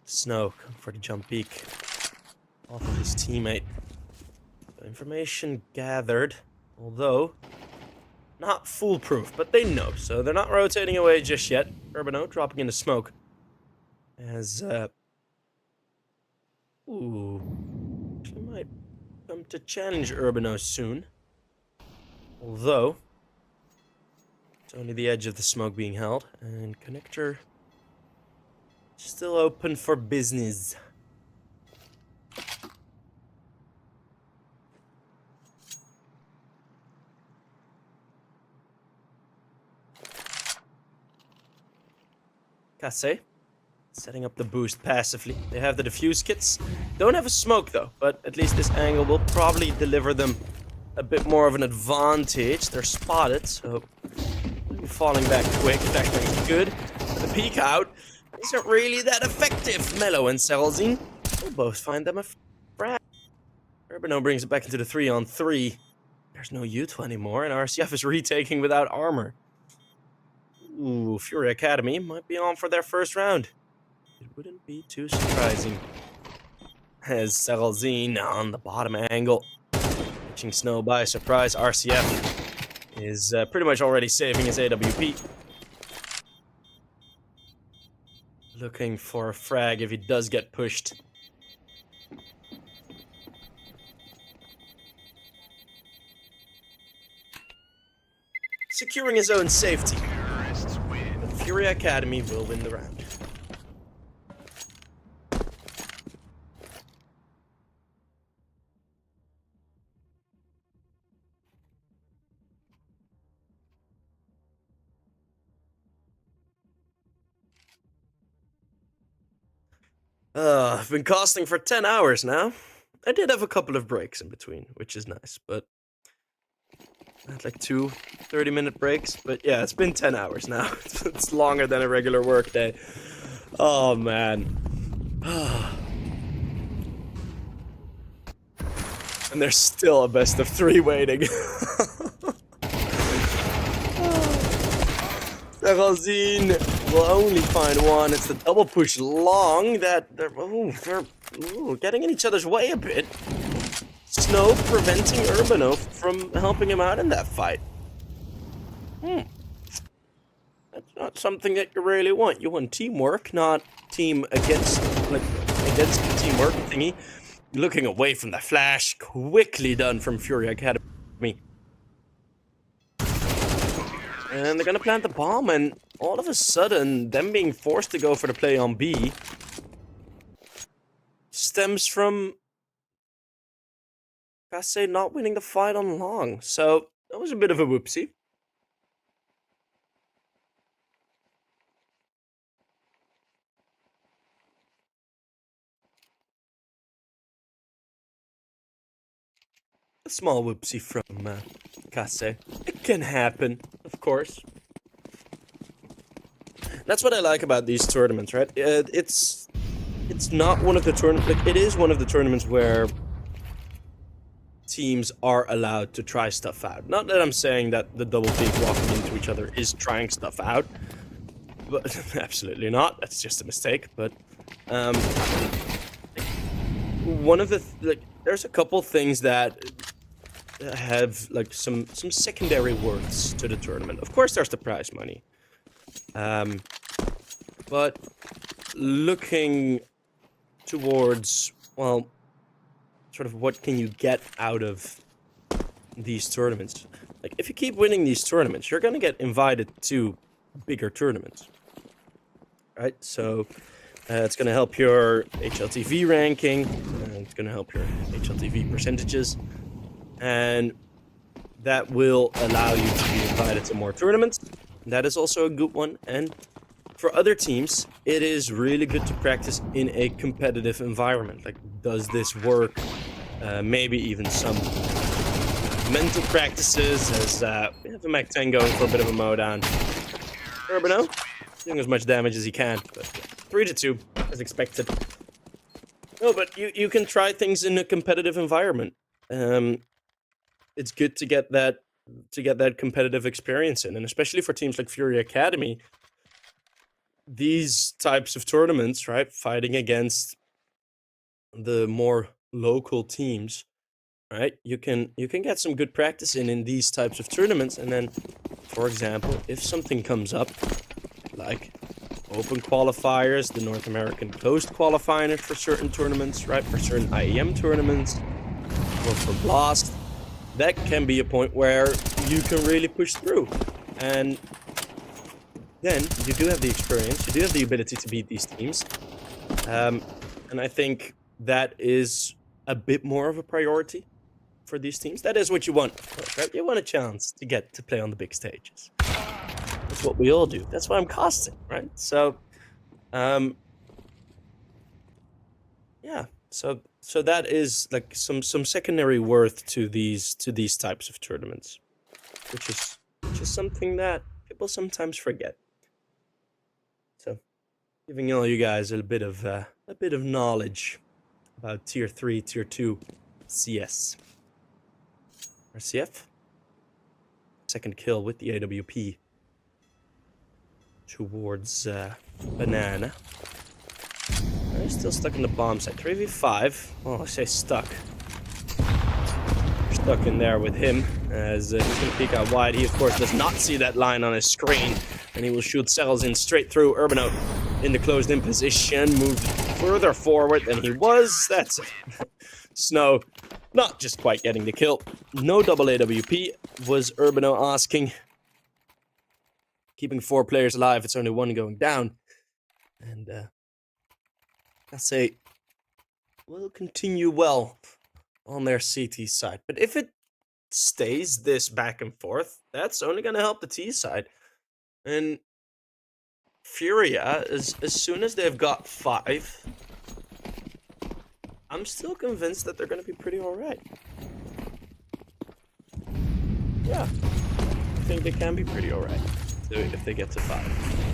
Snow for the jump peek off of his teammate. So information gathered, although not foolproof, but they know, so they're not rotating away just yet. Urbano dropping into smoke as actually might come to challenge Urbano soon, although it's only the edge of the smoke being held, and connector still open for business. Casse setting up the boost passively. They have the defuse kits. Don't have a smoke though, but at least this angle will probably deliver them a bit more of an advantage. They're spotted, so falling back quick. Flashbang's good. But the peek out isn't really that effective. Mellow and Seralzine will both find them a frag. Urbano brings it back into the 3-on-3. There's no U2 anymore, and RCF is retaking without armor. Ooh, Furia Academy might be on for their first round. It wouldn't be too surprising. As Seralzine on the bottom angle. Catching Snow by surprise. RCF is pretty much already saving his AWP. Looking for a frag if he does get pushed. Securing his own safety. But Furia Academy will win the round. I've been casting for 10 hours now. I did have a couple of breaks in between, which is nice, but I had like 2 30-minute breaks. But yeah, it's been 10 hours now. It's longer than a regular work day. Oh, man. And there's still a best of 3 waiting. Seralzine will only find one. It's the double push long that they're getting in each other's way a bit. Snow preventing Urbano from helping him out in that fight. That's not something that you really want. You want teamwork, not team against teamwork thingy. Looking away from the flash, quickly done from Furia Academy. And they're gonna plant the bomb, and all of a sudden, them being forced to go for the play on B stems from Kasse not winning the fight on long. So that was a bit of a whoopsie. A small whoopsie from Kasse. It can happen, of course. That's what I like about these tournaments, right? It's not one of the tournaments. Like, it is one of the tournaments where teams are allowed to try stuff out. Not that I'm saying that the double peak walking into each other is trying stuff out, but absolutely not. That's just a mistake. But one of the there's a couple things that have like some secondary worths to the tournament. Of course, there's the prize money, but looking towards, well, sort of what can you get out of these tournaments? Like, if you keep winning these tournaments, you're gonna get invited to bigger tournaments, right? So it's gonna help your HLTV ranking, it's gonna help your HLTV percentages, and that will allow you to be invited to more tournaments. That is also a good one. And for other teams, it is really good to practice in a competitive environment. Like, does this work? Maybe even some mental practices, as we have the Mac 10 going for a bit of a mowdown. Urbano doing as much damage as he can, but 3-2 as expected. No, but you can try things in a competitive environment. It's good to get that competitive experience in, and especially for teams like Furia Academy, these types of tournaments, right, fighting against the more local teams, right, you can get some good practice in these types of tournaments. And then, for example, if something comes up like open qualifiers, the North American Coast qualifiers for certain tournaments, right, for certain IEM tournaments, or for Blast, that can be a point where you can really push through. And then you do have the experience, you do have the ability to beat these teams. And I think that is a bit more of a priority for these teams. That is what you want, of course, right? You want a chance to get to play on the big stages. That's what we all do. That's why I'm casting, right? So, yeah. So that is like some secondary worth to these types of tournaments, which is something that people sometimes forget. So, giving all you guys a bit of knowledge about Tier 3, Tier 2 CS. RCF. Second kill with the AWP towards Banana. He's still stuck in the bomb site. 3v5. Oh, I say stuck. We're stuck in there with him as he's going to peek out wide. He, of course, does not see that line on his screen. And he will shoot cells in straight through. Urbano in the closed-in position. Moved further forward than he was. That's it. Snow not just quite getting the kill. No double AWP was Urbano asking. Keeping 4 players alive. It's only 1 going down. And I say will continue well on their CT side. But if it stays this back and forth, that's only going to help the T side. And Furia, as soon as they've got 5, I'm still convinced that they're going to be pretty alright. Yeah, I think they can be pretty alright if they get to 5.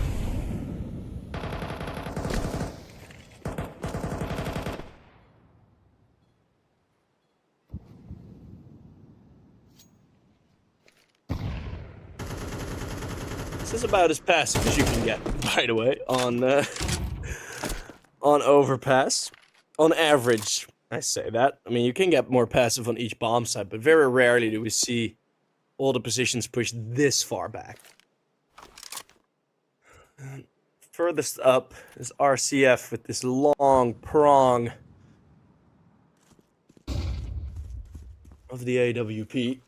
This is about as passive as you can get, by the way, on Overpass. On average, I say that. I mean, you can get more passive on each bomb site, but very rarely do we see all the positions pushed this far back. Furthest up is RCF with this long prong of the AWP.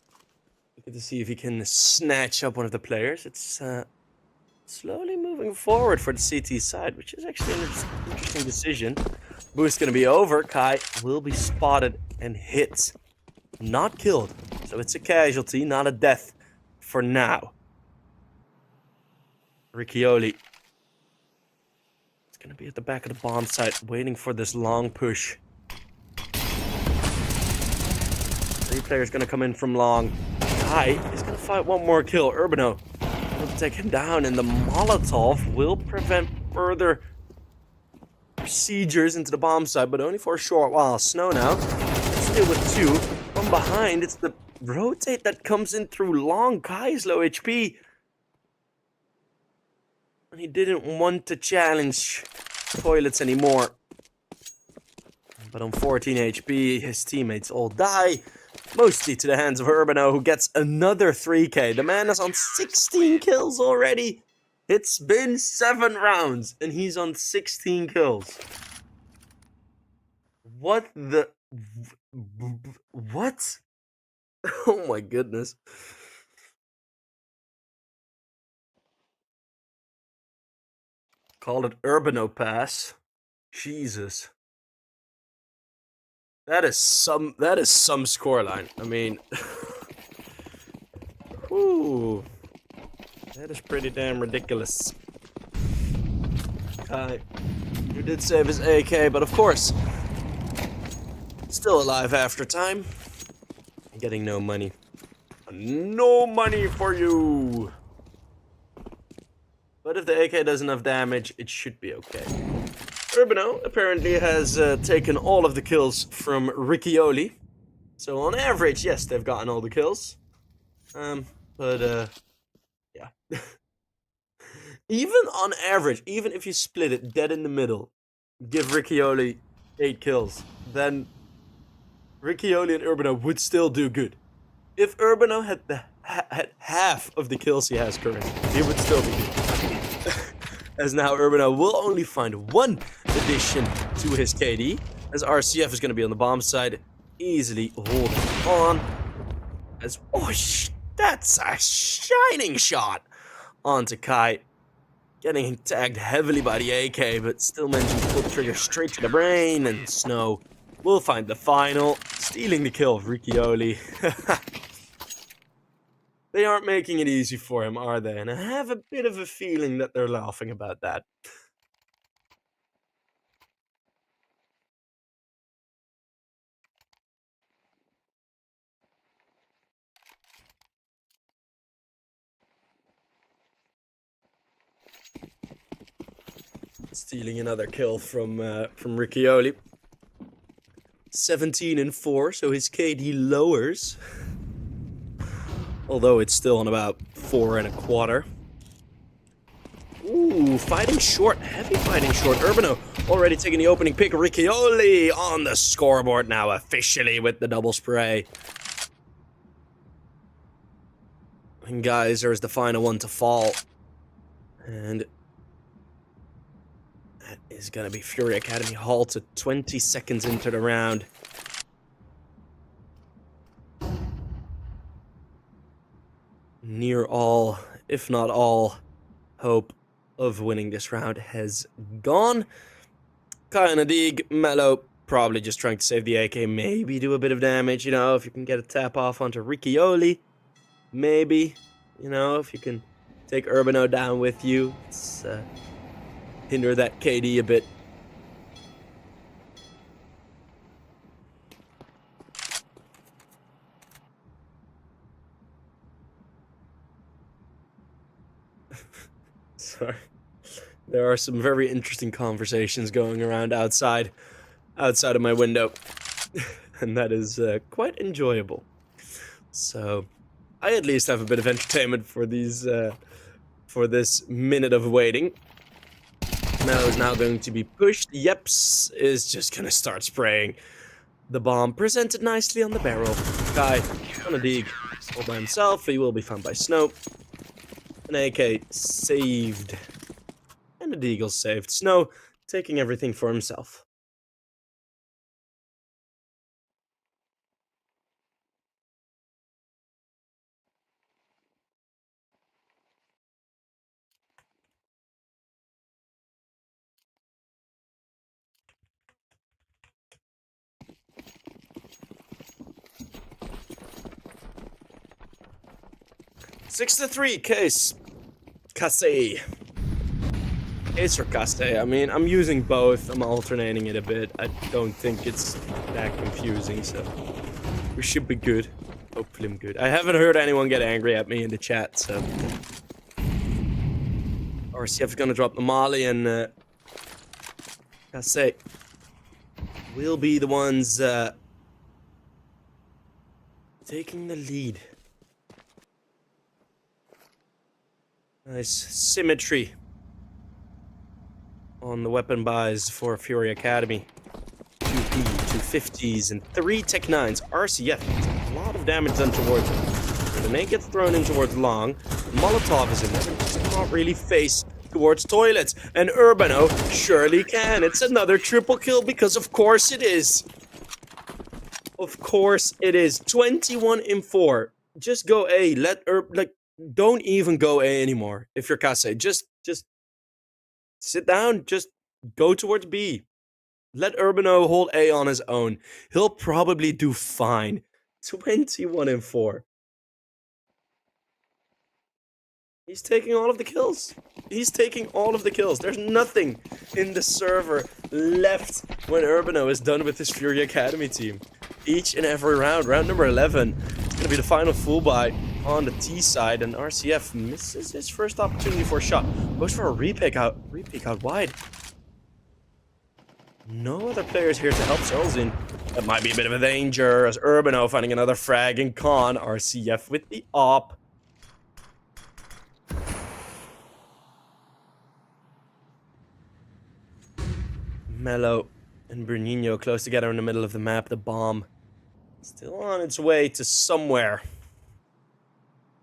Looking to see if he can snatch up one of the players. It's slowly moving forward for the CT side, which is actually an interesting decision. Boost going to be over. Kai will be spotted and hit. Not killed. So it's a casualty, not a death for now. Riccioli. It's going to be at the back of the bomb site, waiting for this long push. 3 players going to come in from long. Kai is going to fight 1 more kill. Urbano will take him down, and the Molotov will prevent further procedures into the bomb site, but only for a short while. Snow now. Let's deal with 2. From behind, it's the rotate that comes in through long. Kai is low HP. And he didn't want to challenge toilets anymore. But on 14 HP, his teammates all die. Mostly to the hands of Urbano, who gets another 3k. The man is on 16 kills already. It's been 7 rounds, and he's on 16 kills. What the... What? Oh my goodness. Call it Urbano pass. Jesus. That is some scoreline. I mean, ooh, that is pretty damn ridiculous. Kai, you did save his AK, but of course, still alive after time. Getting no money. No money for you. But if the AK does enough damage, it should be okay. Urbano apparently has taken all of the kills from Riccioli. So on average, yes, they've gotten all the kills. Yeah. Even on average, even if you split it dead in the middle, give Riccioli 8 kills, then Riccioli and Urbano would still do good. If Urbano had half of the kills he has currently, he would still be good. As now Urbano will only find 1 addition to his KD, as RCF is going to be on the bomb side, easily holding on. As that's a shining shot onto Kai, getting tagged heavily by the AK, but still managing to pull the trigger straight to the brain, and Snow will find the final, stealing the kill of Riccioli. They aren't making it easy for him, are they? And I have a bit of a feeling that they're laughing about that. Stealing another kill from Riccioli. 17-4, so his KD lowers. Although it's still on about 4.25. Ooh, fighting short. Heavy fighting short. Urbano already taking the opening pick. Riccioli on the scoreboard now officially with the double spray. And guys, there's the final one to fall. And that is going to be Furia Academy halted 20 seconds into the round. Near all, if not all, hope of winning this round has gone. Canids, Mello, probably just trying to save the AK, maybe do a bit of damage, you know, if you can get a tap off onto Riccioli. Maybe, you know, if you can take Urbano down with you, it's, hinder that KD a bit. Sorry. There are some very interesting conversations going around outside of my window. And that is quite enjoyable. So, I at least have a bit of entertainment for these, for this minute of waiting. Mello is now going to be pushed. Yeps is just gonna start spraying. The bomb presented nicely on the barrel. Guy on a dig all by himself. He will be found by Snow. An AK saved. And the Deagle saved. Snow taking everything for himself. Six to 3, Case. Case. Case or Case. I mean, I'm using both. I'm alternating it a bit. I don't think it's that confusing, so we should be good. Hopefully I'm good. I haven't heard anyone get angry at me in the chat, so... RCF's gonna drop the molly, and Case will be the ones taking the lead. Nice symmetry on the weapon buys for Furia Academy. 2P, 250s, and 3 Tech 9s. RCF gets a lot of damage done towards him. The nade gets thrown in towards Long. Molotov is in there, but just can't really face towards toilets. And Urbano surely can. It's another triple kill because of course it is. Of course it is. 21-4. Just go A. Let don't even go A anymore if you're Case. Just sit down. Just go towards B. Let Urbano hold A on his own. He'll probably do fine. 21-4. He's taking all of the kills. He's taking all of the kills. There's nothing in the server left when Urbano is done with his Furia Academy team. Each and every round. Round number 11. It's going to be the final full buy on the T side. And RCF misses his first opportunity for a shot. Goes for a repick out wide. No other players here to help Solzin. That might be a bit of a danger as Urbano finding another frag in Con. RCF with the op. Mello and Bernino close together in the middle of the map. The bomb still on its way to somewhere.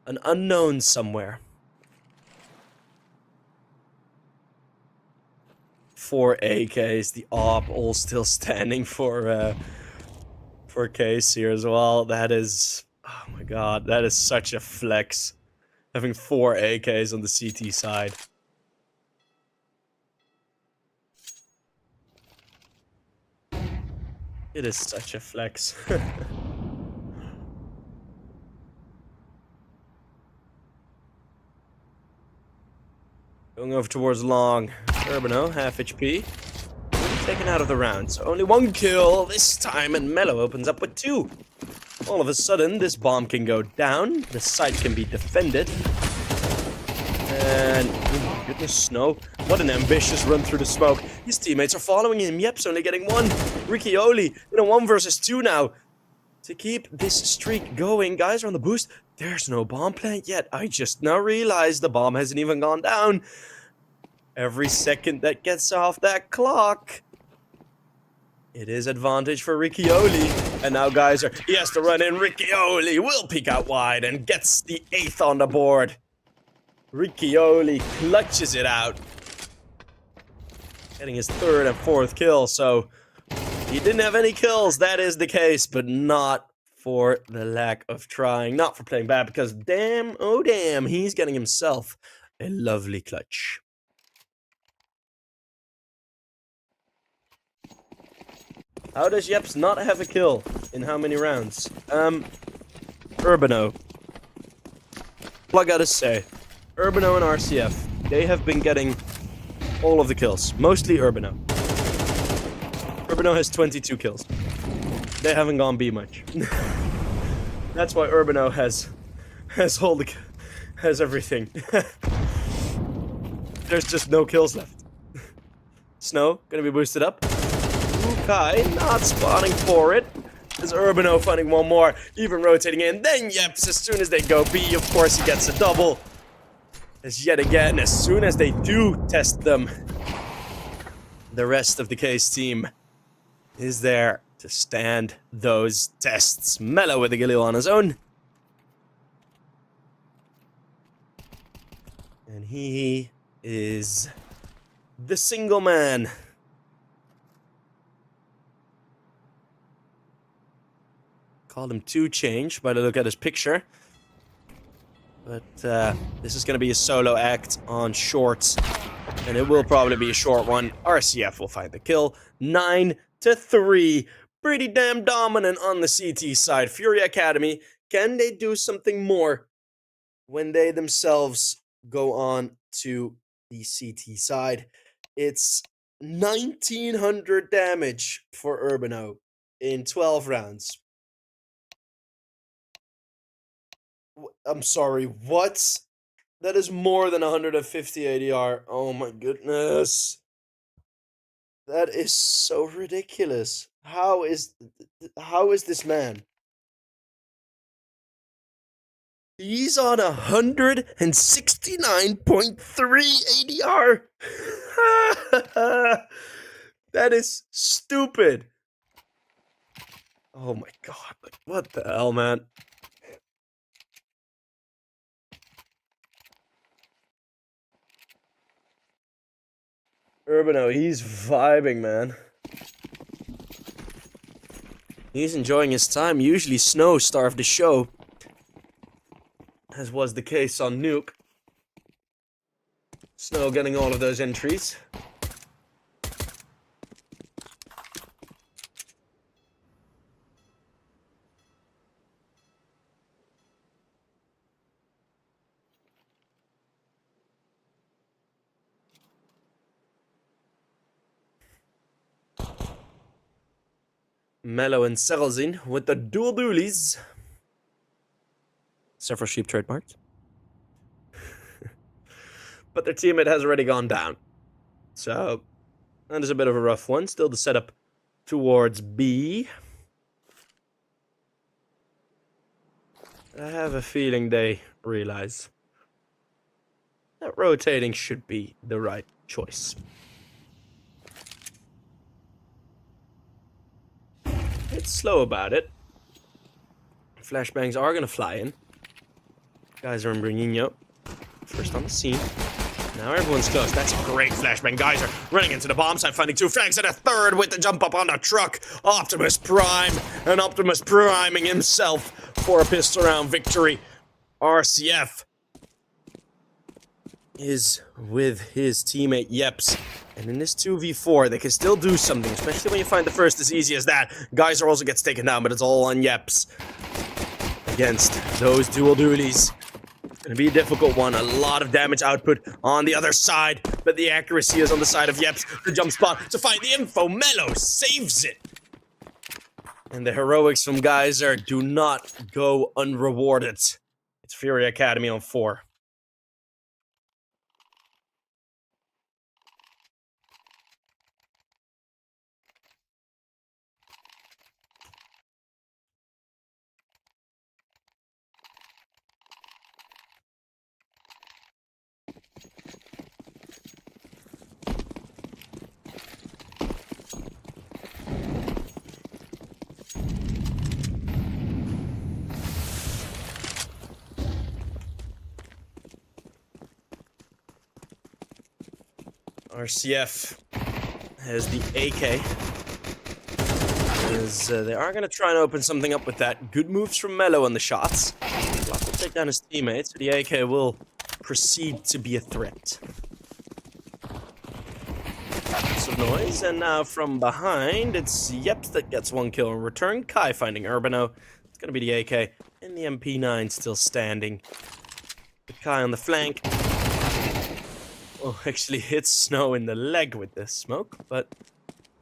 An unknown somewhere. 4 AKs, the op, all still standing for Case here as well. That is, oh my god, that is such a flex. Having 4 AKs on the CT side. It is such a flex. Going over towards Long. Urbano, half HP. Taken out of the round. So only 1 kill this time, and Mello opens up with 2. All of a sudden, this bomb can go down. The site can be defended. And, oh my goodness, Snow. What an ambitious run through the smoke. His teammates are following him. Yep's only getting one. Riccioli in a 1 versus 2 now. To keep this streak going, guys are on the boost. There's no bomb plant yet. I just now realized the bomb hasn't even gone down. Every second that gets off that clock, it is advantage for Riccioli. And now guys he has to run in. Riccioli will peek out wide and gets the 8th on the board. Riccioli clutches it out. Getting his 3rd and 4th kill, so he didn't have any kills, that is the case, but not for the lack of trying, not for playing bad, because damn, oh damn, he's getting himself a lovely clutch. How does Yeps not have a kill in how many rounds? Urbano. All I gotta say, Urbano and RCF, they have been getting all of the kills, mostly Urbano. Urbano has 22 kills. They haven't gone B much. That's why Urbano has everything. There's just no kills left. Snow gonna be boosted up. Nuke not spawning for it. As Urbano finding one more, even rotating in. Then Yeps, as soon as they go B, of course he gets a double. As yet again, as soon as they do test them, the rest of the case team is there to stand those tests. Mello with the Galil on his own. And he is the single man. Called him 2 Change by the look at his picture. But this is going to be a solo act on shorts. And it will probably be a short one. RCF will find the kill. 9-3. Pretty damn dominant on the CT side. Furia Academy, can they do something more when they themselves go on to the CT side? It's 1900 damage for Urbano in 12 rounds. I'm sorry, what? That is more than 150 ADR. Oh my goodness. That is so ridiculous. How is this man? He's on 169.3 ADR. That is stupid. Oh my god, like what the hell, man? Urbano, he's vibing, man. He's enjoying his time. Usually Snow starved the show, as was the case on Nuke. Snow getting all of those entries. Mello and Serelzin with the dual dualies. Several sheep trademarked. But their teammate has already gone down. So, that is a bit of a rough one. Still the setup towards B. I have a feeling they realize that rotating should be the right choice. It's slow about it. Flashbangs are going to fly in. Guys are in Brinino. First on the scene. Now everyone's close. That's a great flashbang. Guys are running into the bomb site, finding 2 frags and a 3rd with the jump up on the truck. Optimus Prime. And Optimus priming himself for a pistol round victory. RCF is with his teammate Yeps. And in this 2v4, they can still do something, especially when you find the first as easy as that. Geyser also gets taken down, but it's all on Yeps. Against those dual dualies. It's going to be a difficult one. A lot of damage output on the other side, but the accuracy is on the side of Yeps. The jump spot to find the info. Mello saves it. And the heroics from Geyser do not go unrewarded. It's Furia Academy on 4. RCF has the AK. As they are going to try and open something up with that. Good moves from Mello on the shots. Block will take down his teammates, so the AK will proceed to be a threat. Some noise, and now from behind, it's Yeps that gets one kill in return. Kai finding Urbano. It's going to be the AK, and the MP9 still standing. The Kai on the flank. Well, actually hits Snow in the leg with this smoke, but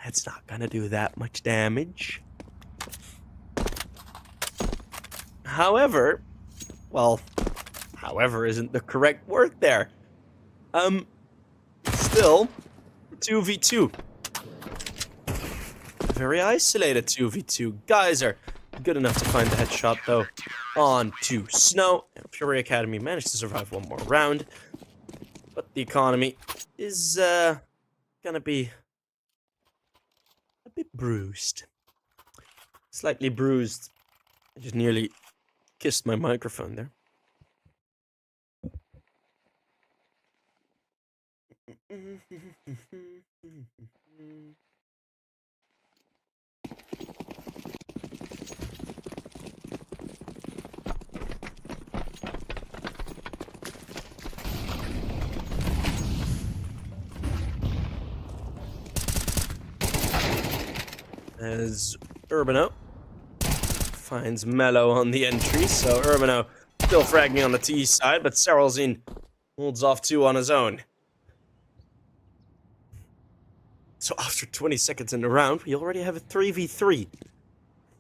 that's not going to do that much damage. However, well, however isn't the correct word there. Still, 2v2. Very isolated 2v2. Guys are good enough to find the headshot, though. On to Snow. And Furia Academy managed to survive one more round. But the economy is gonna be a bit bruised. Slightly bruised. I just nearly kissed my microphone there. As Urbano finds Mello on the entry, so Urbano still fragging on the T side, but Seralzine holds off 2 on his own. So after 20 seconds in the round, we already have a 3v3.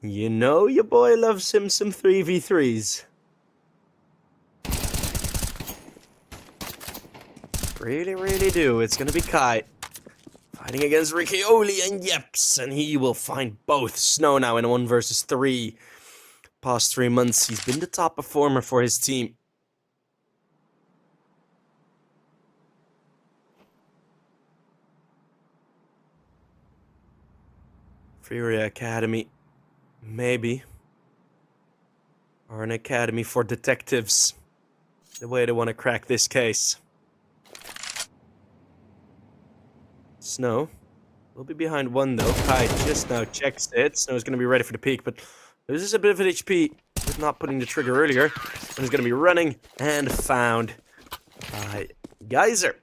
You know your boy loves him some 3v3s. Really, really do. It's gonna be Kai fighting against Riccioli and Yeps, and he will find both. Snow now in a 1 versus 3. Past 3 months, he's been the top performer for his team. Furia Academy, maybe. Or an academy for detectives. The way they want to crack this case. Snow will be behind 1 though. Kai just now checks it. Snow's going to be ready for the peak, but loses a bit of an HP with not putting the trigger earlier. And he's going to be running and found by Geyser.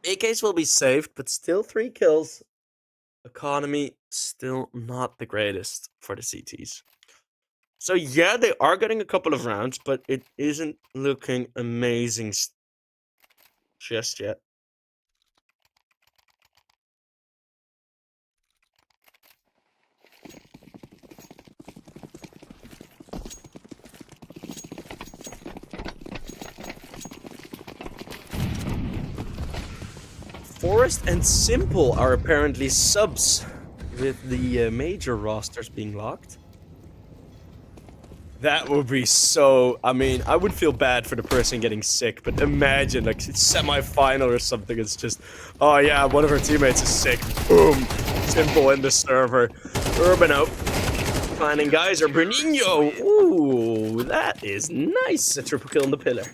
AKs will be saved, but still 3 kills. Economy still not the greatest for the CTs. So yeah, they are getting a couple of rounds, but it isn't looking amazing just yet. Forest and Simple are apparently subs, with the major rosters being locked. That would be so... I mean, I would feel bad for the person getting sick, but imagine, like, semi-final or something, it's just... Oh yeah, one of our teammates is sick. Boom! Simple in the server. Urbano finding Geyser. Bruninho! Ooh, that is nice! A triple kill on the pillar.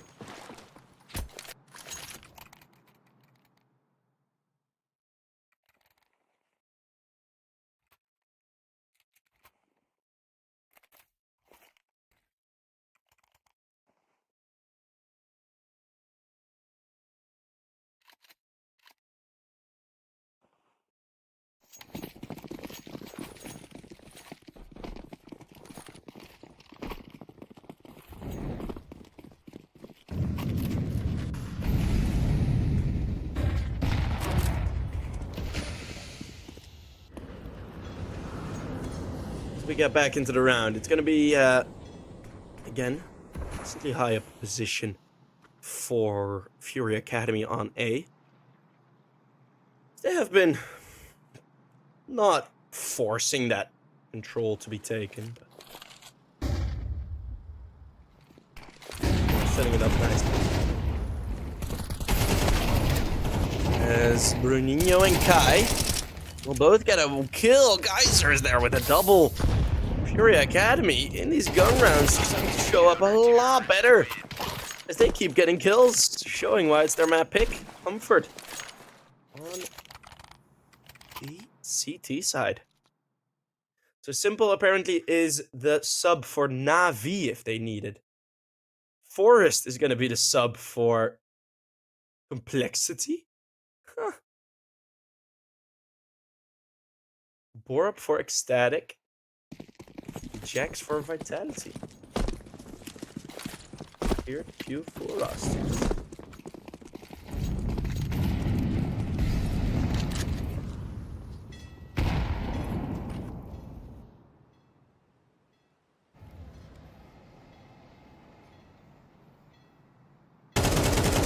We get back into the round. It's going to be, again, slightly high up position for Furia Academy on A. They have been not forcing that control to be taken, but setting it up nicely. As Bruninho and Kai will both get a kill. Geyser is there with a double. Furia Academy in these gun rounds starting to show up a lot better as they keep getting kills, showing why it's their map pick. Comfort on the CT side. So Simple apparently is the sub for Navi if they need it. Forest is going to be the sub for Complexity? Huh. Borup for Ecstatic. Jax for Vitality. Here, Q for Rust.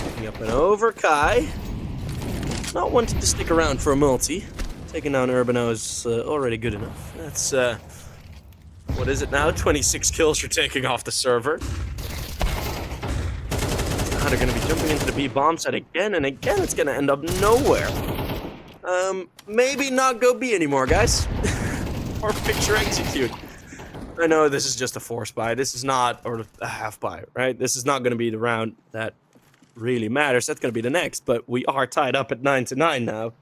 Picking up and over, Kai. Not wanting to stick around for a multi. Taking down Urbano is already good enough. That's, what is it now? 26 kills for taking off the server. Now they're going to be jumping into the B bomb site again, and again it's going to end up nowhere. Maybe not go B anymore, guys. Or picture execute. I know this is just a force buy. This is not, or a half buy, right? This is not going to be the round that really matters. That's going to be the next, but we are tied up at 9-9 now,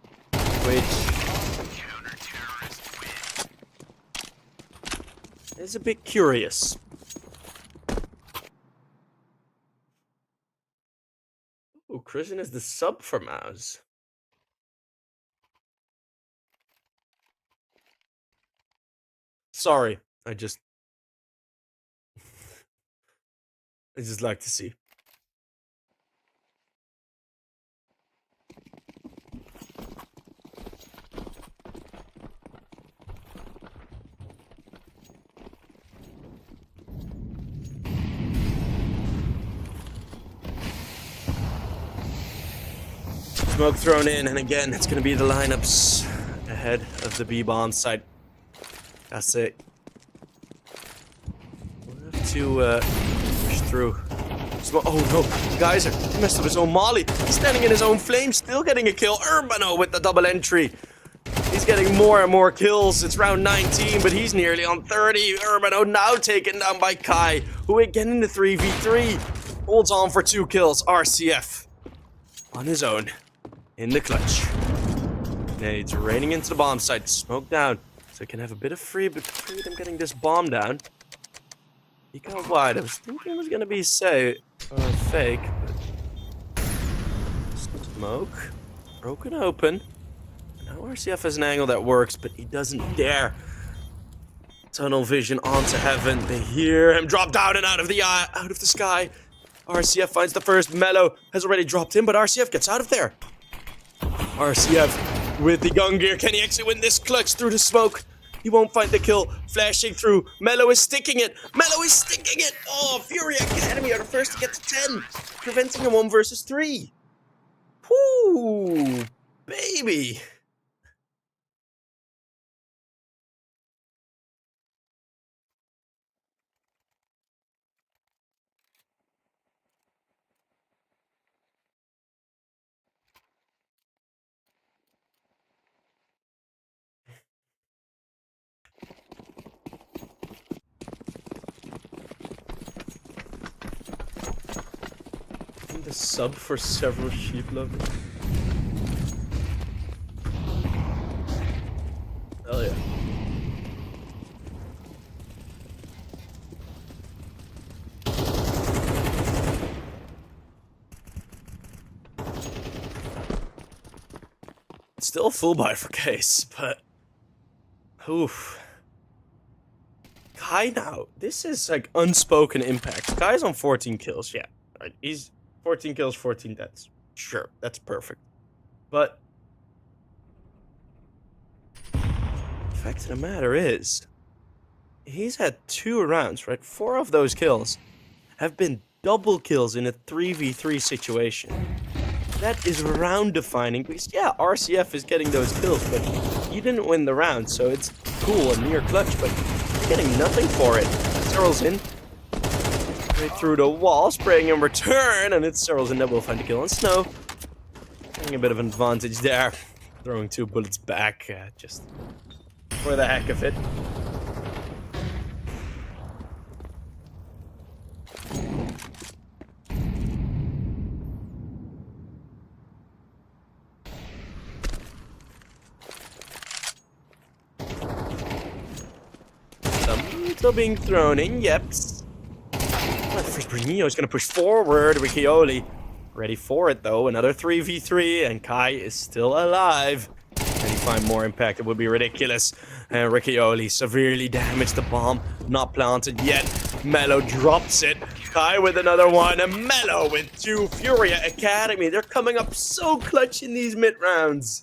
which is a bit curious. Ooh, Christian is the sub for Mouse. Sorry, I just like to see. Smoke thrown in, and again, it's going to be the lineups ahead of the B-bomb site. That's it. We'll have to push through. Oh no, Geyser, he messed up his own molly. He's standing in his own flame, still getting a kill. Urbano with the double entry. He's getting more and more kills. It's round 19, but he's nearly on 30. Urbano now taken down by Kai, who again in the 3v3 holds on for 2 kills. RCF on his own. In the clutch. Nades raining into the bomb site. Smoke down. So he can have a bit of freedom getting this bomb down. He got wide. I was thinking it was going to be fake. But smoke. Broken open. Now RCF has an angle that works, but he doesn't dare. Tunnel vision onto heaven. They hear him drop down and out of the sky. RCF finds the first. Mellow has already dropped in, but RCF gets out of there. RCF with the gun gear. Can he actually win this clutch through the smoke? He won't find the kill. Flashing through. Mellow is sticking it. Mellow is sticking it. Oh, Furia Academy are the first to get to 10. Preventing a 1 versus 3. Whoo, baby. The sub for several sheep lovers. Hell yeah. Still full buy for Case, but oof. Kai now. This is like unspoken impact. Kai's on 14 kills, yeah. Right. He's 14 kills, 14 deaths. Sure, that's perfect. But the fact of the matter is, he's had 2 rounds, right? 4 of those kills have been double kills in a 3v3 situation. That is round defining because, yeah, RCF is getting those kills, but he didn't win the round, so it's cool and near clutch, but you're getting nothing for it. Cyril's in. Right through the wall, spraying in return, and it's Cyril's in that will find a kill on Snow. Getting a bit of an advantage there. Throwing 2 bullets back, just for the heck of it. Still being thrown in, yeps. First, Bruninho is going to push forward. Riccioli ready for it, though. Another 3v3, and Kai is still alive. Can he find more impact? It would be ridiculous. And Riccioli severely damaged the bomb. Not planted yet. Mello drops it. Kai with another one, and Mello with 2. Furia Academy. They're coming up so clutch in these mid-rounds.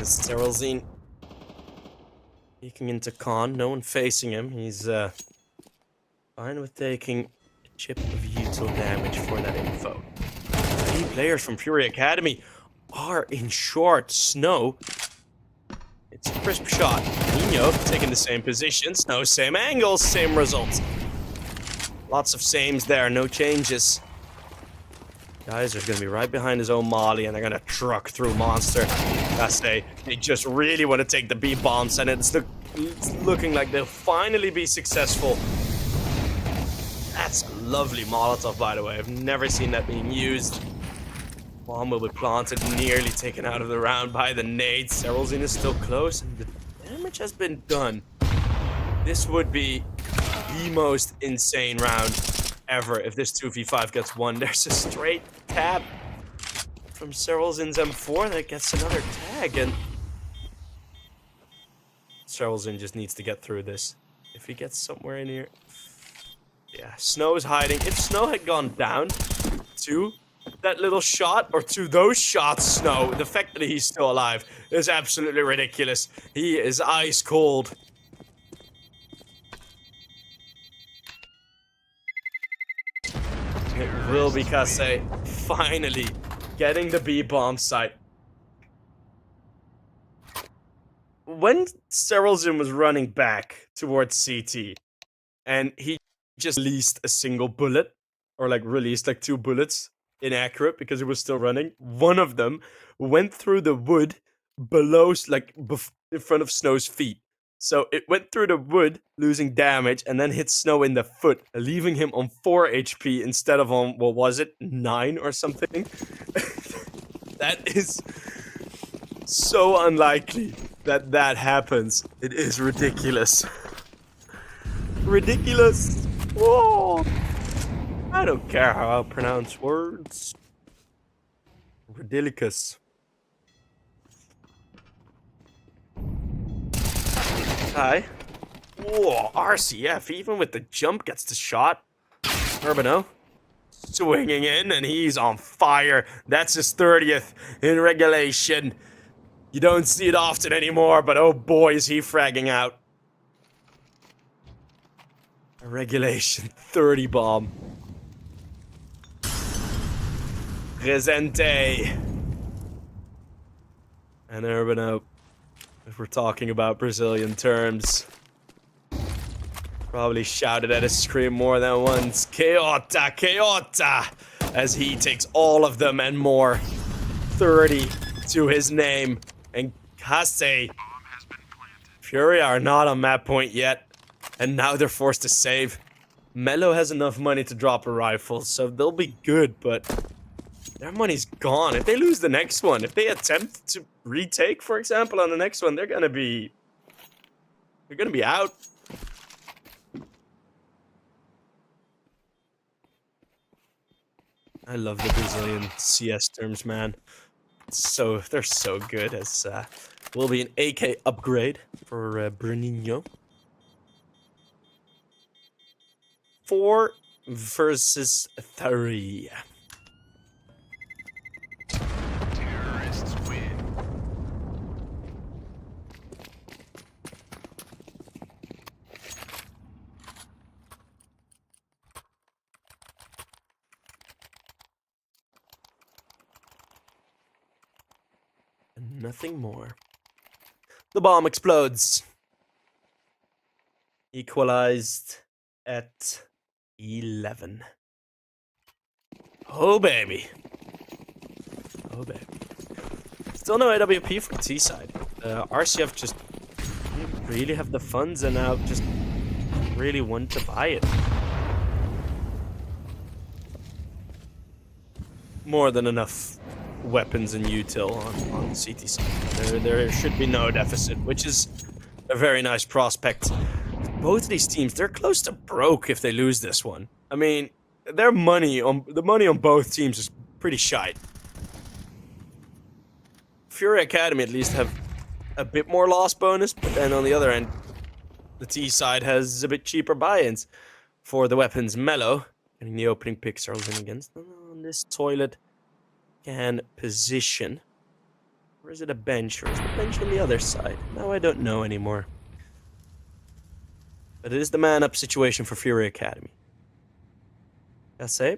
Sterylzine peeking into Khan. No one facing him. He's fine with taking a chip of util damage for that info. 3 players from Furia Academy are in short. Snow. It's a crisp shot. Nino taking the same position. Snow, same angles, same results. Lots of sames there, no changes. Guys are going to be right behind his own molly, and they're going to truck through Monster. They just really want to take the B bombs, and it's looking like they'll finally be successful. That's a lovely Molotov, by the way. I've never seen that being used. Bomb will be planted, nearly taken out of the round by the nades. Sterylzine is still close, and the damage has been done. This would be the most insane round ever if this 2v5 gets won. There's a straight tap from Sterylzine's M4 that gets another tag, and Sterylzine just needs to get through this. If he gets somewhere in here. Yeah, Snow is hiding. If Snow had gone down to that little shot, or to those shots, Snow, the fact that he's still alive is absolutely ridiculous. He is ice cold. It will be Kase finally getting the B-bomb site. When Sterylzine was running back towards CT, and he just released a single bullet, or like released like 2 bullets, inaccurate because it was still running. One of them went through the wood below, like in front of Snow's feet. So it went through the wood, losing damage, and then hit Snow in the foot, leaving him on 4 HP instead of on, what was it, 9 or something? That is so unlikely that that happens. It is ridiculous. Ridiculous. Whoa. I don't care how I pronounce words. Ridiculous. Hi. Whoa, RCF, even with the jump, gets the shot. Urbano swinging in, and he's on fire. That's his 30th in regulation. You don't see it often anymore, but oh boy, is he fragging out. A regulation 30 bomb. Presente. And Urbano, if we're talking about Brazilian terms, probably shouted at his screen more than once. Keota, Keota! As he takes all of them and more. 30 to his name. And Kase, Furia are not on map point yet. And now they're forced to save. Mello has enough money to drop a rifle, so they'll be good, but their money's gone. If they lose the next one, if they attempt to retake, for example, on the next one, they're gonna be out. I love the Brazilian CS terms, man. They're so good. As will be an AK upgrade for Bruninho. 4 versus 3. Terrorists win. And nothing more. The bomb explodes. Equalized at 11. Oh, baby. Oh, baby. Still no AWP from T side. RCF just didn't really have the funds and now just really want to buy it. More than enough weapons and util on CT side. There should be no deficit, which is a very nice prospect. Both of these teams, they're close to broke if they lose this one. I mean, the money on both teams is pretty shite. Furia Academy at least have a bit more loss bonus, but then on the other end, the T side has a bit cheaper buy-ins for the weapons. Mellow getting the opening pick, Searles in against on this toilet can position. Or is it a bench, or is the bench on the other side? Now I don't know anymore. But it is the man-up situation for Furia Academy. I say,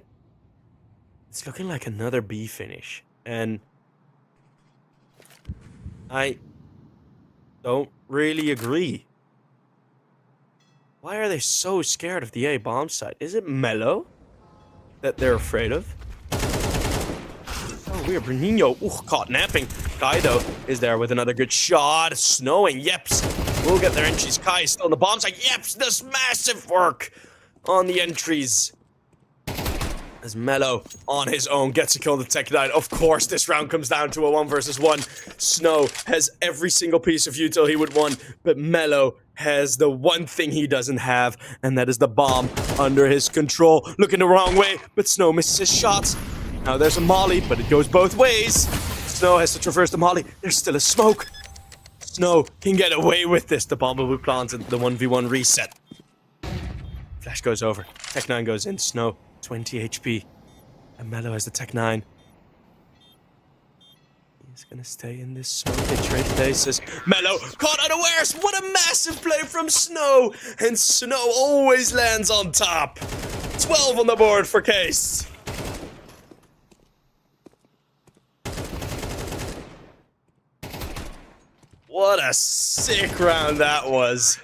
it's looking like another B finish, and I don't really agree. Why are they so scared of the A bomb site? Is it Mellow that they're afraid of? Oh, weird. Bruninho, caught napping. Kaido is there with another good shot. Snowing, Yeps will get their entries. Kai is still on the bomb site. Yeps does massive work on the entries. As Mellow on his own gets a kill on the Tech 9. Of course, this round comes down to a 1 versus 1. Snow has every single piece of util he would want, but Mellow has the one thing he doesn't have, and that is the bomb under his control. Looking the wrong way, but Snow misses his shots. Now there's a molly, but it goes both ways. Snow has to traverse the molly. There's still a smoke. Snow can get away with this. The bomb will be planted. The 1v1 reset. Flash goes over. Tech 9 goes in. Snow, 20 HP. And Mellow has the Tech 9. He's gonna stay in this smoke. They trade places. Mellow caught unawares. What a massive play from Snow. And Snow always lands on top. 12 on the board for Case. What a sick round that was.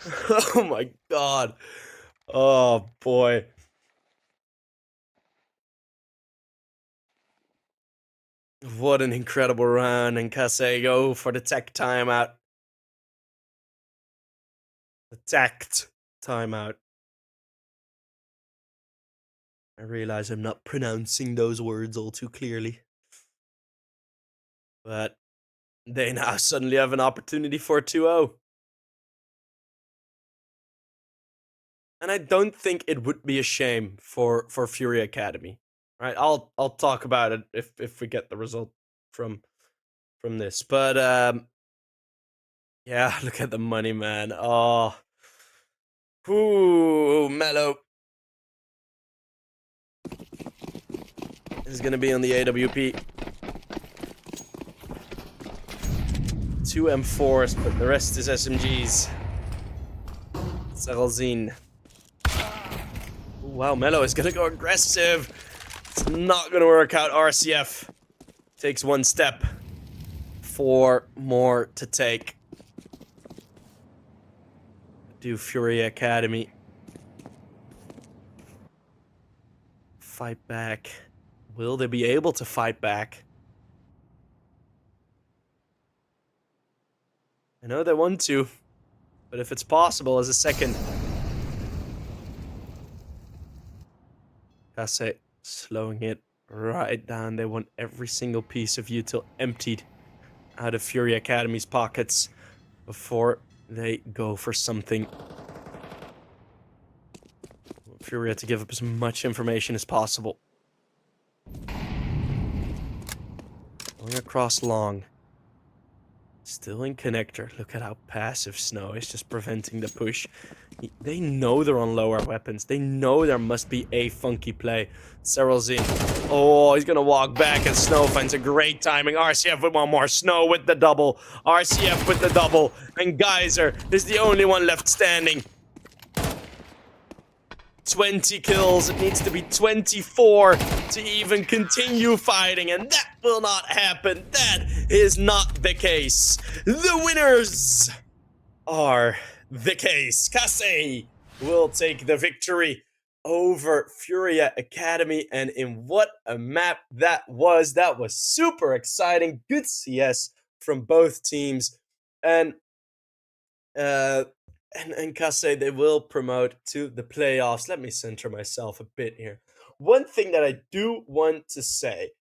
Oh my god. Oh boy. What an incredible round, and Kase go for the tech timeout. The tact timeout. I realize I'm not pronouncing those words all too clearly. But they now suddenly have an opportunity for a 2-0. And I don't think it would be a shame for Furia Academy. Right, I'll talk about it if we get the result from this. But yeah, look at the money, man. Oh, ooh, Mellow is gonna be on the AWP. 2 M4s, but the rest is SMGs. Seralzin. Wow, Mellow is gonna go aggressive. It's not gonna work out. RCF takes one step. 4 more to take. Do Furia Academy fight back? Will they be able to fight back? I know they want to, but if it's possible as a second. Kase slowing it right down. They want every single piece of util emptied out of Furia Academy's pockets before they go for something. Furia to give up as much information as possible. Going across long. Still in connector. Look at how passive Snow is, just preventing the push. They know they're on lower weapons. They know there must be a funky play. Seralzin. Oh, he's gonna walk back, and Snow finds a great timing. RCF with one more. Snow with the double. RCF with the double. And Geyser is the only one left standing. 20 kills. It needs to be 24 to even continue fighting, and that will not happen. That is not the case. The winners are the case. Kase will take the victory over Furia Academy, and in what a map that was. That was super exciting. Good CS from both teams, and Kase, they will promote to the playoffs. Let me center myself a bit here. One thing that I do want to say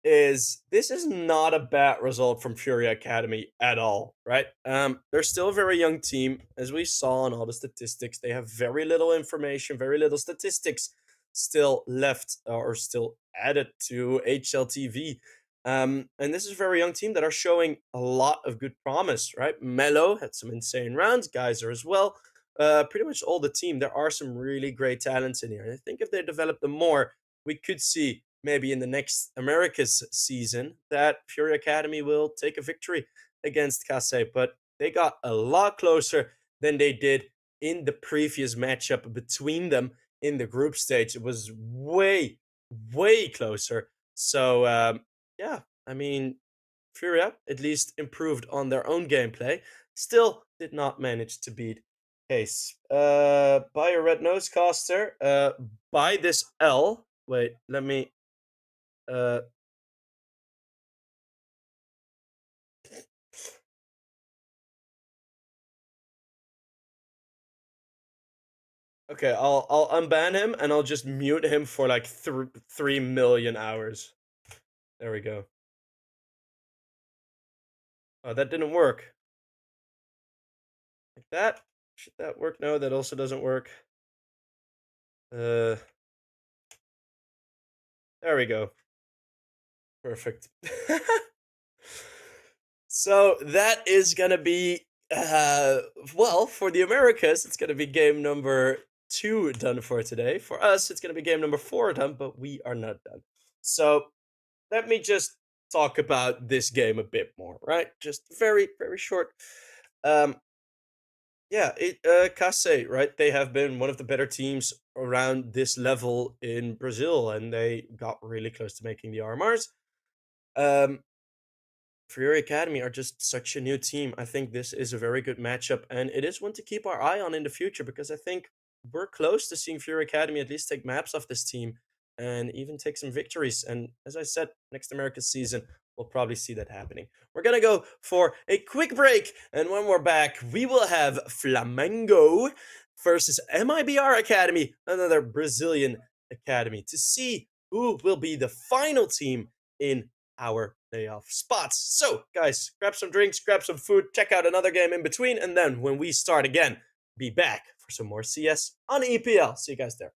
is this is not a bad result from Furia Academy at all, right? They're still a very young team, as we saw on all the statistics. They have very little information, very little statistics still left or still added to HLTV. And this is a very young team that are showing a lot of good promise, right? Mello had some insane rounds, Geyser as well. Pretty much all the team. There are some really great talents in here. And I think if they develop them more, we could see maybe in the next Americas season that Fury Academy will take a victory against Kase. But they got a lot closer than they did in the previous matchup between them in the group stage. It was way, way closer. So, yeah, I mean, Furia at least improved on their own gameplay. Still did not manage to beat Case. Buy a red nose caster. Buy this L. Wait, let me. Okay, I'll unban him and I'll just mute him for like 3 million hours. There we go. Oh, that didn't work. Like that? Should that work? No, that also doesn't work. There we go. Perfect. So that is gonna be well, for the Americas, it's gonna be game number 2 done for today. For us, it's gonna be game number 4 done, but we are not done. So let me just talk about this game a bit more, right? Just very, very short. Yeah, Kase, right? They have been one of the better teams around this level in Brazil, and they got really close to making the RMRs. Fury Academy are just such a new team. I think this is a very good matchup, and it is one to keep our eye on in the future because I think we're close to seeing Fury Academy at least take maps off this team and even take some victories. And as I said, next America season, we'll probably see that happening. We're gonna go for a quick break, and when we're back, we will have Flamengo versus MIBR Academy, another Brazilian academy, to see who will be the final team in our playoff spots. So, guys, grab some drinks, grab some food, check out another game in between, and then when we start again, be back for some more CS on EPL. See you guys there.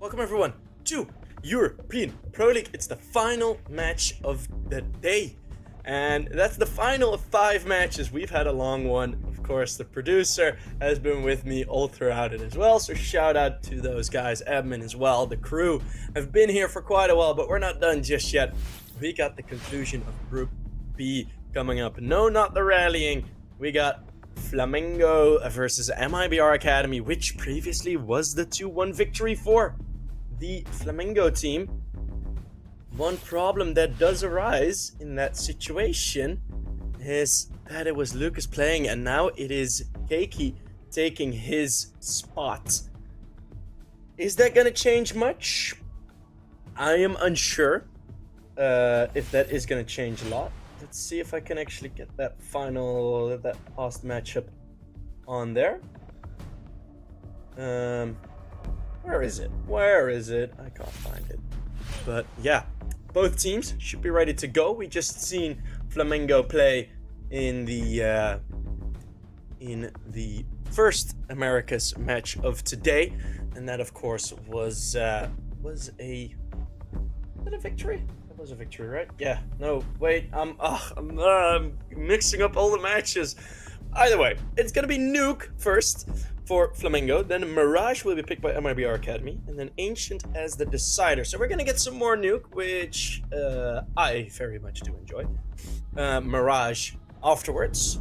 Welcome everyone to European Pro League. It's the final match of the day. And that's the final of 5 matches. We've had a long one. Of course, the producer has been with me all throughout it as well. So shout out to those guys, admin as well. The crew have been here for quite a while, but we're not done just yet. We got the conclusion of Group B coming up. No, not the rallying. We got Flamingo versus MIBR Academy, which previously was the 2-1 victory for the Flamingo team. One problem that does arise in that situation is that it was Lucas playing and now it is Keiki taking his spot. Is that going to change much? I am unsure if that is going to change a lot. Let's see if I can actually get that past matchup on there. Where is it? Where is it? I can't find it. But yeah, both teams should be ready to go. We just seen Flamingo play in the first Americas match of today, and that of course was a victory. That was a victory, right? Yeah. No, wait. I'm mixing up all the matches. Either way, it's gonna be Nuke first for Flamingo, then Mirage will be picked by MIBR Academy, and then Ancient as the decider. So we're gonna get some more Nuke, which I very much do enjoy. Mirage afterwards.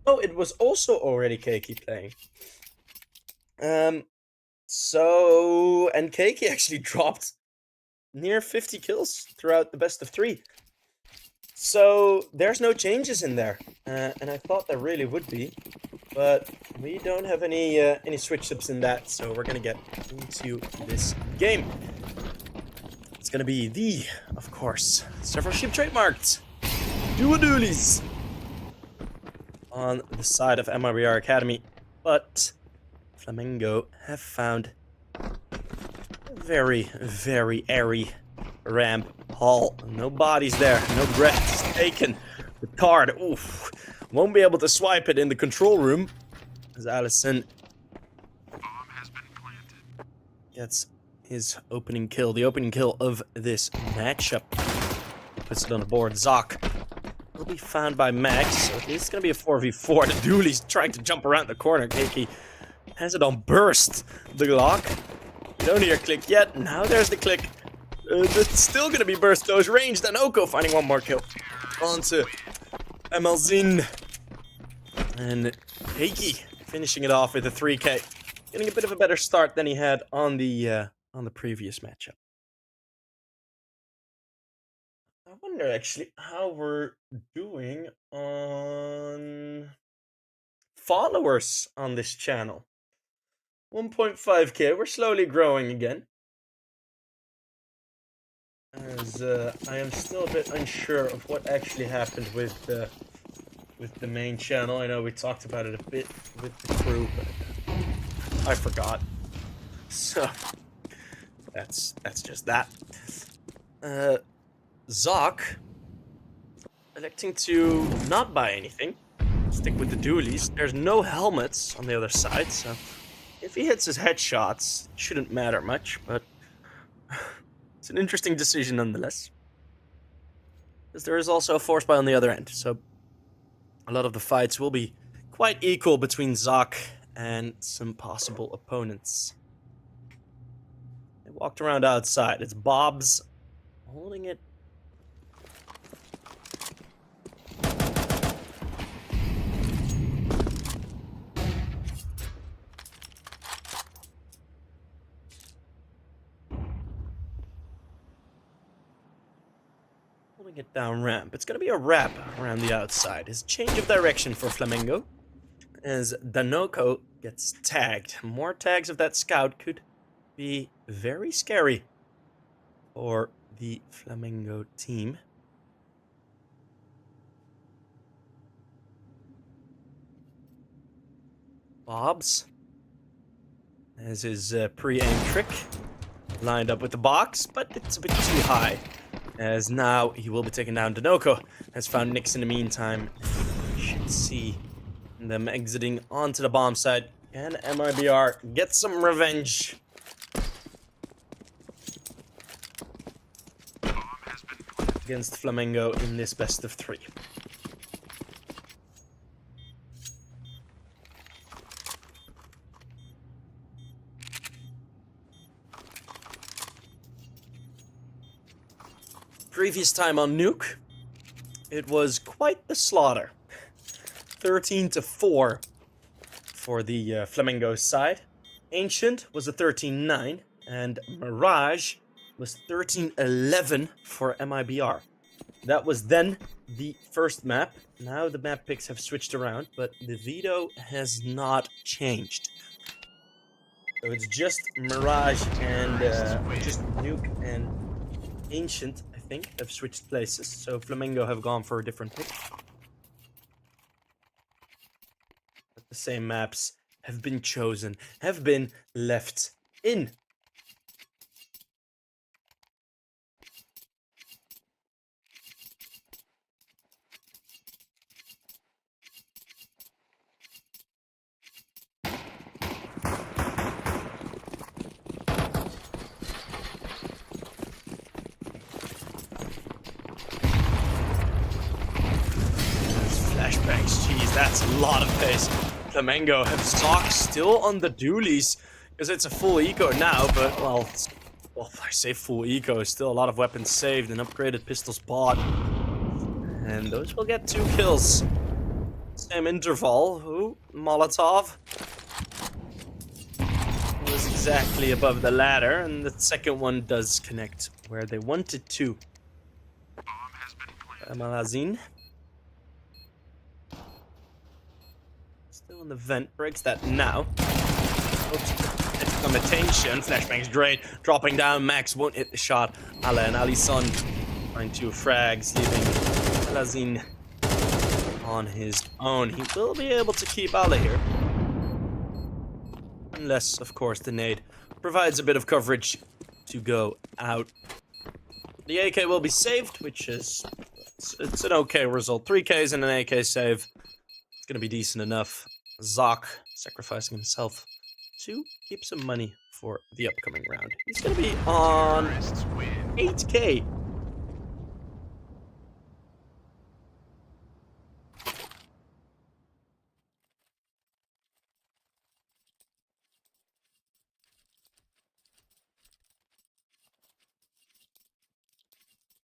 Oh, it was also already Keiki playing. And Keiki actually dropped near 50 kills throughout the best of 3. So there's no changes in there, and I thought there really would be, but we don't have any switch ups in that. So we're gonna get into this game. It's gonna be of course, several ship trademarked dualies on the side of MIBR Academy, but Flamingo have found a very, very airy ramp hall. No bodies there, no breaths taken. The card, oof, won't be able to swipe it in the control room as Allison gets his opening kill, the opening kill of this matchup. Puts it on the board. Zoc will be found by Max, so it's gonna be a 4v4. The duelie's trying to jump around the corner. Keiki has it on burst. The Glock. You don't hear a click yet. Now there's the click. It's still gonna be burst close range. Then Oko finding one more kill. Onto Emelzin. And Keiki finishing it off with a 3K. Getting a bit of a better start than he had on the previous matchup. I wonder actually how we're doing on followers on this channel. 1.5k. We're slowly growing again. As I am still a bit unsure of what actually happened with the main channel. I know we talked about it a bit with the crew, but I forgot. So that's just that. Zoc electing to not buy anything. Stick with the dualies. There's no helmets on the other side, so if he hits his headshots, it shouldn't matter much, but it's an interesting decision nonetheless. Because there is also a force buy on the other end, so a lot of the fights will be quite equal between Zoc and some possible opponents. They walked around outside. It's Bob's holding it. It down ramp. It's gonna be a wrap around the outside. His change of direction for Flamingo as Danoko gets tagged. More tags of that scout could be very scary for the Flamingo team. Bob's as his pre-aim trick lined up with the box, but it's a bit too high. As now he will be taken down. Danoko has found Nix in the meantime. You should see And them exiting onto the bomb site. Can MIBR get some revenge? Against Flamingo in this best of 3. Previous time on Nuke, it was quite the slaughter. 13-4 for the Flamingo side. Ancient was a 13-9, and Mirage was 13-11 for MIBR. That was then the first map. Now the map picks have switched around, but the veto has not changed. So it's just Mirage and just Nuke and Ancient, I think, have switched places. So Flamingo have gone for a different pick. But the same maps have been chosen, have been left in. Flashbangs, jeez, that's a lot of pace. Flamengo have Zoc still on the dualies, because it's a full eco now, but, well, I say full eco, still a lot of weapons saved and upgraded pistols bought. And those will get 2 kills. Same interval. Ooh, Molotov was exactly above the ladder, and the second one does connect where they wanted to. Malazine. Still in the vent, breaks that now. Oops, it's some attention. Flashbang's great. Dropping down, Max won't hit the shot. Ale and Alisson find 2 frags, leaving Malazine on his own. He will be able to keep Ale here. Unless, of course, the nade provides a bit of coverage to go out. The AK will be saved, which is... It's an okay result. 3 Ks and an AK save. It's going to be decent enough. Zoc sacrificing himself to keep some money for the upcoming round. He's going to be on 8K.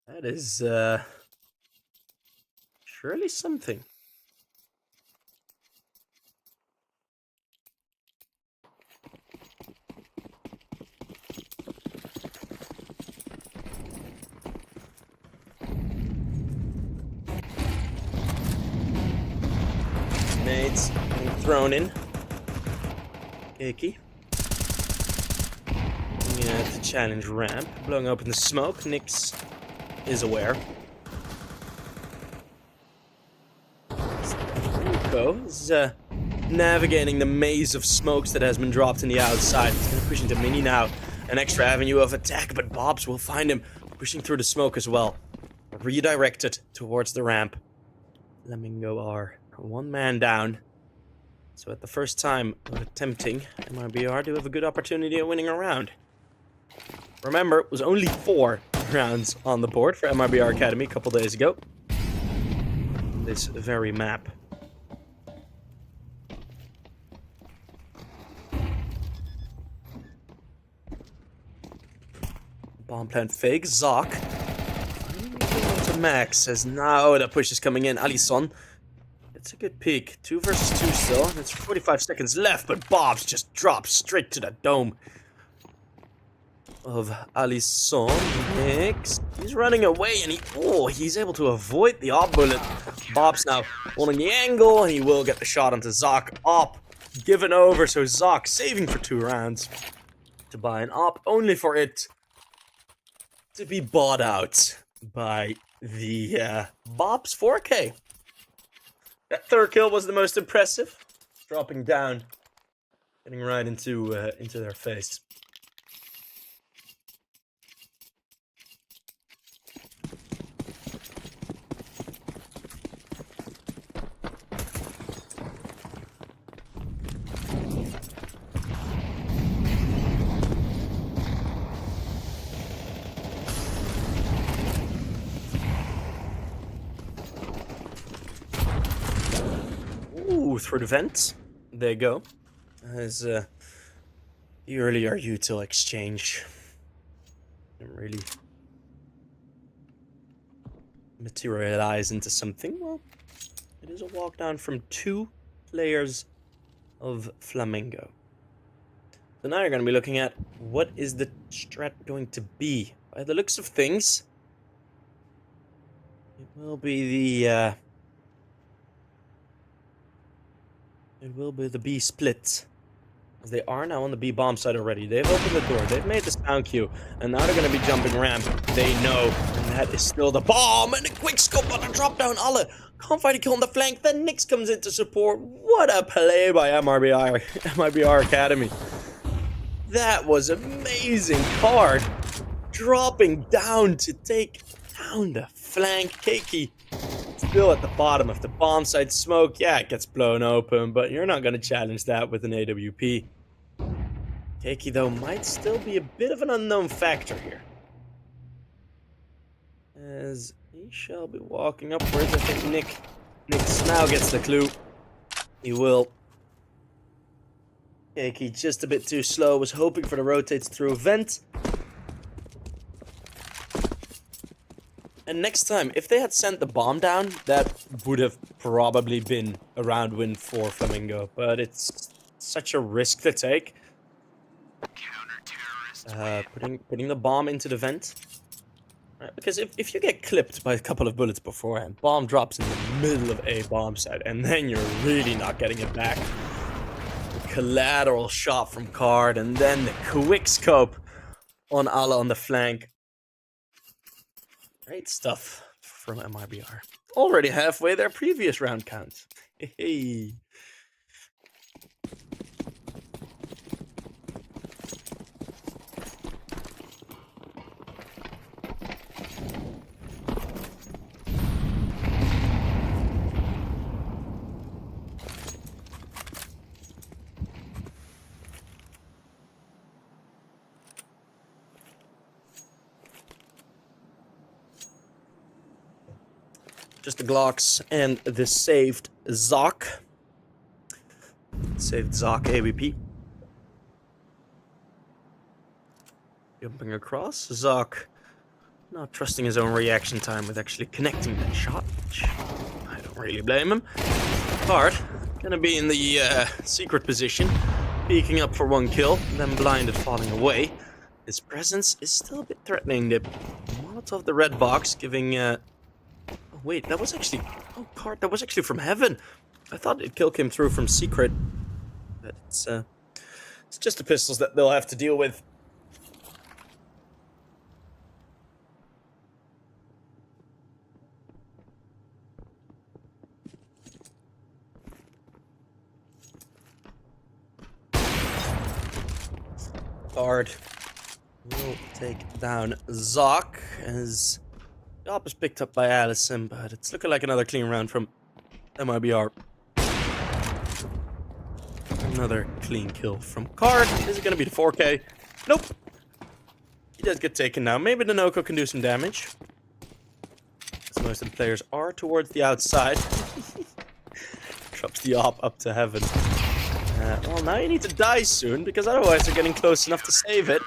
That is, surely something. Nades being thrown in. Icky. Yeah, the challenge ramp. Blowing open the smoke. Nix is aware. Nuke is navigating the maze of smokes that has been dropped in the outside. He's going to push into Mini now. An extra avenue of attack, but Bobs will find him pushing through the smoke as well. Redirected towards the ramp. Flamingo are 1 man down. So at the first time of attempting, MIBR do have a good opportunity at winning a round. Remember, it was only 4 rounds on the board for MIBR Academy a couple days ago. This very map. Bomb plant fake. Zoc. To Max says now the push is coming in. Alisson. It's a good peek. 2 versus 2 still. It's 45 seconds left, but Bob's just drops straight to the dome of Alisson. Next. He's running away and he's able to avoid the op bullet. Bob's now holding the angle and he will get the shot onto Zoc. Op given over, so Zoc saving for 2 rounds to buy an op, only for it to be bought out by the Bob's 4K. That 3rd kill was the most impressive. Dropping down, getting right into their face. through the vent. There you go. As the earlier util exchange didn't really materialize into something. Well, it is a walk down from 2 players of Flamingo. So now you're going to be looking at what is the strat going to be. By the looks of things, it will be the B split. As they are now on the B bomb side already. They've opened the door. They've made the sound queue. And now they're going to be jumping ramp. They know. And that is still the bomb. And a quick scope on the drop down. Alle can't find a kill on the flank. Then Nix comes in to support. What a play by MIBR Academy. That was amazing. Card dropping down to take down the flank. Keiki still at the bottom of the bomb site. Smoke, yeah, it gets blown open, but you're not going to challenge that with an AWP. Keiki, though, might still be a bit of an unknown factor here. As he shall be walking upwards. I think Nick now gets the clue. He will. Keiki just a bit too slow. Was hoping for the rotates through a vent. And next time, if they had sent the bomb down, that would have probably been a round win for Flamingo. But it's such a risk to take. Putting the bomb into the vent. Right, because if you get clipped by a couple of bullets beforehand, bomb drops in the middle of a bomb site, and then you're really not getting it back. The collateral shot from Card, and then the quick scope on Alle on the flank. Great stuff from MIBR. Already halfway their previous round count. Hey. Just the Glocks and the saved Zoc. Saved Zoc AWP. Jumping across. Zoc not trusting his own reaction time with actually connecting that shot, which I don't really blame him. Card gonna be in the secret position, peeking up for 1 kill, then blinded, falling away. His presence is still a bit threatening. The Molotov, the red box, giving oh, wait, that was actually... Oh, Card, that was actually from heaven. I thought it kill came through from secret. But it's just the pistols that they'll have to deal with. Card will take down Zoc as... The op is picked up by Allison, but it's looking like another clean round from MIBR. Another clean kill from Card. Is it going to be the 4K? Nope. He does get taken down. Maybe the Nuke can do some damage. As most of the players are towards the outside. Drops the op up to heaven. Well, now you need to die soon, because otherwise they're getting close enough to save it.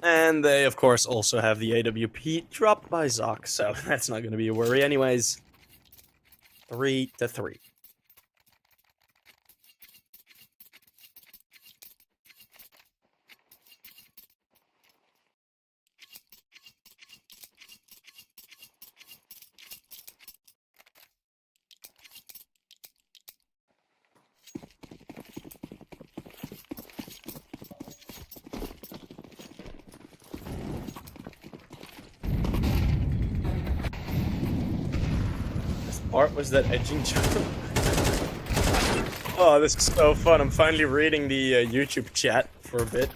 And they, of course, also have the AWP dropped by Zoc, so that's not going to be a worry anyways. 3-3. Part was that edging jump. Oh, this is so fun. I'm finally reading the YouTube chat for a bit.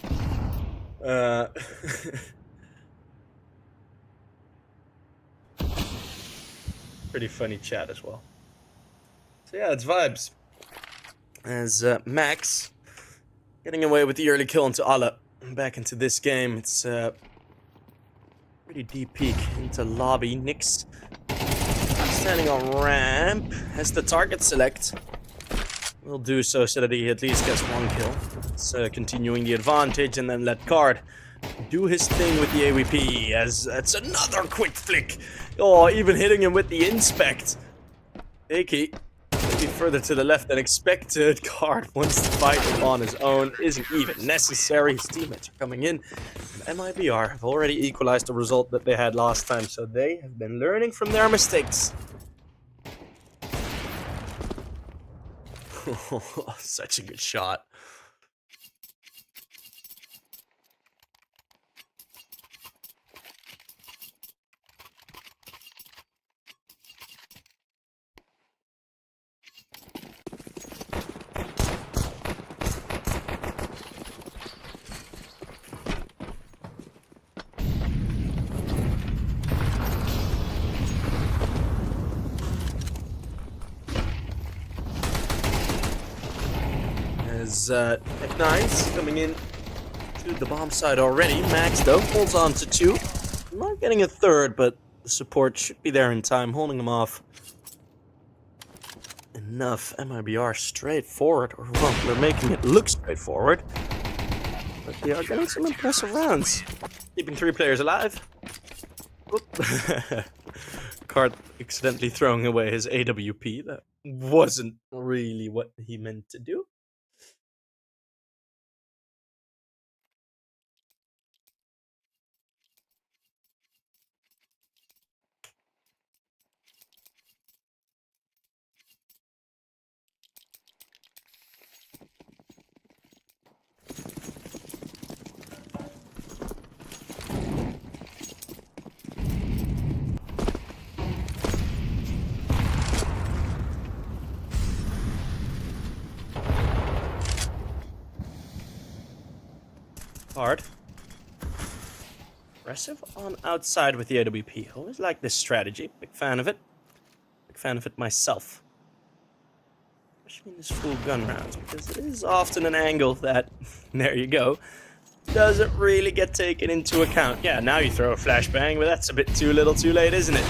Pretty funny chat as well. So yeah, it's vibes. As Max getting away with the early kill into Alle. Back into this game. It's pretty deep peek into lobby. Nix standing on ramp has the target select. We'll do so that he at least gets one kill. It's continuing the advantage, and then let Card do his thing with the AWP, as that's another quick flick. Oh, even hitting him with the inspect. Akey, maybe further to the left than expected. Card wants to fight on his own. Isn't even necessary. His teammates are coming in. And MIBR have already equalized the result that they had last time, so they have been learning from their mistakes. Such a good shot. As Canids coming in to the bomb side already. Max, though, holds on to 2. Not getting a third, but the support should be there in time, holding them off. Enough. MIBR straightforward, or well, they're making it look straightforward. But they are getting some impressive rounds. Keeping 3 players alive. Card accidentally throwing away his AWP. That wasn't really what he meant to do. Hard. Aggressive on outside with the AWP. Always like this strategy. Big fan of it. Big fan of it myself. Especially in this full gun rounds, because it is often an angle that, there you go, doesn't really get taken into account. Yeah, now you throw a flashbang, but that's a bit too little too late, isn't it?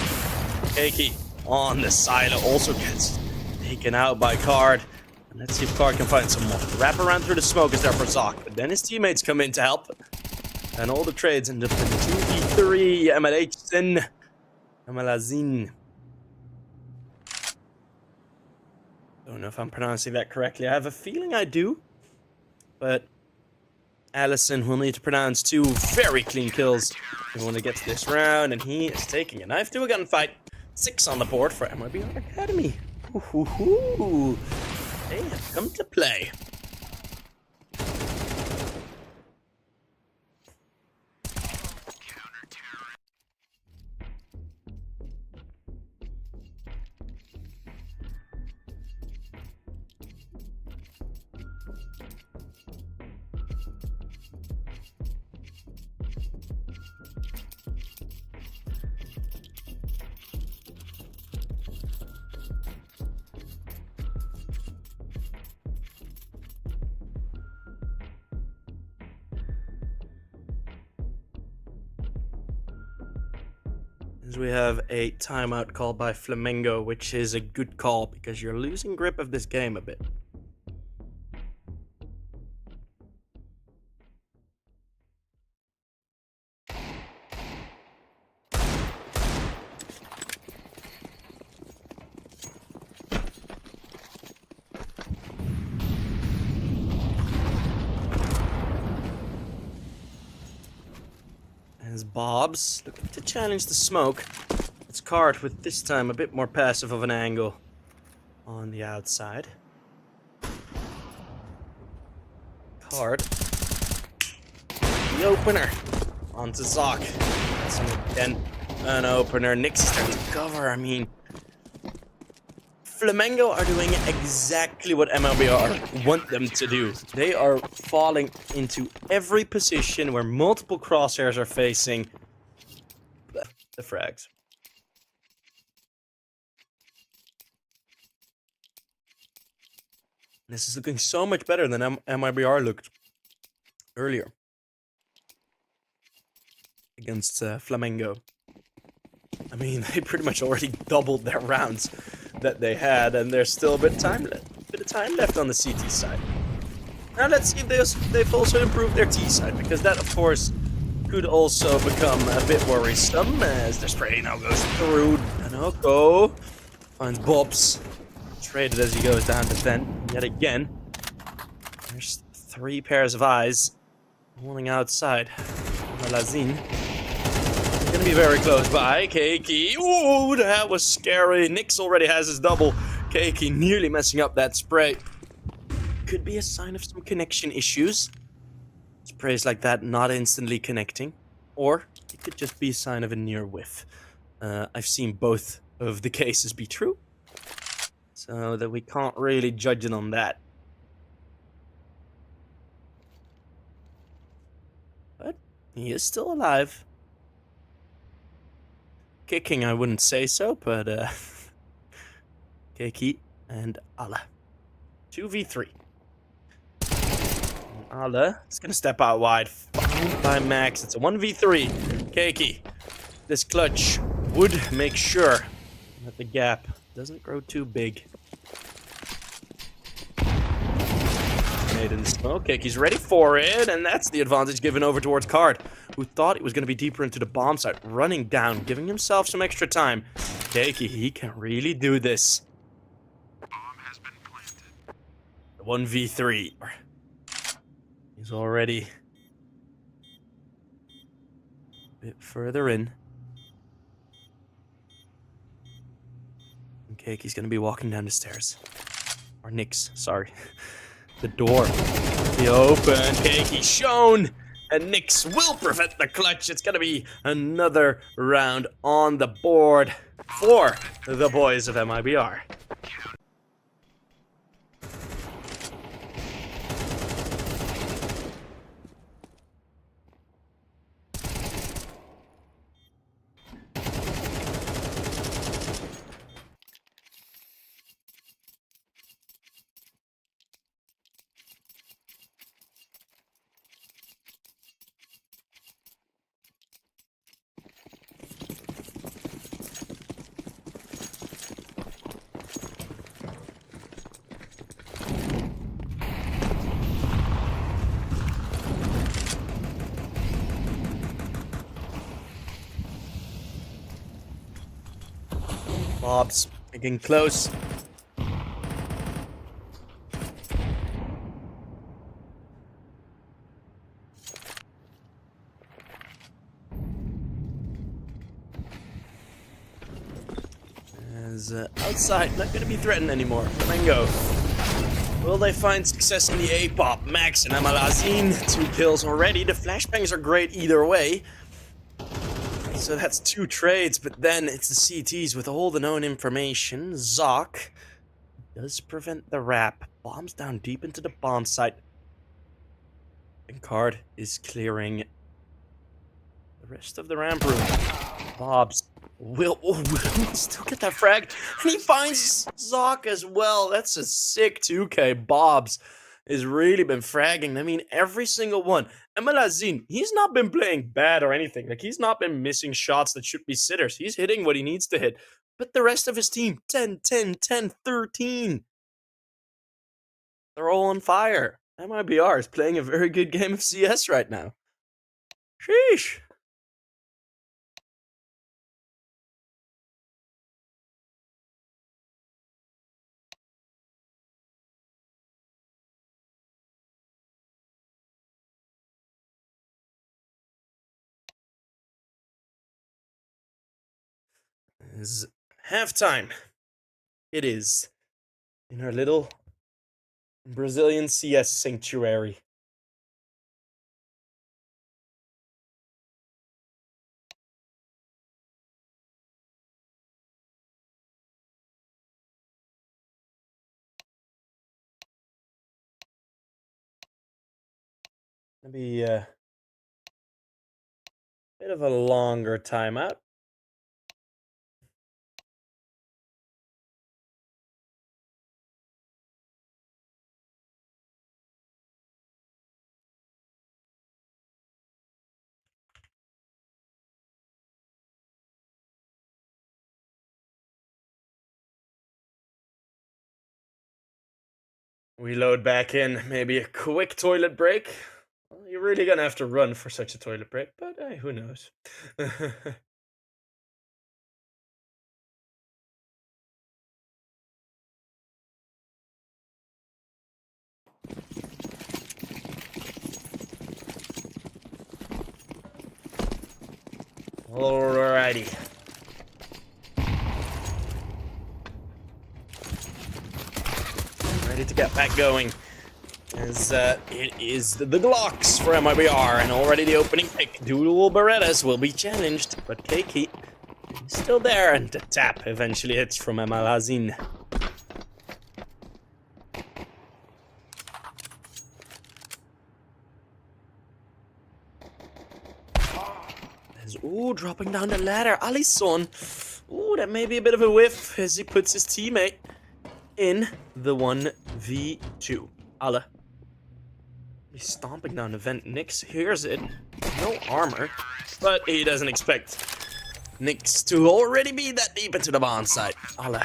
Keiki on the silo also gets taken out by Card. Let's see if Card can find some more. The wrap around through the smoke is there for Zoc, but then his teammates come in to help. And all the trades end up in 2v3. Emalazin. Don't know if I'm pronouncing that correctly. I have a feeling I do. But Allison will need to pronounce 2 very clean kills if he wants to get to this round. And he is taking a knife to a gunfight. 6 on the board for MIBR Academy. Ooh. They have come to play. We have a timeout called by Flamingo, which is a good call because you're losing grip of this game a bit. As Bob's looking to challenge the smoke. It's Card with this time a bit more passive of an angle on the outside. Card. The opener onto Zoc. So again, an opener. Nick's starting to cover. I mean, Flamengo are doing exactly what MIBR want them to do. They are falling into every position where multiple crosshairs are facing the frags. This is looking so much better than MIBR looked earlier against Flamengo. I mean, they pretty much already doubled their rounds that they had, and there's still a bit of time left. bit of time left on the CT side. Now let's see if they've also improved their T side, because that, of course, could also become a bit worrisome as the spray now goes through. Nanoko finds Bobs. Traded as he goes down to vent yet again. There's 3 pairs of eyes rolling outside. Malazin gonna be very close by. Keiki. Ooh, that was scary. Nyx already has his double. Keiki nearly messing up that spray. Could be a sign of some connection issues. Sprays like that not instantly connecting. Or it could just be a sign of a near whiff. I've seen both of the cases be true. So that we can't really judge it on that. But he is still alive. Kicking, I wouldn't say so, but Keiki and Ala. 2v3. Ala is gonna step out wide. Found by Max. It's a 1v3. Keiki. This clutch would make sure that the gap doesn't grow too big. Made in the smoke. Keiki's ready for it, and that's the advantage given over towards Card, who thought it was going to be deeper into the bomb site, running down, giving himself some extra time. Keiki, he can really do this. Bomb has been planted. 1v3. He's already a bit further in. And Keiki's going to be walking down the stairs. Or Nyx, sorry. The door be open. Keiki shown, and Nyx will prevent the clutch. It's gonna be another round on the board for the boys of MIBR. Bob's getting close. As outside, not going to be threatened anymore. Flamingo. Will they find success in the A-pop? Max and Amalazine, 2 kills already. The flashbangs are great either way. So that's 2 trades, but then it's the CTs with all the known information. Zoc does prevent the wrap. Bombs down deep into the bomb site. And Card is clearing the rest of the ramp room. Bobs will still get that frag. And he finds Zoc as well. That's a sick 2K. Bobs has really been fragging. I mean, every single one. Emelazine, he's not been playing bad or anything. Like, he's not been missing shots that should be sitters. He's hitting what he needs to hit. But the rest of his team, 10, 10, 10, 13. They're all on fire. MIBR is playing a very good game of CS right now. Sheesh. Is halftime. It is in our little Brazilian CS sanctuary. Gonna be a bit of a longer timeout. We load back in. Maybe a quick toilet break. Well, you're really gonna have to run for such a toilet break, but hey, who knows? Alrighty. Ready to get back going. As it is the Glocks for MIBR, and already the opening pick. Dual Berettas will be challenged, but Keiki is still there, and the tap eventually hits from Emalazin. Ooh, dropping down the ladder. Alisson. Ooh, that may be a bit of a whiff as he puts his teammate in the 1v2. Ale. He's stomping down the vent. Nyx hears it. No armor. But he doesn't expect Nyx to already be that deep into the bomb site. Ale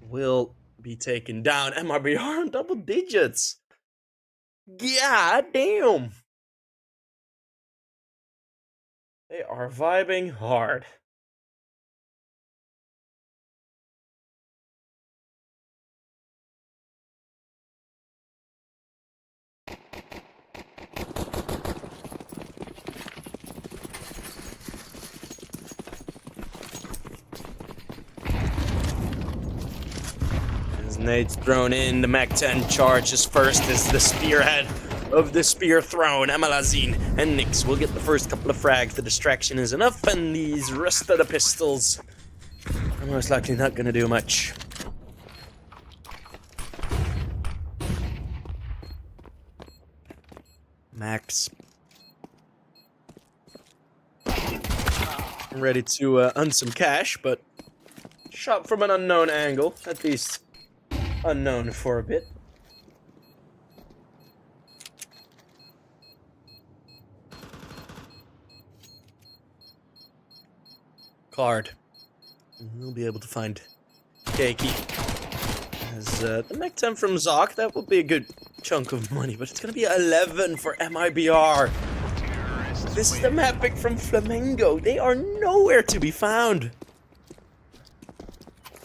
will be taken down. MIBR on double digits. God damn. They are vibing hard. As Nate's thrown in, the Mac 10 charges first as the spearhead of the spear thrown. Emalazin and Nyx will get the first couple of frags. The distraction is enough, and these rest of the pistols are most likely not going to do much. Max ready to earn some cash, but shot from an unknown angle, at least unknown for a bit. Card. We'll be able to find Keiki. As the Mac 10 from Zoc, that will be a good chunk of money, but it's gonna be 11 for MIBR. This is the map pick from Flamingo. They are nowhere to be found.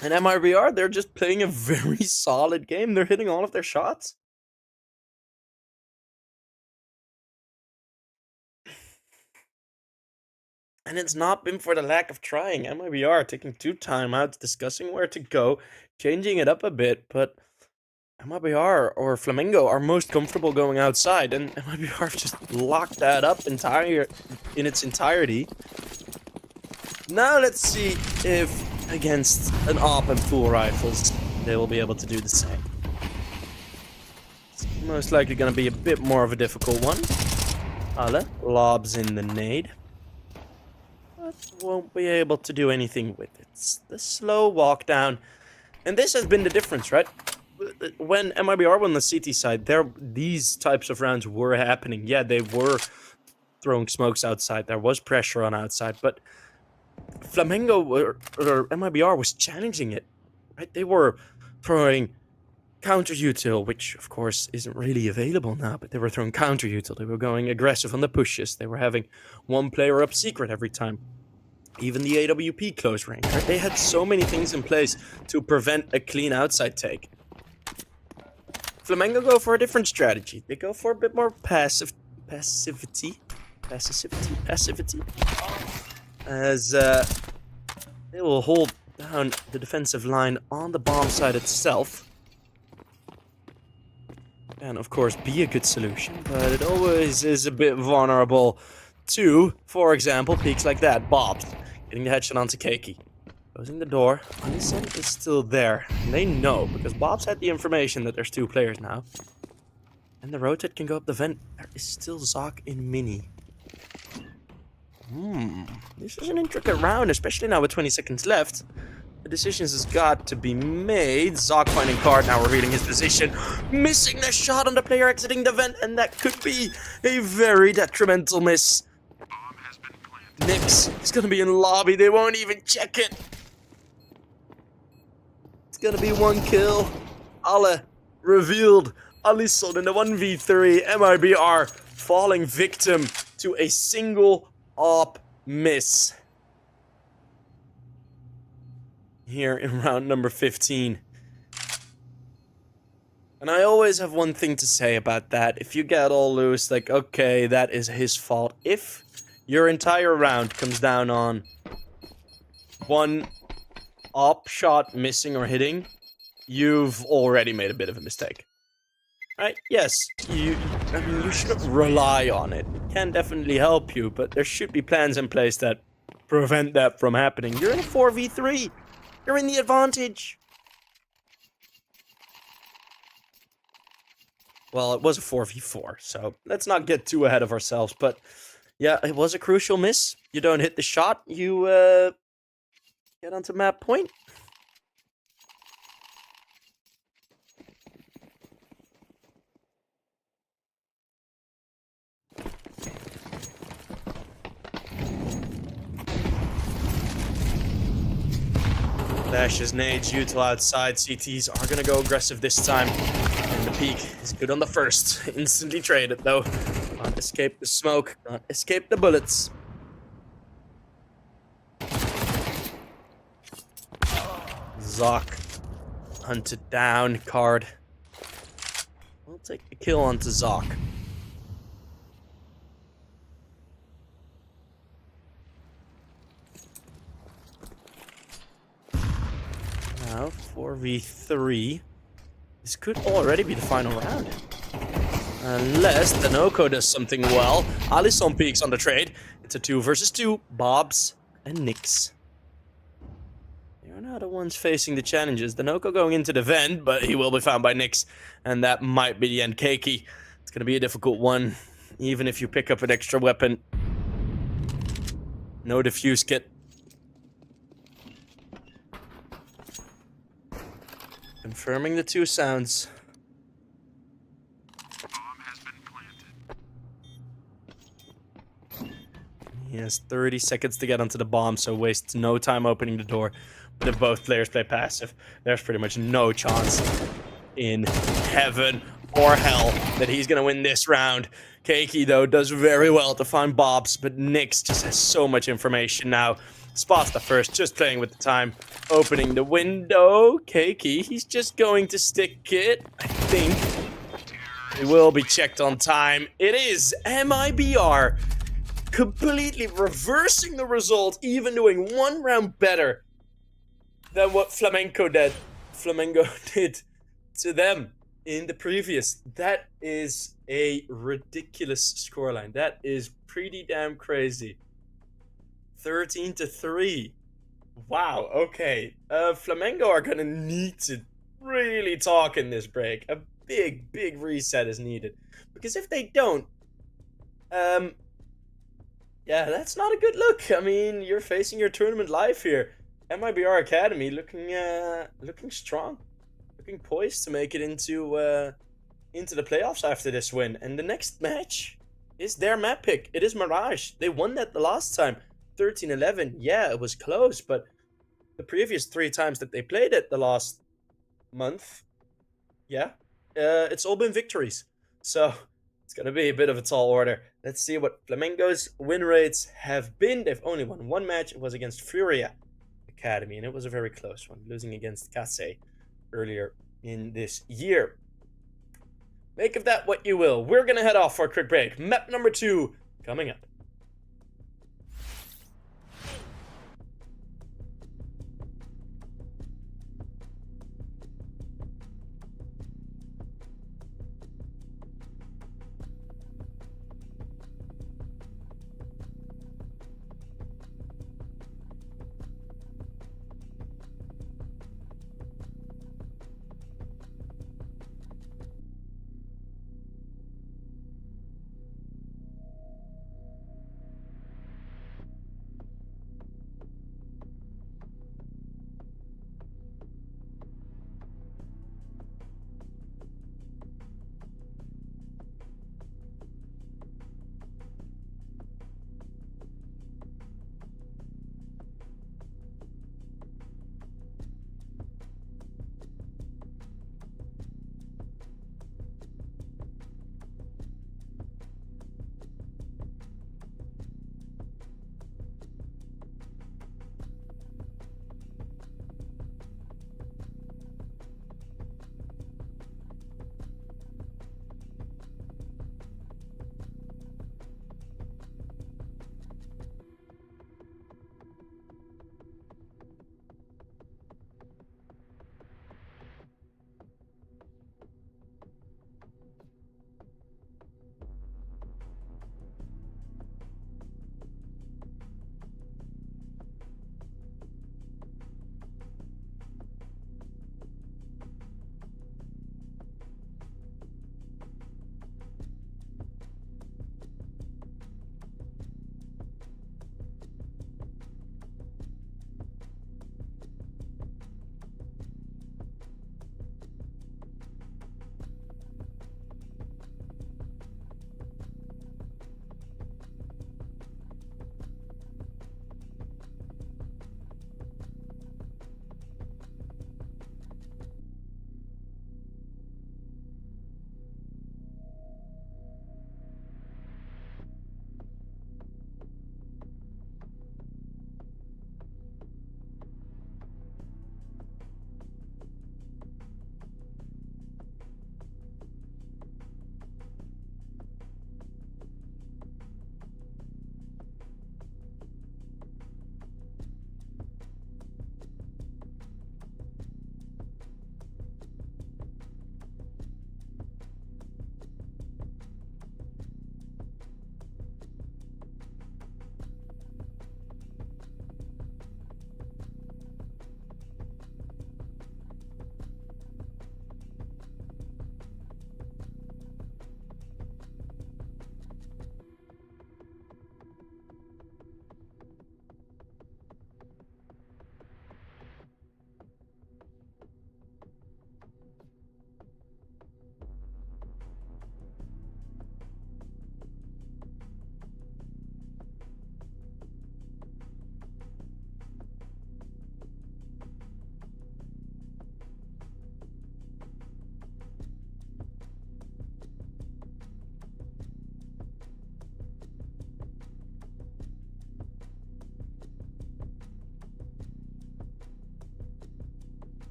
And MIBR, they're just playing a very solid game. They're hitting all of their shots. And it's not been for the lack of trying. MIBR taking 2 timeouts, discussing where to go, changing it up a bit, but MIBR or Flamingo are most comfortable going outside, and MIBR just locked that up in its entirety. Now let's see if against an AWP and full rifles they will be able to do the same. It's most likely going to be a bit more of a difficult one. Ale lobs in the nade, but won't be able to do anything with it. It's the slow walk down, and this has been the difference, right? When MIBR won the CT side, these types of rounds were happening. Yeah, they were throwing smokes outside. There was pressure on outside, but Flamingo or MIBR was challenging it, right? They were throwing counter util, which of course isn't really available now, but they were throwing counter util. They were going aggressive on the pushes. They were having one player up secret every time. Even the AWP close range, right? They had so many things in place to prevent a clean outside take. Flamengo go for a different strategy. They go for a bit more passivity. As they will hold down the defensive line on the bomb side itself. And of course be a good solution, but it always is a bit vulnerable to, for example, peaks like that. Bobs getting the headshot onto Keiki. Closing the door. Alisson is still there. And they know, because Bob's had the information that there's 2 players now. And the rotate can go up the vent. There is still Zoc in mini. This is an intricate round, especially now with 20 seconds left. The decisions has got to be made. Zoc finding card, now revealing his position. Missing the shot on the player exiting the vent, and that could be a very detrimental miss. Nyx is gonna be in lobby, they won't even check it. It's gonna be 1 kill. Ale revealed Alisson in the 1v3, MIBR falling victim to a single op miss. Here in round number 15. And I always have one thing to say about that. If you get all loose, like, okay, that is his fault. If your entire round comes down on one op shot missing or hitting, you've already made a bit of a mistake. Right? Yes, you shouldn't rely on it. It can definitely help you, but there should be plans in place that prevent that from happening. You're in a 4v3. You're in the advantage. Well, it was a 4v4, so let's not get too ahead of ourselves. But yeah, it was a crucial miss. You don't hit the shot, you get onto map point. Dashes, nades, util outside. CTs are gonna go aggressive this time. And the peak is good on the first. Instantly traded though. Can't escape the smoke. Can't escape the bullets. Zoc hunted down. Card. We'll take the kill onto Zoc. Now 4v3. This could already be the final round. Unless the Nuke does something well. Alisson peeks on the trade. It's a 2 versus 2. Bobs and Nicks. They're not the ones facing the challenges. The Nuke going into the vent, but he will be found by Nicks. And that might be the end. Keiki. It's going to be a difficult one. Even if you pick up an extra weapon. No defuse kit. Confirming the 2 sounds. Bomb has been planted. He has 30 seconds to get onto the bomb, so wastes no time opening the door. But if both players play passive, there's pretty much no chance in heaven or hell that he's gonna win this round. Keiki, though, does very well to find Bobs, but Nyx just has so much information now. Spots the first, just playing with the time. Opening the window. Keiki, he's just going to stick it, I think. It will be checked on time. It is MIBR completely reversing the result, even doing 1 round better than what Flamengo did to them in the previous. That is a ridiculous scoreline. That is pretty damn crazy. 13-3. Wow, okay. Flamengo are gonna need to really talk in this break. A big reset is needed. Because if they don't, yeah, that's not a good look. I mean, you're facing your tournament live here. MIBR Academy looking strong. Looking poised to make it into the playoffs after this win. And the next match is their map pick. It is Mirage. They won that the last time. 13-11. Yeah, it was close, but the previous 3 times that they played it the last month, yeah, it's all been victories. So it's going to be a bit of a tall order. Let's see what Flamengo's win rates have been. They've only won 1 match. It was against Furia Academy, and it was a very close one, losing against Kase earlier in this year. Make of that what you will. We're going to head off for a quick break. Map number 2 coming up.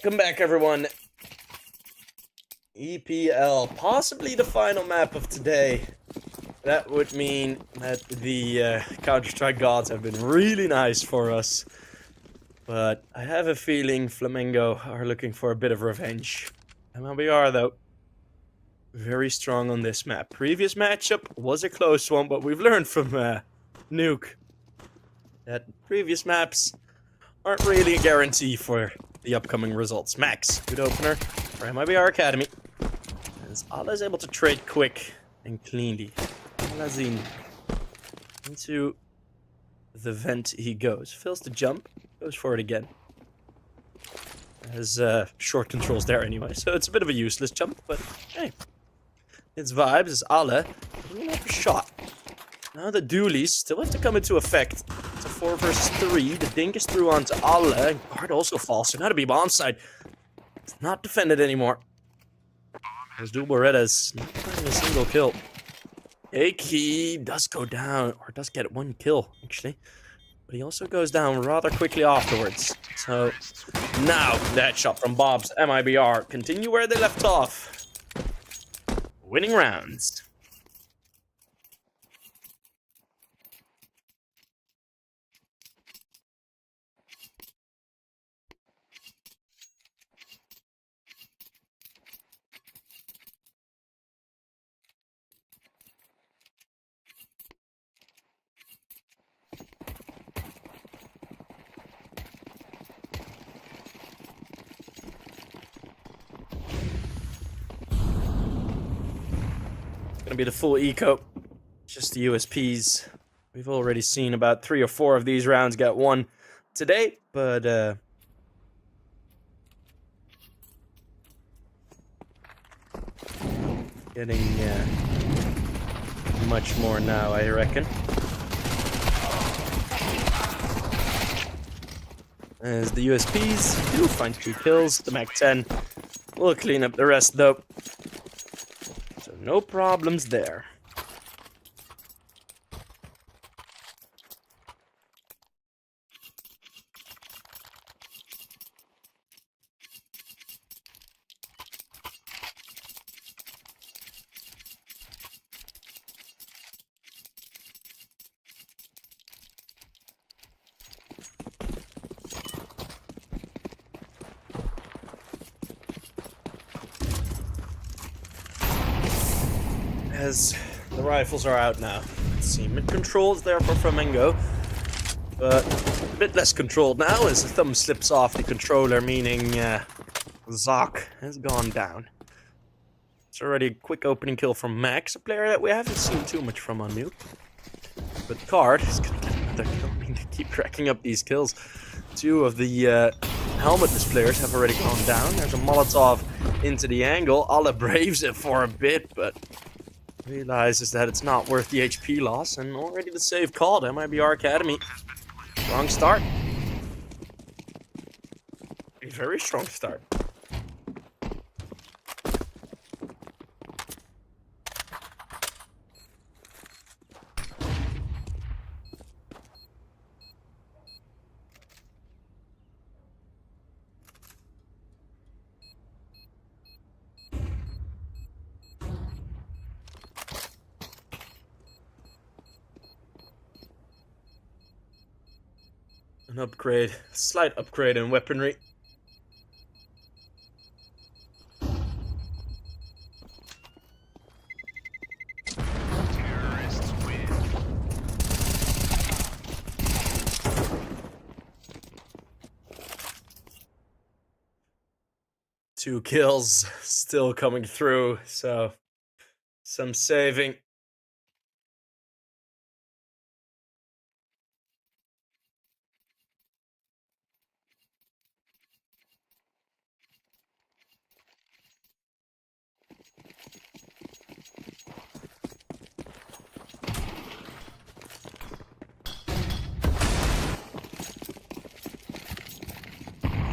Welcome back, everyone. EPL, possibly the final map of today. That would mean that the Counter-Strike gods have been really nice for us. But I have a feeling Flamingo are looking for a bit of revenge. MIBR, though, very strong on this map. Previous matchup was a close one, but we've learned from Nuke that previous maps aren't really a guarantee for the upcoming results. Max, good opener for MIBR Academy. As Allah is able to trade quick and cleanly. Lazine into the vent he goes. Fails to jump, goes for it again. Has short controls there anyway, so it's a bit of a useless jump, but hey. It's vibes as Allah doesn't have a shot. Now the dualies still have to come into effect. It's a 4 versus 3. The dink is through onto Allah. Guard also falls, so now to be bomb side. It's not defended anymore. Those dual Berettas not finding a single kill. Aki does go down, or does get 1 kill, actually. But he also goes down rather quickly afterwards. So now that shot from Bob's MIBR continue where they left off. Winning rounds. Gonna be the full eco, just the USPs. We've already seen about 3 or 4 of these rounds get won today, but getting much more now, I reckon. As the USPs do find 2 kills, the Mac 10 will clean up the rest though. No problems there. As the rifles are out now. Let's see, mid-control's there for Flamingo, but a bit less controlled now as the thumb slips off the controller, meaning Zoc has gone down. It's already a quick opening kill from Max, a player that we haven't seen too much from on Nuke. But Card is going to get another kill. I mean, to keep racking up these kills. 2 of the helmetless players have already gone down. There's a Molotov into the angle. Allah braves it for a bit, but realizes that it's not worth the HP loss, and already the save called. MIBR Academy. Strong start. A very strong start. An upgrade, slight upgrade in weaponry. Terrorists win. 2 kills still coming through, so some saving.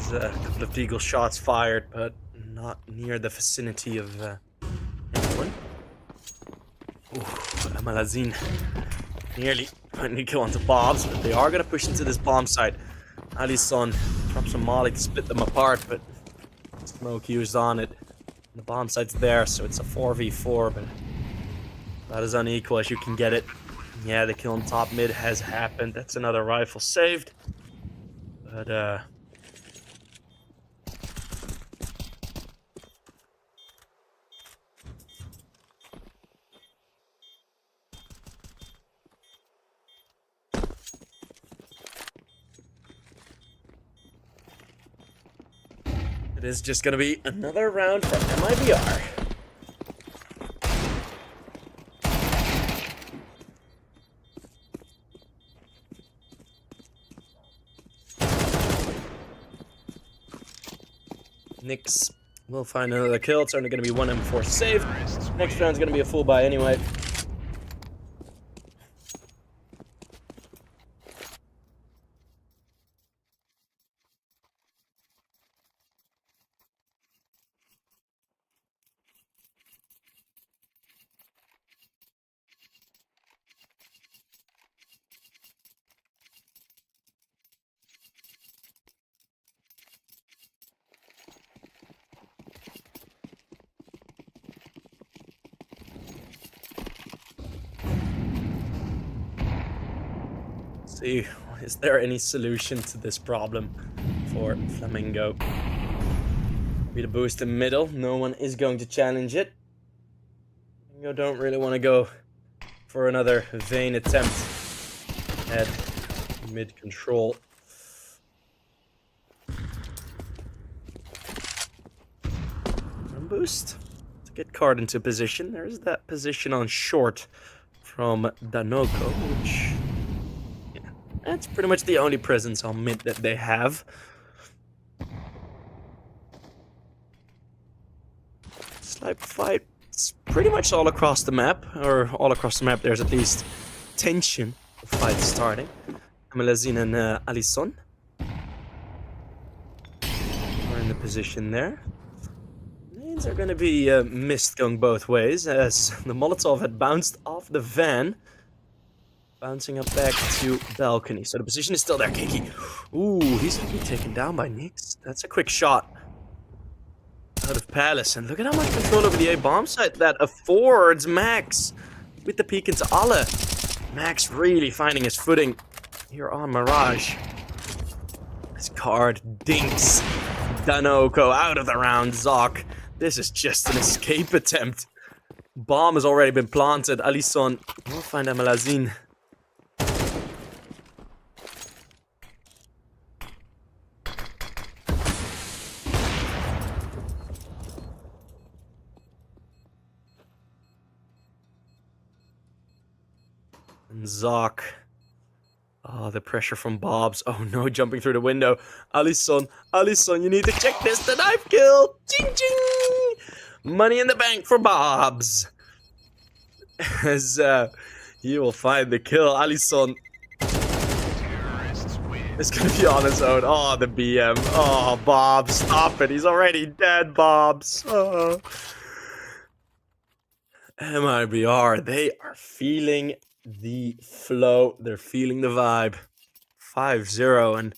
A couple of deagle shots fired, but not near the vicinity of anyone. Ooh, Malazine nearly finally go onto Bob's, but they are going to push into this bomb site. Ali's son drops a molly to split them apart, but smoke used on it. The bomb site's there, so it's a 4v4, but about as unequal as you can get it. Yeah, the kill on top mid has happened. That's another rifle saved. But, it is just gonna be another round for MIBR. Nyx will find another kill. It's only going to be one M4 saved. Next round's going to be a full buy anyway. See, is there any solution to this problem for Flamingo? Be the boost in middle. No one is going to challenge it. Flamingo don't really want to go for another vain attempt at mid control. One boost to get card into position. There's that position on short from Danoko, which... that's pretty much the only presence on mid that they have. Sniper fight. It's pretty much all across the map, or all across the map. There's at least tension of fight starting. Amelazine and Alisson are in the position there. Nades are going to be missed going both ways, as the Molotov had bounced off the van. Bouncing up back to balcony. So the position is still there. Kiki. Ooh, he's going to be taken down by Nyx. That's a quick shot out of Palace. And look at how much control over the A bomb site that affords Max with the peek into Alle. Max really finding his footing here on Mirage. This card dinks Danoko out of the round. Zoc. This is just an escape attempt. Bomb has already been planted. Alisson will find Amelazine. And Zoc. Oh, the pressure from Bobs. Oh no, jumping through the window. Alisson, Alisson, you need to check this. The knife kill. Ching ching. Money in the bank for Bobs. As he will find the kill. Alisson is going to be on his own. Oh, the BM. Oh, Bobs, stop it. He's already dead, Bobs. Oh. MIBR, they are feeling the flow. They're feeling the vibe. 5-0, and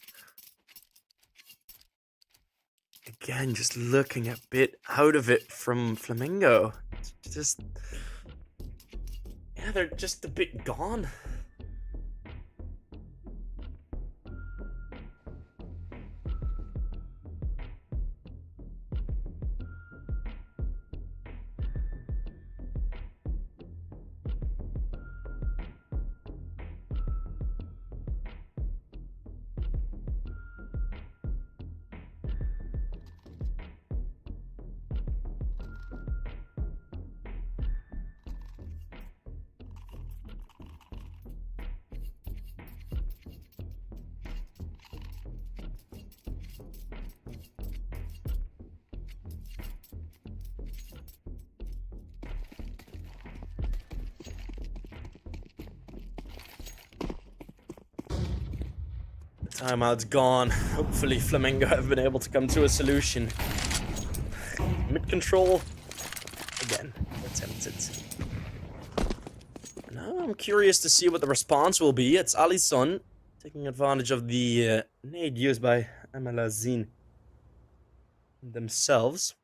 again, just looking a bit out of it from Flamingo. Just, yeah, they're just a bit gone. Timeout's gone. Hopefully Flamingo have been able to come to a solution. Mid control again attempted. Now I'm curious to see what the response will be. It's Alisson taking advantage of the nade used by Amelazine. themselves.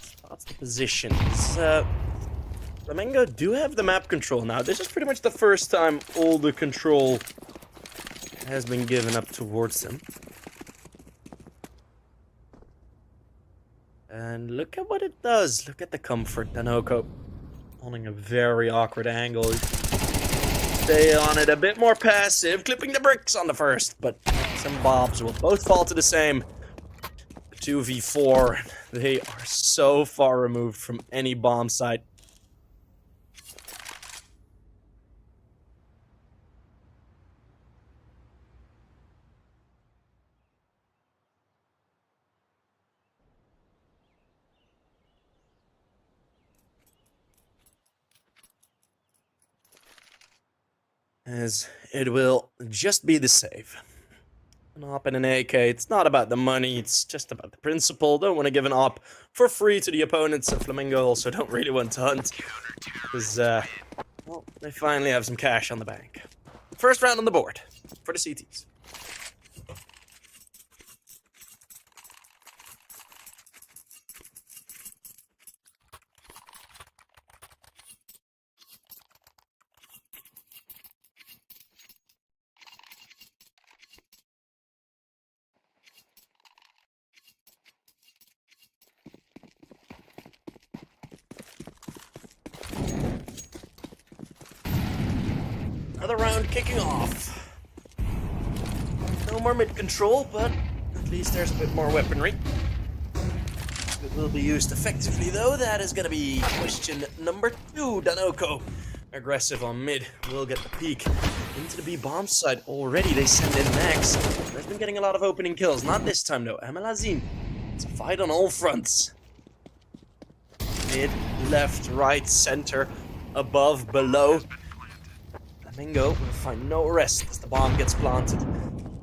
Spots the positions. Flamengo do have the map control now. This is pretty much the first time all the control has been given up towards them. And look at what it does. Look at the comfort. Danoko holding a very awkward angle. Stay on it a bit more passive, clipping the bricks on the first, but some bobs will both fall to the same. 2v4. They are so far removed from any bomb site. As it will just be the save. An op and an AK, it's not about the money, it's just about the principle. Don't want to give an op for free to the opponents, and Flamingo also don't really want to hunt. Because, well, they finally have some cash on the bank. First round on the board for the CTs. Another round kicking off. No more mid control, but at least there's a bit more weaponry. It will be used effectively, though. That is going to be question number 2. Danoko, aggressive on mid, will get the peek into the B bomb side. Already they send in Max. They've been getting a lot of opening kills. Not this time, though. Amelazine. It's a fight on all fronts. Mid, left, right, center, above, below. Flamingo will find no rest as the bomb gets planted.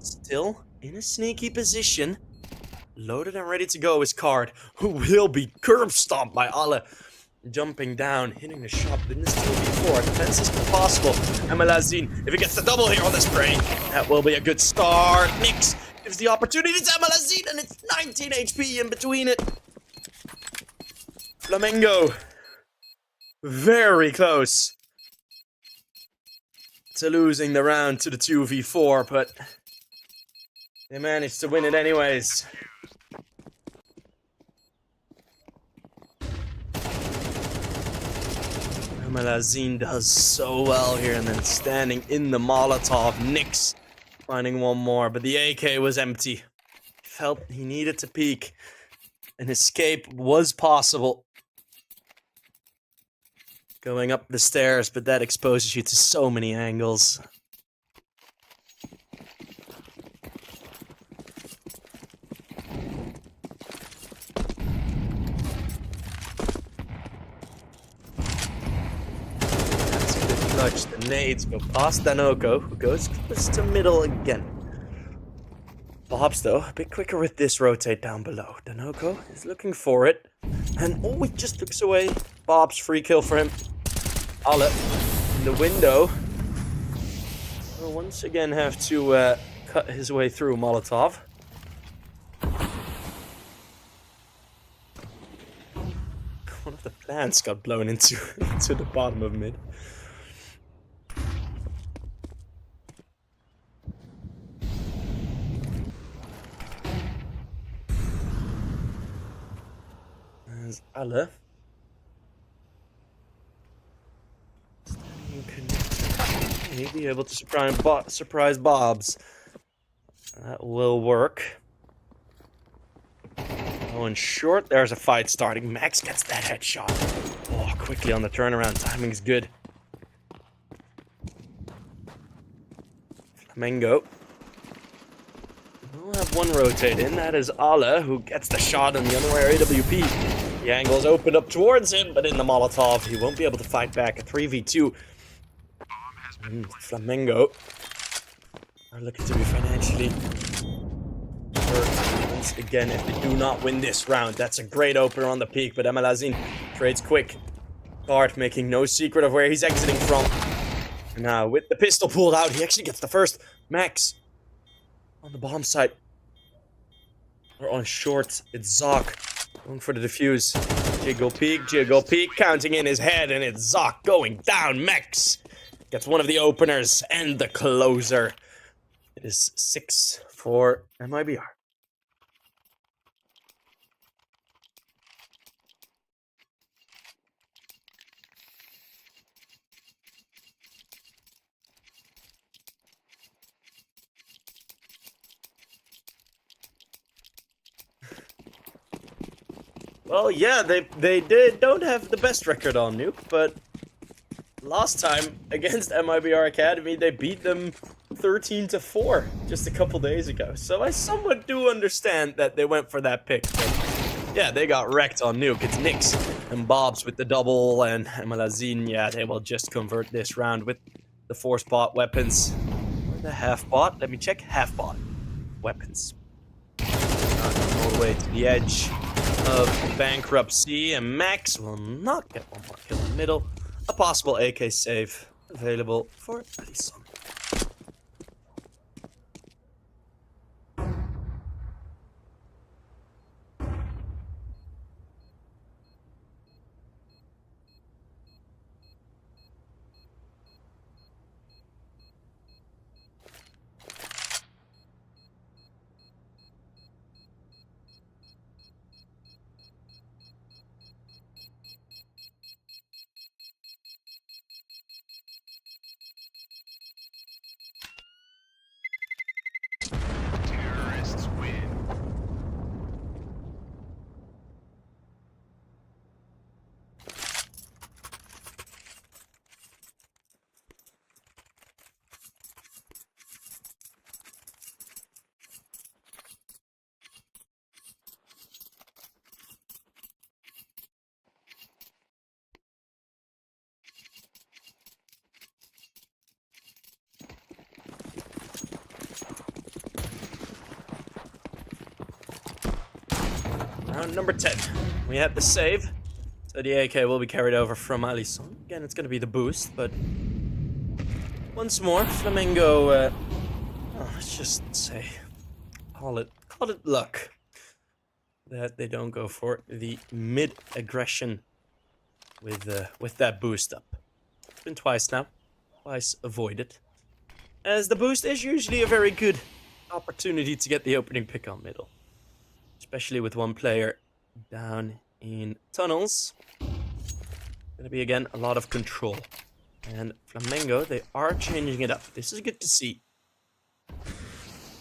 Still in a sneaky position. Loaded and ready to go is Card, who will be curb stomped by Ale. Jumping down, hitting the shot. Didn't steal before. Defense is impossible. Amelazine, if he gets the double here on the spray, that will be a good start. Nix gives the opportunity to Amelazine, and it's 19 HP in between it. Flamingo, very close to losing the round to the 2v4, but they managed to win it anyways. Amelazine does so well here, and then standing in the Molotov. Nix finding one more, but the AK was empty. Felt he needed to peek. An escape was possible. Going up the stairs, but that exposes you to so many angles. That's a good clutch. The nades go past Danoko, who goes close to middle again. Bobs, though, a bit quicker with this rotate down below. Danoko is looking for it. And oh, he just looks away. Bob's free kill for him. Ale in the window. Will once again have to cut his way through Molotov. One of the plants got blown into the bottom of mid. There's Ale. Maybe able to surprise Bobs. That will work. Oh, and short, there's a fight starting. Max gets that headshot. Oh, quickly on the turnaround. Timing is good. Flamingo. We'll have one rotate in. That is Ale, who gets the shot on the unaware AWP. The angle's opened up towards him, but in the Molotov, he won't be able to fight back. A 3v2. And Flamingo are looking to be financially hurt once again if they do not win this round. That's a great opener on the peak, but Emelazine trades quick. Guard making no secret of where he's exiting from. And now, with the pistol pulled out, he actually gets the first. Max on the bomb site. Or on short, it's Zoc going for the defuse. Jiggle peek, counting in his head, and it's Zoc going down. Max gets one of the openers and the closer. It is 6 for MIBR. Well, yeah, they don't have the best record on Nuke, but last time against MIBR Academy, they beat them 13-4 just a couple days ago. So I somewhat do understand that they went for that pick. But yeah, they got wrecked on Nuke. It's Nix and Bobs with the double, and Emelazine, yeah, they will just convert this round with the 4-spot weapons. Or the half-bot. Let me check. Half-bot weapons. All the way to the edge of bankruptcy, and Max will not get one more kill in the middle. A possible AK save available for Alisson. Terrorists win. Round number 10. We have the save. So the AK will be carried over from Alisson. Again, it's going to be the boost, but once more, Flamingo, let's just say, call it luck that they don't go for the mid-aggression with that boost up. It's been twice now. Twice avoided. As the boost is usually a very good opportunity to get the opening pick on middle. Especially with one player down in tunnels. Gonna be, again, a lot of control. And Flamengo, they are changing it up. This is good to see.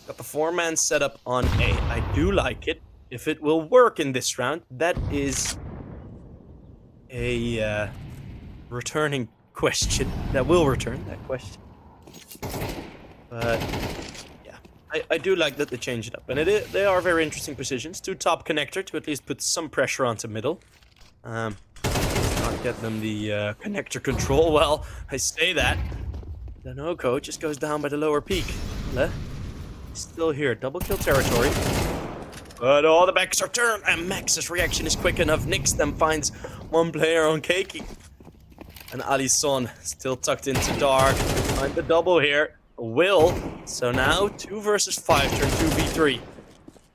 Got the 4-man setup on A. I do like it. If it will work in this round, that is a returning question. That will return, that question. But I do like that they change it up, and they are very interesting positions. 2 top connector to at least put some pressure onto middle. Not get them the connector control. Well, I say that. The Nuke just goes down by the lower peak. Still here, double kill territory. But all the backs are turned, and Max's reaction is quick enough. Nix then finds one player on Keiki. And Alisson still tucked into dark. Find the double here. Will. So now 2 versus 5 turn 2v3.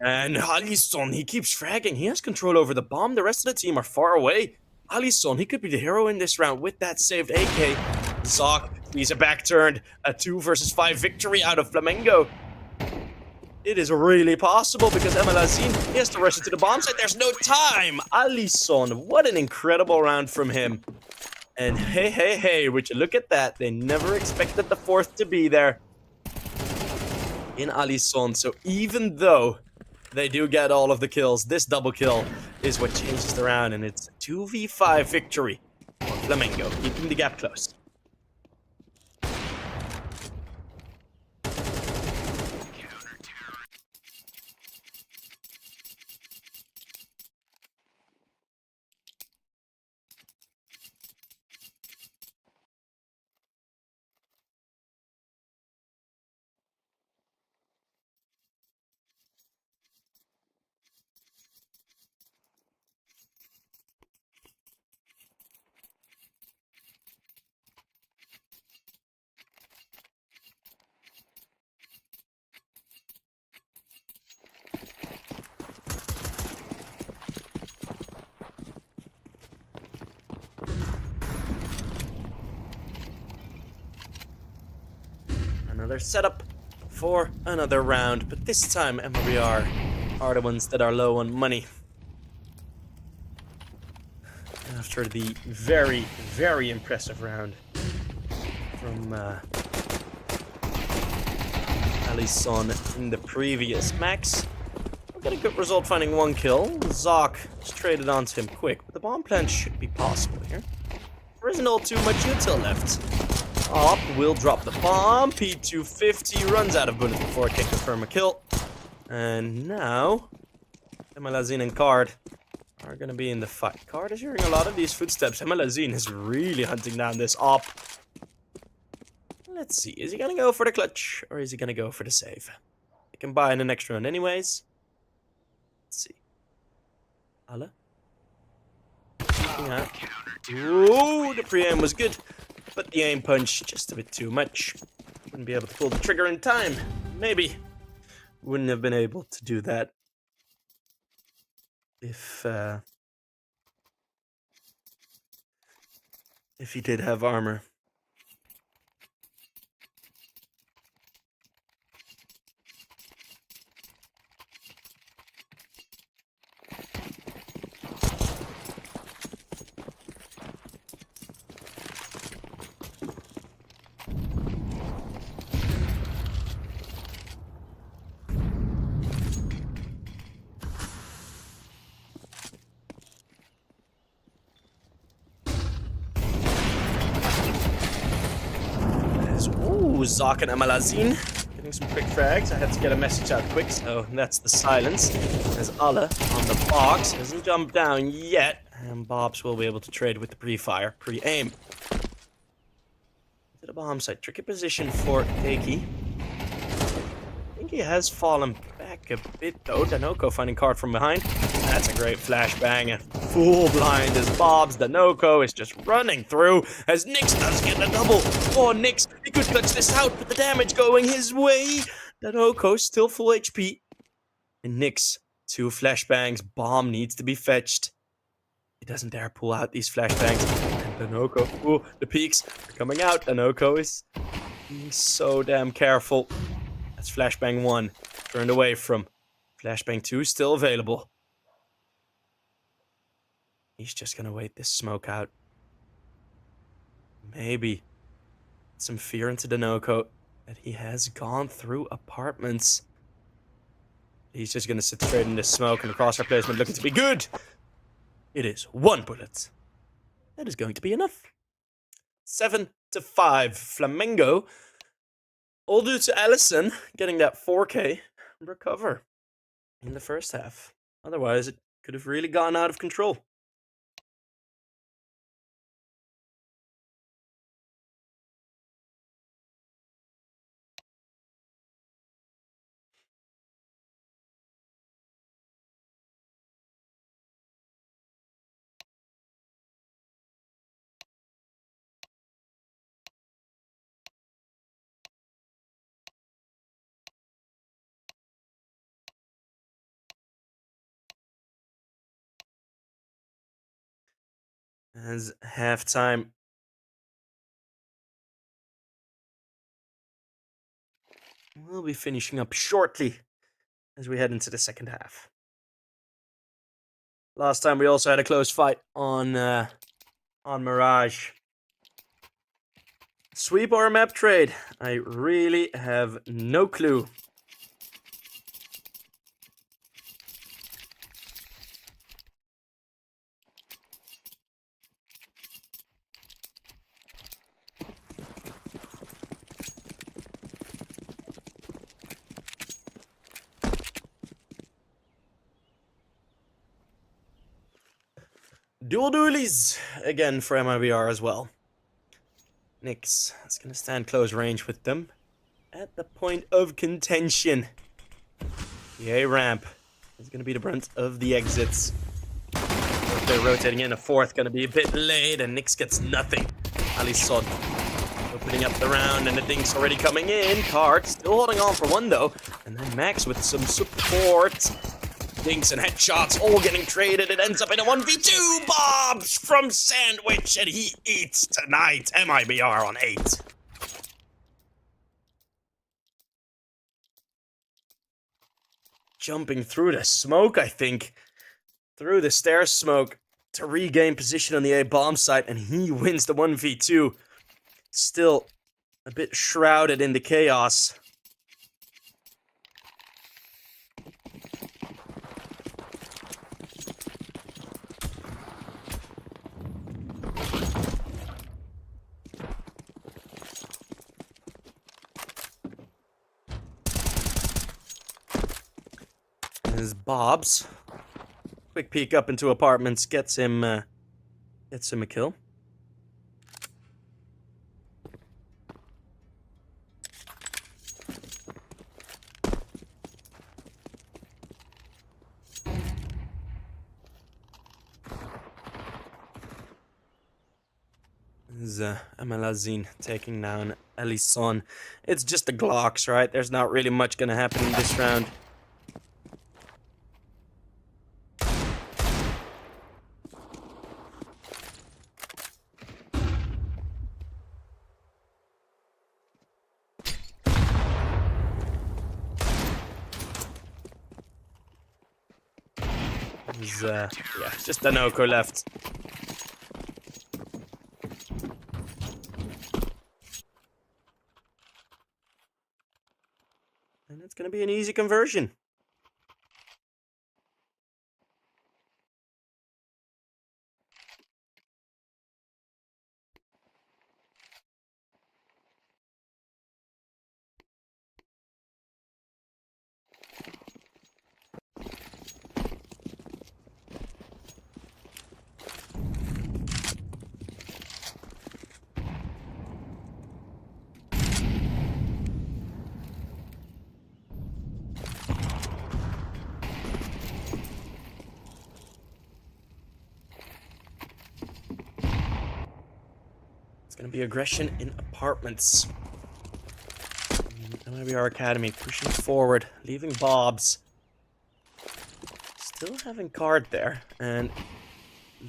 And Alisson, he keeps fragging. He has control over the bomb. The rest of the team are far away. Alisson, he could be the hero in this round with that saved AK. Zoc, he's a back turned. A 2 versus 5 victory out of Flamengo. It is really possible because Emelazine, he has to rush into the bomb site. There's no time. Alisson, what an incredible round from him. And hey, would you look at that? They never expected the 4th to be there in Alisson. So even though they do get all of the kills, this double kill is what changes the round. And it's a 2v5 victory for Flamengo, keeping the gap close. Another setup for another round, but this time MIBR are the ones that are low on money. After the very, very impressive round from Alisson in the previous max, we'll get a good result finding 1 kill. Zoc just traded onto him quick, but the bomb plant should be possible here. There isn't all too much util left. Op will drop the bomb. P250 runs out of bullets before it can confirm a kill. And now, Emalazine and Card are going to be in the fight. Card is hearing a lot of these footsteps. Emalazine is really hunting down this Op. Let's see. Is he going to go for the clutch or is he going to go for the save? He can buy in the next round anyways. Let's see. Allah. Looking out. Ooh, the pre-aim was good. But the aim punch, just a bit too much. Wouldn't be able to pull the trigger in time. Maybe. Wouldn't have been able to do that if he did have armor. Ooh, Zoc and Emalazine getting some quick frags. I had to get a message out quick, so that's the silence. There's Allah on the box. Hasn't jumped down yet. And Bobs will be able to trade with the pre-fire, pre-aim. To the bomb site. Tricky position for Keiki. I think he has fallen back a bit though. Danoko finding Card from behind. That's a great flashbang. And full blind as Bobs. Danoko is just running through as Nyx does get a double. Oh, Nyx, he could clutch this out, but the damage going his way. Danoko still full HP. And Nyx, 2 flashbangs. Bomb needs to be fetched. He doesn't dare pull out these flashbangs. And Danoko, ooh, the peaks are coming out. Danoko is being so damn careful. That's flashbang 1 turned away from. Flashbang 2 still available. He's just gonna wait this smoke out. Maybe some fear into Danoko that he has gone through apartments. He's just gonna sit straight in this smoke, and the crosshair placement looking to be good. It is 1 bullet. That is going to be enough. 7-5. Flamingo. All due to Allison getting that 4K recover in the first half. Otherwise, it could have really gone out of control. As halftime we'll be finishing up shortly as we head into the second half. Last time we also had a close fight on Mirage. Sweep or a map trade? I really have no clue. Dual dualies again for MIBR as well. Nyx is going to stand close range with them at the point of contention. The A ramp is going to be the brunt of the exits. If they're rotating in, a 4th going to be a bit late, and Nyx gets nothing. Alisson opening up the round, and the dink's already coming in. Card still holding on for 1 though, and then Max with some support. Dinks and headshots all getting traded. It ends up in a 1v2. Bobs from Sandwich, and he eats tonight. MIBR on 8. jumping through the smoke, I think. Through the stair smoke to regain position on the A bomb site, and he wins the 1v2. Still a bit shrouded in the chaos. This Bob's quick peek up into apartments gets him a kill. This is Amalazine taking down Ellison. It's just the Glocks, right? There's not really much gonna happen in this round. Yeah, just a Nuke left. And it's gonna be an easy conversion. It's gonna be aggression in apartments. MIBR Academy pushing forward, leaving Bob's. Still having Card there, and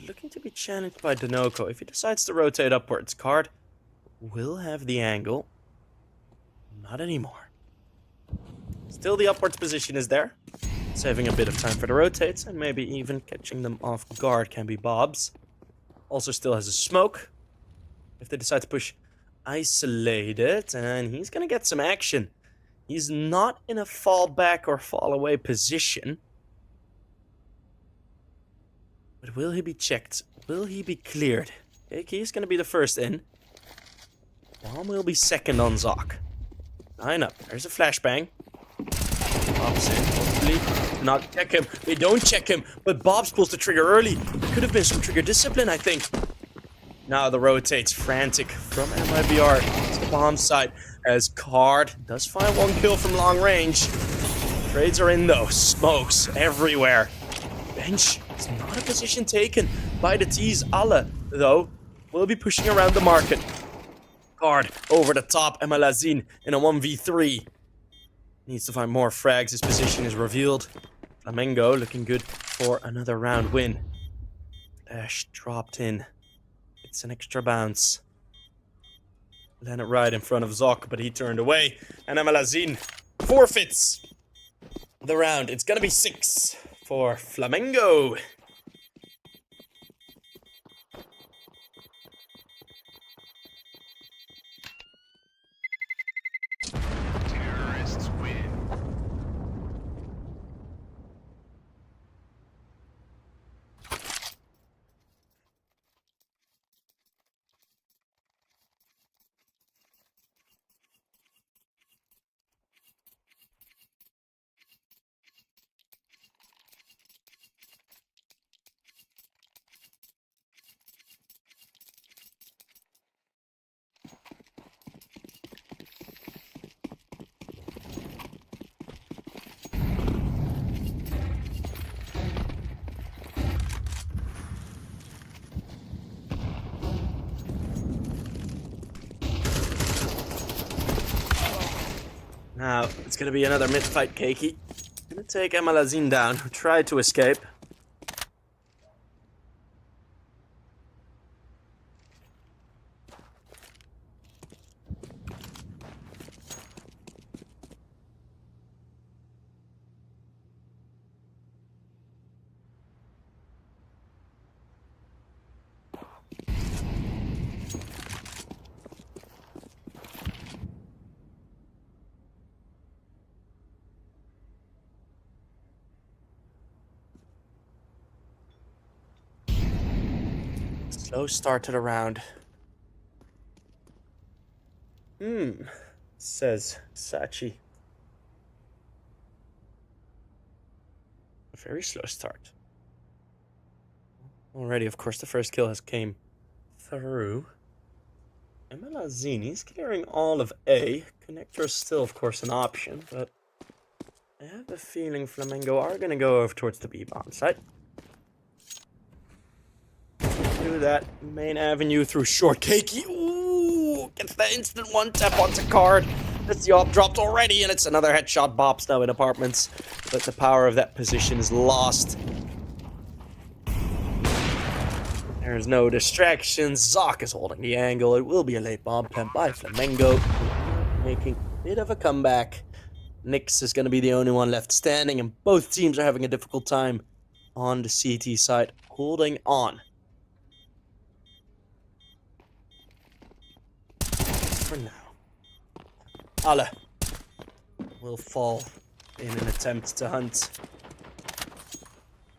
looking to be challenged by Denoco. If he decides to rotate upwards, Card will have the angle. Not anymore. Still the upwards position is there. Saving a bit of time for the rotates, and maybe even catching them off guard can be Bob's. Also still has a smoke. If they decide to push isolated, and he's gonna get some action. He's not in a fall back or fall away position. But will he be checked? Will he be cleared? He's gonna be the first in. Bomb will be second on Zoc. 9 up. There's a flashbang. Pops in, hopefully. Not check him. They don't check him, but Bob's pulls the trigger early. Could have been some trigger discipline, I think. Now the rotates frantic from MIBR to the bomb site as Card does find 1 kill from long range. Trades are in though. Smokes everywhere. Bench is not a position taken by the T's. Alle, though, will be pushing around the market. Card over the top. Emalazine in a 1v3. Needs to find more frags. His position is revealed. Flamingo looking good for another round win. Dash dropped in. It's an extra bounce. Landed right in front of Zoc, but he turned away. And Amalazine forfeits the round. It's gonna be 6 for Flamingo. Terrorists win. Now, it's gonna be another mid-fight Keiki. Gonna take Emalazine down, who tried to escape. Slow start to the round. Says Sachi. A very slow start. Already, of course, the first kill has came through. Emelazini's clearing all of A. Connector is still, of course, an option, but I have a feeling Flamingo are going to go over towards the B bomb site. Through that main avenue through short cakey. Ooh, gets the instant one tap onto card. That's the op dropped already, and it's another headshot. Bops now in apartments, but the power of that position is lost. There's no distractions. Zoc is holding the angle. It will be a late bomb plant by Flamengo, making a bit of a comeback. Nyx is going to be the only one left standing, and both teams are having a difficult time on the CT side, holding on. For now, Ale will fall in an attempt to hunt,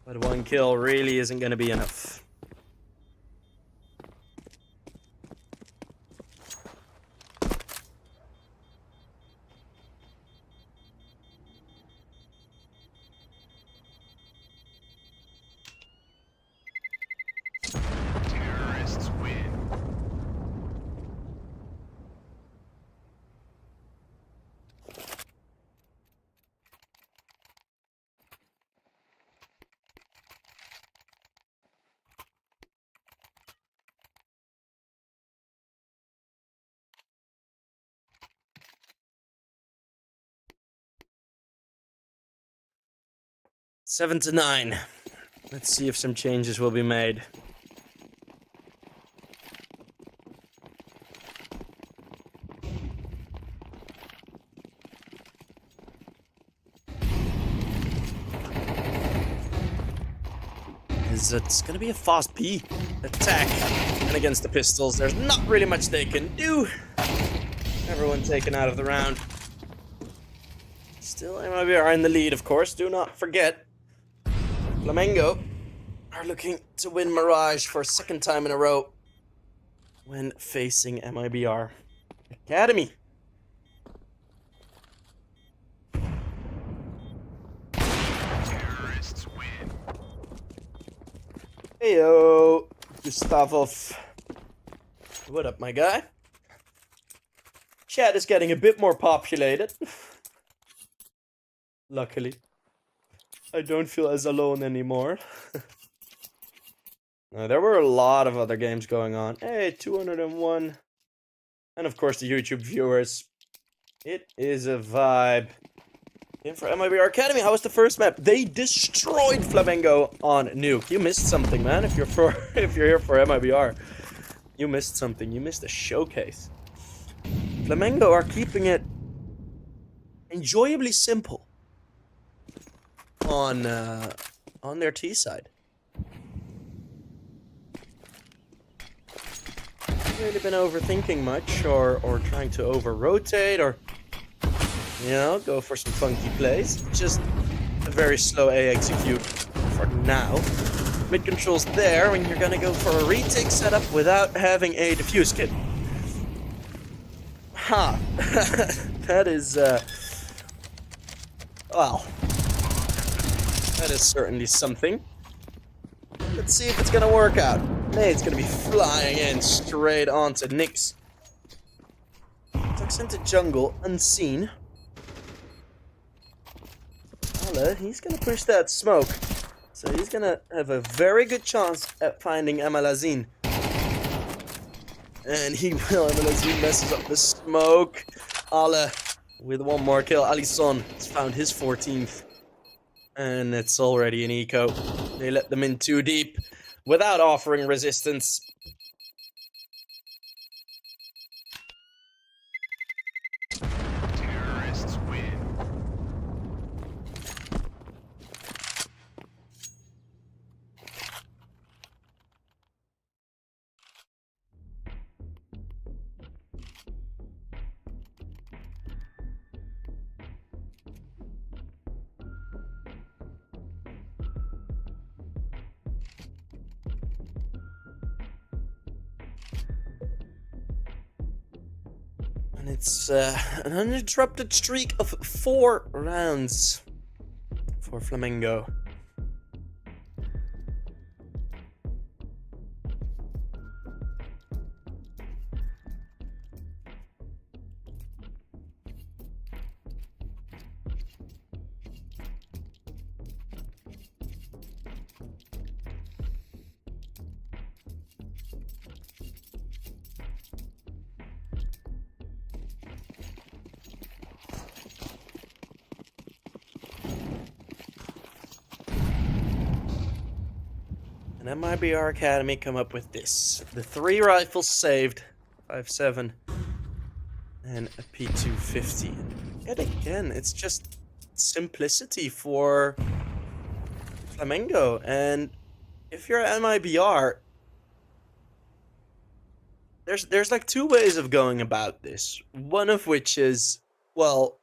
but one kill really isn't going to be enough. Terrorists win. Seven to 9. Let's see if some changes will be made. It's going to be a fast P attack. And against the pistols, there's not really much they can do. Everyone taken out of the round. Still, MIBR in the lead, of course. Do not forget, Flamengo are looking to win Mirage for a second time in a row when facing MIBR Academy. Terrorists win. Heyo, Gustavov. What up, my guy? Chat is getting a bit more populated. Luckily. I don't feel as alone anymore. There were a lot of other games going on. Hey, 201. And of course the YouTube viewers. It is a vibe. In for MIBR Academy, how was the first map? They destroyed Flamengo on Nuke. You missed something, man. If you're here for MIBR, you missed something. You missed a showcase. Flamengo are keeping it enjoyably simple on their T side. Haven't really been overthinking much or trying to over rotate or, you know, go for some funky plays. Just a very slow A execute for now. Mid control's there when you're gonna go for a retake setup without having a defuse kit. Ha! That is, well, that is certainly something. Let's see if it's gonna work out. Nade's gonna be flying in straight onto Nyx. Tucks into jungle, unseen. Ale, he's gonna push that smoke. So he's gonna have a very good chance at finding Emelazine. And he will. Emelazine messes up the smoke. Ale with one more kill. Alisson has found his 14th. And it's already an eco. They let them in too deep without offering resistance. Terrorists win. And it's an uninterrupted streak of 4 rounds for Flamingo. And MIBR Academy come up with this. The 3 rifles saved, 5.7, and a P250. Yet again, it's just simplicity for Flamingo. And if you're at MIBR, there's like 2 ways of going about this. One of which is, well,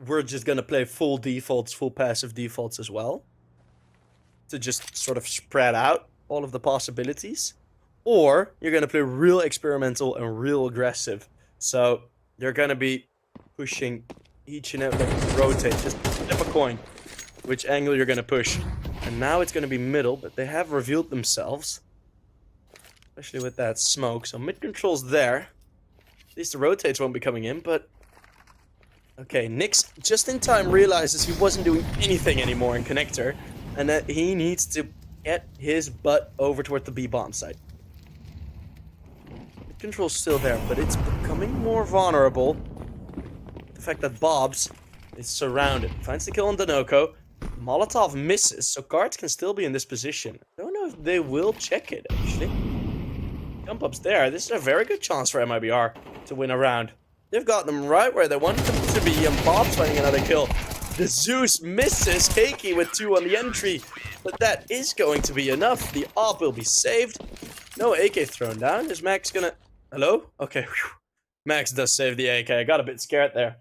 we're just gonna play full defaults, full passive defaults as well, to just sort of spread out all of the possibilities. Or you're going to play real experimental and real aggressive. So you're going to be pushing each and every rotate. Just flip a coin which angle you're going to push. And now it's going to be middle, but they have revealed themselves. Especially with that smoke. So mid control's there. At least the rotates won't be coming in, but... Okay, Nyx just in time realizes he wasn't doing anything anymore in connector. And that he needs to get his butt over toward the B-bomb site. The control's still there, but it's becoming more vulnerable. The fact that Bob's is surrounded. Finds the kill on Danoko. Molotov misses, so guards can still be in this position. I don't know if they will check it, actually. Jump up's there. This is a very good chance for MIBR to win a round. They've got them right where they want them to be, and Bob's finding another kill. The Zeus misses, Keiki with 2 on the entry, but that is going to be enough. The AWP will be saved. No AK thrown down. Is Max gonna... Hello? Okay, whew. Max does save the AK. I got a bit scared there.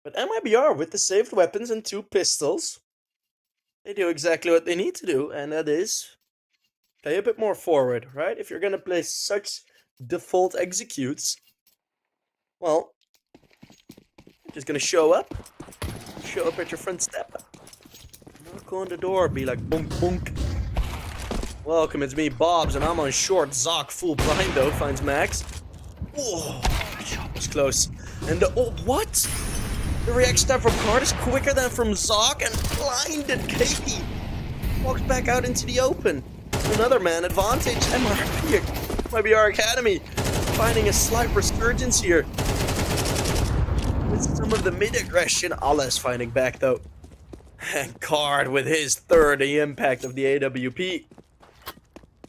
But MIBR, with the saved weapons and 2 pistols, they do exactly what they need to do, and that is play a bit more forward, right? If you're gonna play such default executes, well... Just gonna show up at your front step. Knock on the door, be like bunk bunk. Welcome, it's me, Bobs, and I'm on short. Zoc full blind though, finds Max. Oh, that shot was close. And the, oh, what? The reaction time from Card is quicker than from Zoc, and blinded Katie walks back out into the open. Another man advantage. MIBR Academy finding a slight resurgence here. With some of the mid-aggression, Allah's fighting back though. And Card with his 3rd, the impact of the AWP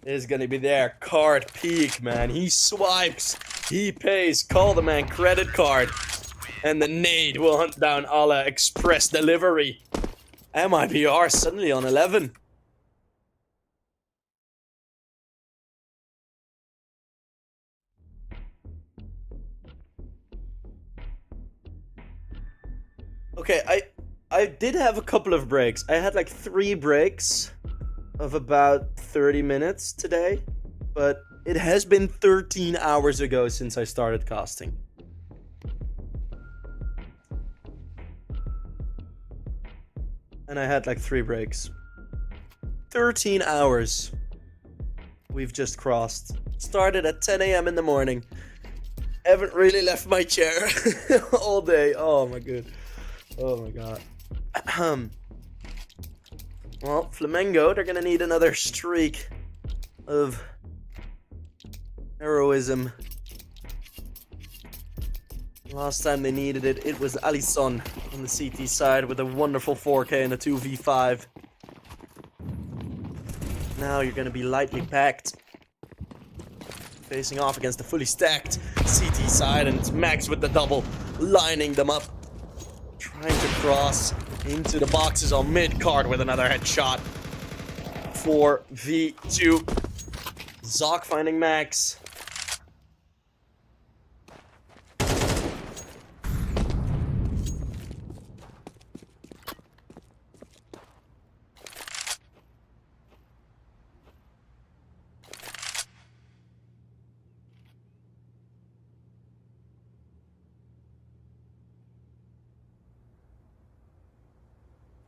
is gonna be there. Card peak, man. He swipes, he pays, call the man credit card. And the nade will hunt down Allah express delivery. MIBR suddenly on 11. Okay, I did have a couple of breaks. I had like 3 breaks of about 30 minutes today, but it has been 13 hours ago since I started casting. And I had like 3 breaks. 13 hours we've just crossed. Started at 10 a.m. in the morning. Haven't really left my chair all day. Oh my god. Oh my god. Well, Flamingo, they're gonna need another streak of heroism. Last time they needed it, it was Alisson on the CT side with a wonderful 4K and a 2v5. Now you're gonna be lightly packed. Facing off against the fully stacked CT side, and it's Max with the double, lining them up. Trying to cross into the boxes on mid-card with another headshot. 4v2. Zoc finding Max.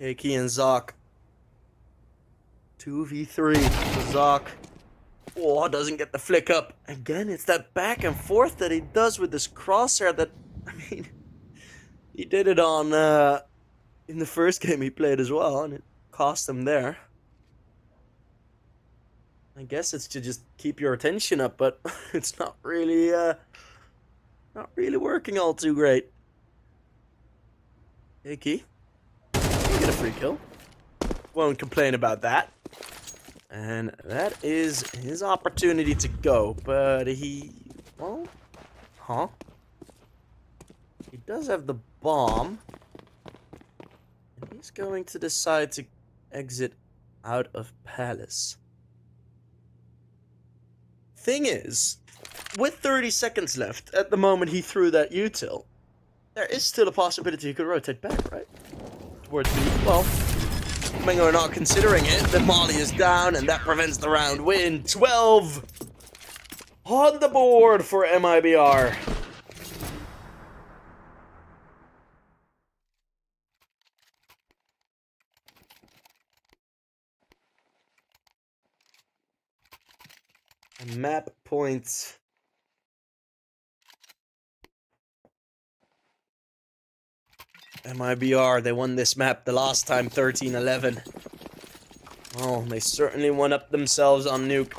Keiki and Zoc. 2v3. Zoc. Oh, doesn't get the flick up. Again, it's that back and forth that he does with this crosshair that, I mean, he did it on, in the first game he played as well, and it cost him there. I guess it's to just keep your attention up, but it's not really working all too great. Keiki. Get a free kill. Won't complain about that. And that is his opportunity to go, but he... Well... Huh? He does have the bomb. And he's going to decide to exit out of Palace. Thing is, with 30 seconds left, at the moment he threw that util, there is still a possibility he could rotate back, right? Towards me. Well... Flamengo are not considering it. The molly is down, and that prevents the round win. 12 on the board for MIBR. A map point. MIBR, they won this map the last time, 13-11. Oh, they certainly one-up themselves on Nuke.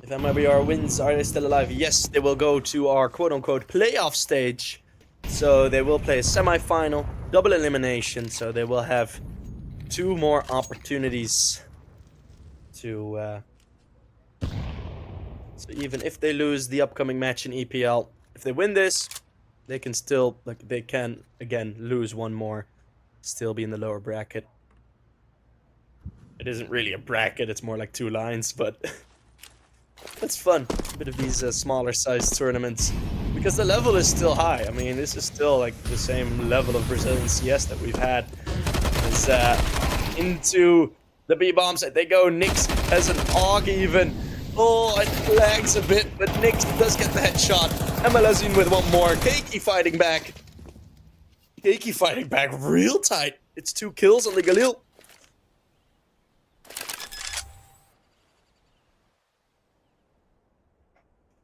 If MIBR wins, are they still alive? Yes, they will go to our quote-unquote playoff stage. So they will play a semi-final, double elimination, so they will have 2 more opportunities to... So even if they lose the upcoming match in EPL, if they win this... They can still, like, they can, again, lose 1 more, still be in the lower bracket. It isn't really a bracket, it's more like 2 lines, but that's fun. A bit of these smaller sized tournaments, because the level is still high. I mean, this is still, like, the same level of Brazilian CS that we've had. Is into the B-bomb site they go. Nix has an AUG even. Oh, it lags a bit, but Nix does get the headshot. Emalazine with 1 more. Keiki fighting back. Keiki fighting back real tight. It's 2 kills on the Galil.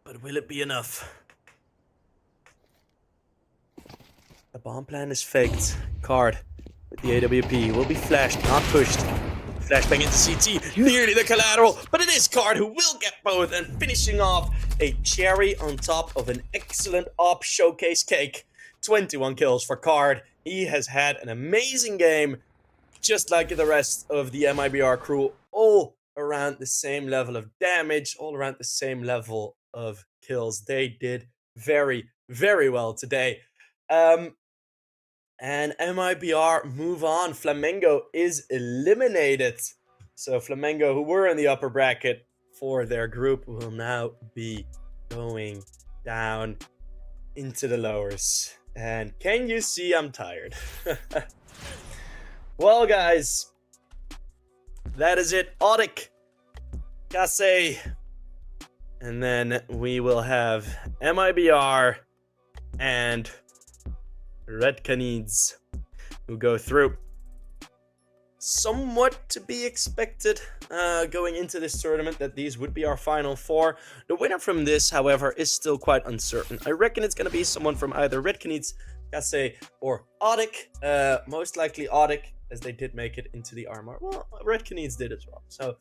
But will it be enough? The bomb plan is faked. Card with the AWP will be flashed, not pushed. Flashbang into CT, nearly the collateral, but it is Card who will get both, and finishing off a cherry on top of an excellent op showcase cake. 21 kills for Card. He has had an amazing game, just like the rest of the MIBR crew, all around the same level of damage, all around the same level of kills. They did very, very well today. And MIBR move on. Flamengo is eliminated. So Flamengo, who were in the upper bracket for their group, will now be going down into the lowers. And can you see I'm tired? Well, guys, that is it. Audic, Kase, and then we will have MIBR and Red Canids who go through. Somewhat to be expected going into this tournament that these would be our final 4. The winner from this, however, is still quite uncertain. I reckon it's going to be someone from either Red Canids, Kase, or Audic. Most likely Audic, as they did make it into the armor. Well, Red Canids did as well. So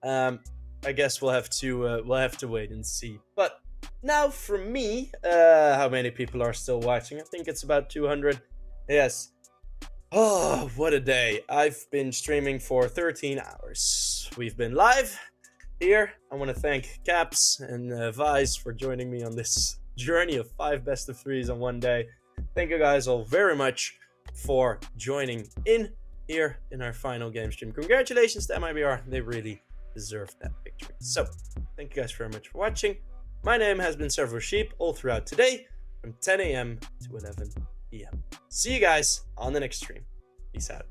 I guess we'll have to wait and see. But now for me, how many people are still watching? I think it's about 200. Yes. Oh, what a day. I've been streaming for 13 hours. We've been live here. I want to thank Caps and Vice for joining me on this journey of 5 best of 3s on one day. Thank you guys all very much for joining in here in our final game stream. Congratulations to MIBR. They really deserve that victory. So, thank you guys very much for watching. My name has been Servo Sheep all throughout today from 10 a.m. to 11 p.m. See you guys on the next stream. Peace out.